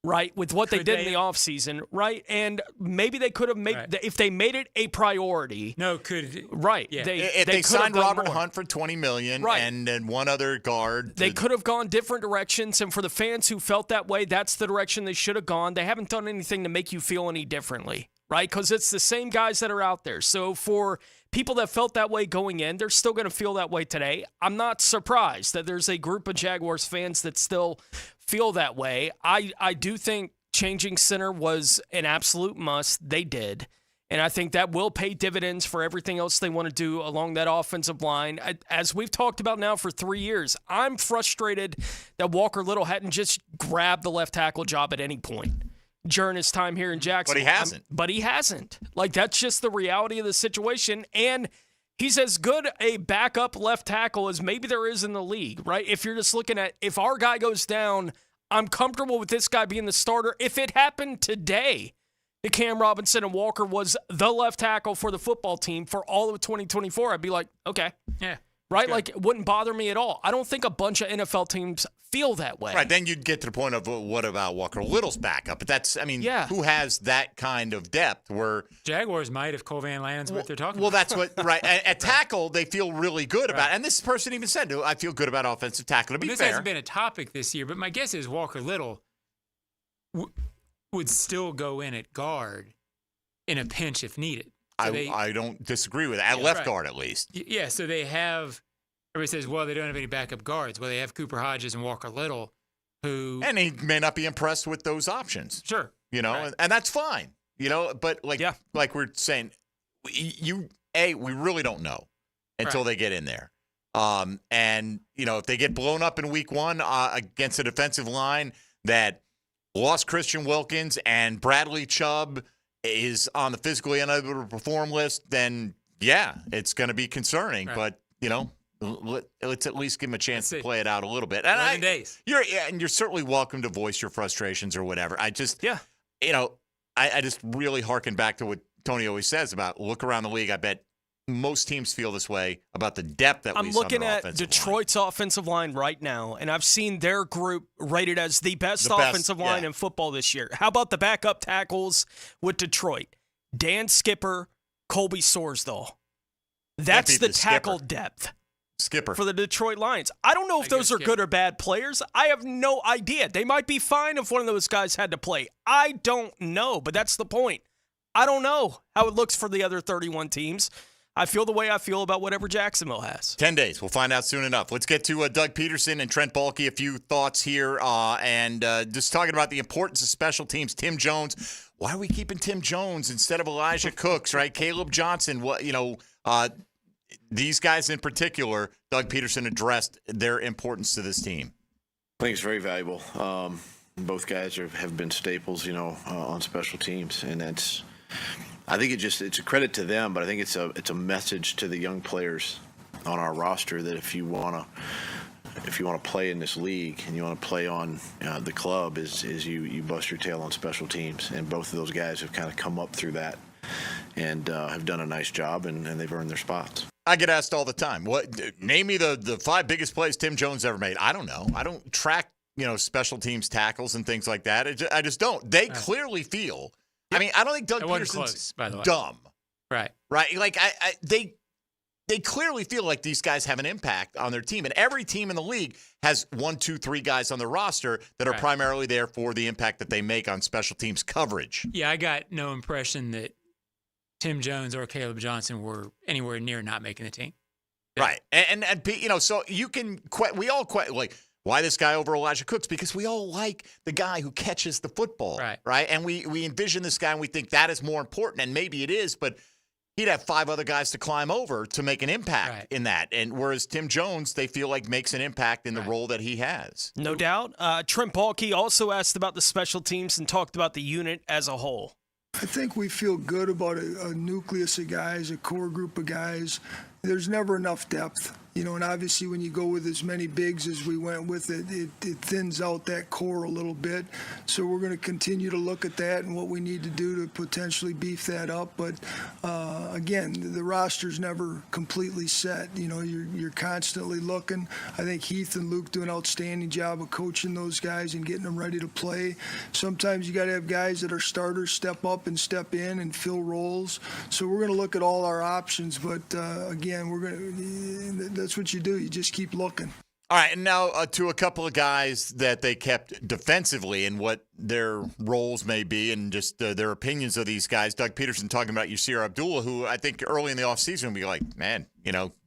Speaker 2: Right, with what they did in the offseason, right? And maybe they could have made, if they made it a priority. Right.
Speaker 9: Yeah.
Speaker 7: If they signed Robert Hunt for $20 million and then one other guard.
Speaker 2: They could have gone different directions. And for the fans who felt that way, that's the direction they should have gone. They haven't done anything to make you feel any differently, right? Because it's the same guys that are out there. So for people that felt that way going in, they're still going to feel that way today. I'm not surprised that there's a group of Jaguars fans that still feel that way. I do think changing center was an absolute must. They did. And I think that will pay dividends for everything else they want to do along that offensive line. As we've talked about now for 3 years, I'm frustrated that Walker Little hadn't just grabbed the left tackle job at any point during his time here in Jacksonville.
Speaker 7: But he hasn't.
Speaker 2: Like, that's just the reality of the situation. And he's as good a backup left tackle as maybe there is in the league, right? If you're just looking at, if our guy goes down, I'm comfortable with this guy being the starter. If it happened today, that Cam Robinson and Walker was the left tackle for the football team for all of 2024, I'd be like, okay.
Speaker 9: Yeah.
Speaker 2: Right? Like, it wouldn't bother me at all. I don't think a bunch of NFL teams feel that way.
Speaker 7: Right, then you'd get to the point of, what about Walker Little's backup? But that's, I mean, who has that kind of depth where...
Speaker 9: Jaguars might if Cole Van Lanen's what they're talking
Speaker 7: about. Well, that's what, right. At tackle, they feel really good about, and this person even said, I feel good about offensive tackle. To be
Speaker 9: this
Speaker 7: fair.
Speaker 9: hasn't been a topic this year, but my guess is Walker Little would still go in at guard in a pinch if needed. So
Speaker 7: I don't disagree with that. At left guard, at least.
Speaker 9: Yeah, so they have... Everybody says, well, they don't have any backup guards. Well, they have Cooper Hodges and Walker Little, who...
Speaker 7: And he may not be impressed with those options.
Speaker 9: Sure.
Speaker 7: You know, and that's fine. You know, but like we're saying, we really don't know until they get in there. And, you know, if they get blown up in week one against a defensive line that lost Christian Wilkins and Bradley Chubb is on the physically unable to perform list, then, it's going to be concerning. Right. But, you know... Let's at least give him a chance to play it out a little bit. And
Speaker 9: 11 days.
Speaker 7: You're certainly welcome to voice your frustrations or whatever. I just, I just really harken back to what Tony always says about look around the league. I bet most teams feel this way about the depth
Speaker 2: I'm looking at Detroit's offensive line right now, and I've seen their group rated as the best offensive line in football this year. How about the backup tackles with Detroit? Dan Skipper, Colby Sorsdahl. That's the tackle depth.
Speaker 7: Skipper.
Speaker 2: For the Detroit Lions. I don't know if those are good or bad players. I have no idea. They might be fine if one of those guys had to play. I don't know, but that's the point. I don't know how it looks for the other 31 teams. I feel the way I feel about whatever Jacksonville has.
Speaker 7: 10 days. We'll find out soon enough. Let's get to Doug Peterson and Trent Baalke. A few thoughts here. And just talking about the importance of special teams. Tim Jones. Why are we keeping Tim Jones instead of Elijah Cooks, right? Caleb Johnson. These guys in particular, Doug Peterson addressed their importance to this team.
Speaker 11: I think it's very valuable. Both guys have been staples, on special teams, and I think it's a credit to them, but I think it's a message to the young players on our roster that if you want to play in this league and you want to play on the club, is you bust your tail on special teams, and both of those guys have kind of come up through that and have done a nice job, and they've earned their spots.
Speaker 7: I get asked all the time, name me the 5 biggest plays Tim Jones ever made. I don't know. I don't track, special teams tackles and things like that. I just don't. They clearly feel. I mean, I don't think Doug Peterson's dumb.
Speaker 9: Right.
Speaker 7: Right. Like they clearly feel like these guys have an impact on their team, and every team in the league has 1, 2, 3 guys on the roster that are primarily there for the impact that they make on special teams coverage.
Speaker 9: Yeah, I got no impression that Tim Jones or Caleb Johnson were anywhere near not making the team.
Speaker 7: Right. And so you can we all like, why this guy over Elijah Cooks? Because we all like the guy who catches the football. Right. And we envision this guy and we think that is more important, and maybe it is, but he'd have 5 other guys to climb over to make an impact in that. And whereas Tim Jones, they feel like makes an impact in the role that he has.
Speaker 2: No doubt. Trent Baalke also asked about the special teams and talked about the unit as a whole.
Speaker 17: I think we feel good about a nucleus of guys, a core group of guys. There's never enough depth, and obviously when you go with as many bigs as we went with it thins out that core a little bit. So we're going to continue to look at that and what we need to do to potentially beef that up. But again, the roster's never completely set. You're constantly looking. I think Heath and Luke do an outstanding job of coaching those guys and getting them ready to play. Sometimes you got to have guys that are starters step up and step in and fill roles. So we're going to look at all our options. But again, that's what you do. You just keep looking.
Speaker 7: All right, and now to a couple of guys that they kept defensively and what their roles may be and just their opinions of these guys. Doug Peterson talking about Yasir Abdullah, who I think early in the offseason would be like, man,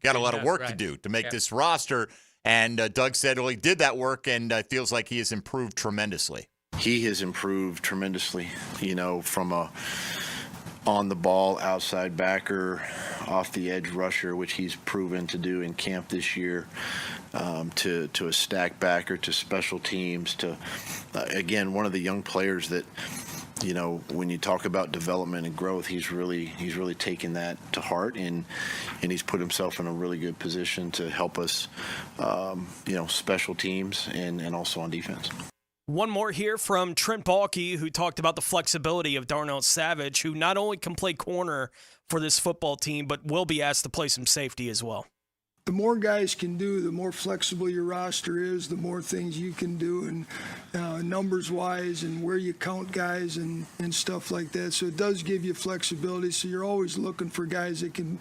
Speaker 7: got a lot of work to do to make this roster. And Doug said, well, he did that work and feels like he has improved tremendously.
Speaker 11: He has improved tremendously, from on the ball outside backer, off the edge rusher, which he's proven to do in camp this year, to a stack backer, to special teams, to again, one of the young players that, you know, when you talk about development and growth, he's really taken that to heart, and he's put himself in a really good position to help us, you know, special teams and also on defense.
Speaker 2: One more here from Trent Baalke, who talked about the flexibility of Darnell Savage, who not only can play corner for this football team, but will be asked to play some safety as well.
Speaker 17: The more guys can do, the more flexible your roster is, the more things you can do, and numbers-wise, and where you count guys and stuff like that. So it does give you flexibility. So you're always looking for guys that can,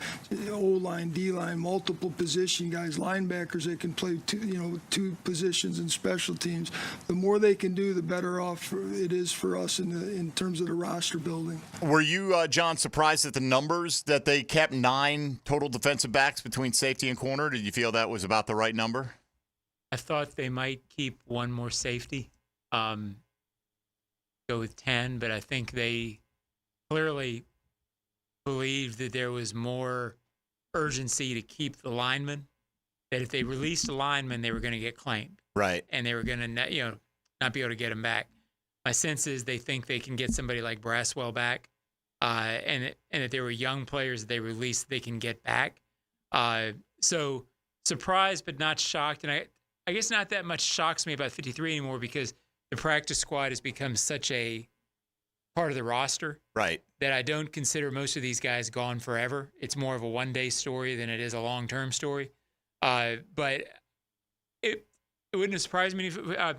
Speaker 17: O-line, D-line, multiple position guys, linebackers that can play two positions in special teams. The more they can do, the better off it is for us in terms of the roster building.
Speaker 7: Were you, John, surprised at the numbers that they kept 9 total defensive backs between safety and corner? Did you feel that was about the right number?
Speaker 9: I thought they might keep one more safety, go with 10, but I think they clearly believed that there was more urgency to keep the linemen, that if they released a lineman, they were going to get claimed.
Speaker 7: Right.
Speaker 9: And they were going to not be able to get him back. My sense is they think they can get somebody like Braswell back, and that there were young players that they released they can get back. So surprised but not shocked. And I guess not that much shocks me about 53 anymore, because the practice squad has become such a part of the roster,
Speaker 7: right,
Speaker 9: that I don't consider most of these guys gone forever. It's more of a one-day story than it is a long-term story. But it wouldn't have surprised me if going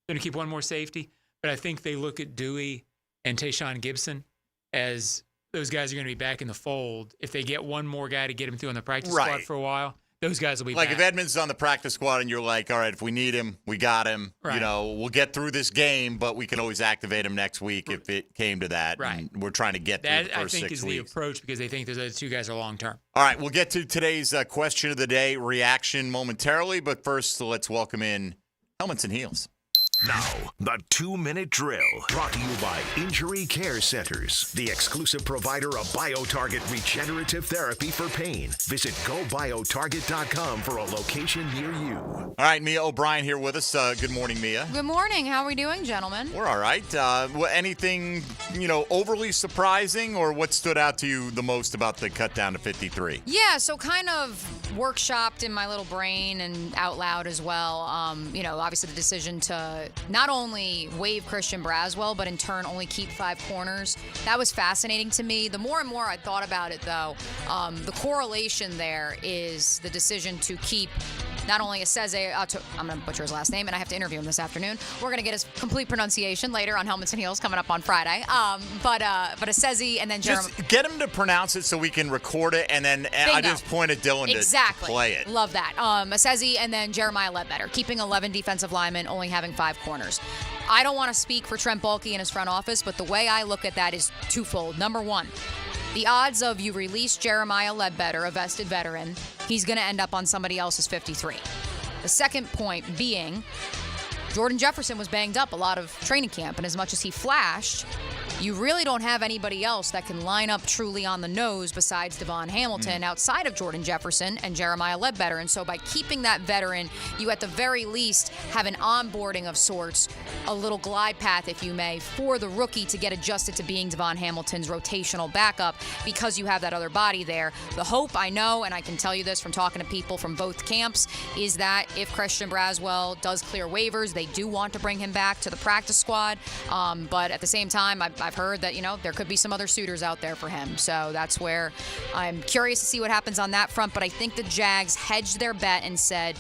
Speaker 9: to keep one more safety. But I think they look at Dewey and Tayshaun Gibson as those guys are going to be back in the fold. If they get one more guy to get him through on the practice squad for a while, those guys will be
Speaker 7: like
Speaker 9: back.
Speaker 7: If Edmonds is on the practice squad and you're like, all right, if we need him, we got him.
Speaker 9: Right.
Speaker 7: You know, we'll get through this game, but we can always activate him next week if it came to that.
Speaker 9: Right.
Speaker 7: And we're trying to get through
Speaker 9: That,
Speaker 7: the first 6
Speaker 9: I think,
Speaker 7: weeks.
Speaker 9: is the approach, because they think those other two guys are long-term.
Speaker 7: All right, we'll get to today's question of the day reaction momentarily, but first let's welcome in Helmets and Heels.
Speaker 1: Now, the 2-minute drill, brought to you by Injury Care Centers, the exclusive provider of BioTarget regenerative therapy for pain. Visit GoBioTarget.com for a location near you.
Speaker 7: All right, Mia O'Brien here with us. Good morning, Mia.
Speaker 3: Good morning. How are we doing, gentlemen?
Speaker 7: We're all right. Anything, overly surprising, or what stood out to you the most about the cut down to 53?
Speaker 3: Yeah, so kind of workshopped in my little brain and out loud as well. Obviously the decision to not only waive Christian Braswell, but in turn only keep 5 corners. That was fascinating to me. The more and more I thought about it, though, the correlation there is the decision to keep not only Aseze, I'm going to butcher his last name, and I have to interview him this afternoon. We're going to get his complete pronunciation later on Helmets and Heels coming up on Friday. But Aseze and then Jeremiah.
Speaker 7: Just get him to pronounce it so we can record it, and then I just point at Dylan to play it.
Speaker 3: Love that. Aseze and then Jeremiah Ledbetter, keeping 11 defensive linemen, only having 5 corners. I don't want to speak for Trent Baalke and his front office, but the way I look at that is twofold. Number one, the odds of you release Jeremiah Ledbetter, a vested veteran, he's going to end up on somebody else's 53. The second point being, Jordan Jefferson was banged up a lot of training camp, and as much as he flashed, you really don't have anybody else that can line up truly on the nose besides Devon Hamilton outside of Jordan Jefferson and Jeremiah Ledbetter. And so by keeping that veteran, you at the very least have an onboarding of sorts, a little glide path, if you may, for the rookie to get adjusted to being Devon Hamilton's rotational backup, because you have that other body there. The hope, I know, and I can tell you this from talking to people from both camps, is that if Christian Braswell does clear waivers, they do want to bring him back to the practice squad. But at the same time, I've heard that, there could be some other suitors out there for him. So that's where I'm curious to see what happens on that front. But I think the Jags hedged their bet and said,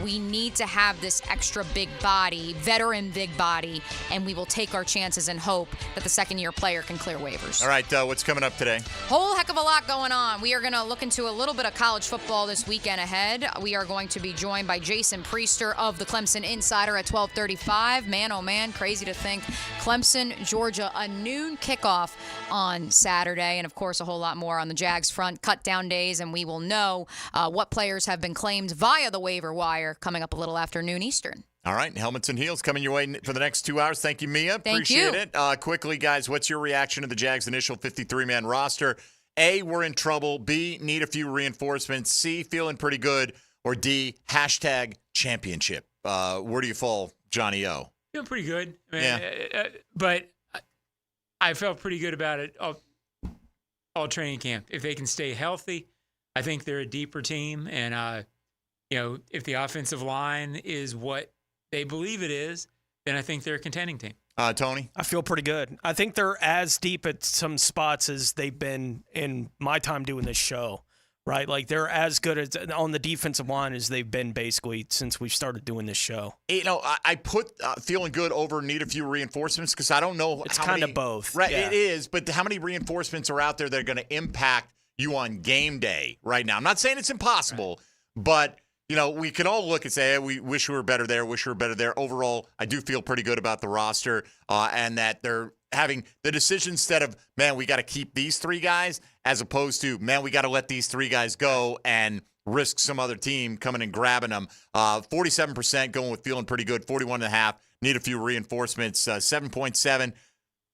Speaker 3: we need to have this extra big body, veteran big body, and we will take our chances and hope that the second-year player can clear waivers.
Speaker 7: All right, what's coming up today?
Speaker 3: Whole heck of a lot going on. We are going to look into a little bit of college football this weekend ahead. We are going to be joined by Jason Priester of the Clemson Insider at 12:35. Man, oh man, crazy to think. Clemson, Georgia, a noon kickoff on Saturday, and of course a whole lot more on the Jags front. Cut down days, and we will know what players have been claimed via the waiver wire coming up a little after noon Eastern.
Speaker 7: All right, helmets and heels coming your way for the next 2 hours. Thank you, Mia.
Speaker 3: Thank
Speaker 7: Appreciate
Speaker 3: you.
Speaker 7: it. Quickly, guys, what's your reaction to the Jags' initial 53-man roster? A, we're in trouble. B, need a few reinforcements. C, feeling pretty good. Or D, hashtag championship. Where do you fall, Johnny O?
Speaker 9: Feeling pretty good. I mean, but I felt pretty good about it all training camp. If they can stay healthy, I think they're a deeper team. And, if the offensive line is what they believe it is, then I think they're a contending team.
Speaker 7: Tony?
Speaker 2: I feel pretty good. I think they're as deep at some spots as they've been in my time doing this show, right? Like they're as good on the defensive line as they've been basically since we've started doing this show.
Speaker 7: I put feeling good over need a few reinforcements because I don't know.
Speaker 2: It's kind of both.
Speaker 7: Right,
Speaker 2: yeah.
Speaker 7: It is, but how many reinforcements are out there that are going to impact you on game day right now? I'm not saying it's impossible, but we can all look and say, hey, we wish we were better there, wish we were better there. Overall, I do feel pretty good about the roster and that they're having the decision instead of, man, we got to keep these three guys, as opposed to, man, we got to let these three guys go and risk some other team coming and grabbing them. 47% going with feeling pretty good, 41.5%, need a few reinforcements, 7.7%.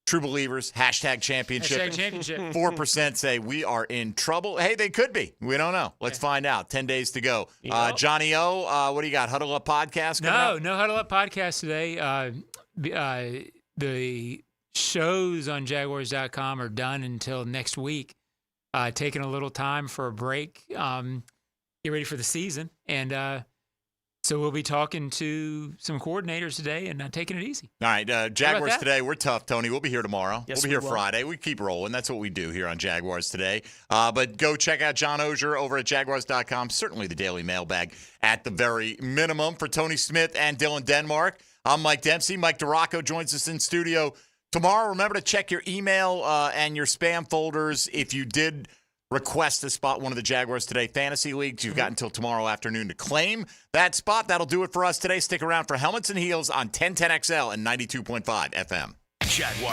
Speaker 7: True believers, hashtag championship.
Speaker 9: Hashtag championship.
Speaker 7: 4% say we are in trouble. Hey, they could be. We don't know. Let's find out. 10 days to go. Johnny O, what do you got? Huddle Up Podcast?
Speaker 9: No Huddle Up Podcast today. The shows on Jaguars.com are done until next week. Taking a little time for a break. Get ready for the season. And so we'll be talking to some coordinators today and taking it easy.
Speaker 7: All right, Jaguars Today, we're tough, Tony. We'll be here tomorrow.
Speaker 2: Yes,
Speaker 7: we'll be here Friday. We keep rolling. That's what we do here on Jaguars Today. But go check out John Ogier over at Jaguars.com. Certainly the daily mailbag at the very minimum for Tony Smith and Dylan Denmark. I'm Mike Dempsey. Mike DeRocco joins us in studio tomorrow. Remember to check your email and your spam folders if you did request to spot one of the Jaguars Today fantasy leagues. You've got until tomorrow afternoon to claim that spot. That'll do it for us today. Stick around for Helmets and Heels on 1010XL and 92.5 FM.
Speaker 1: Jaguars.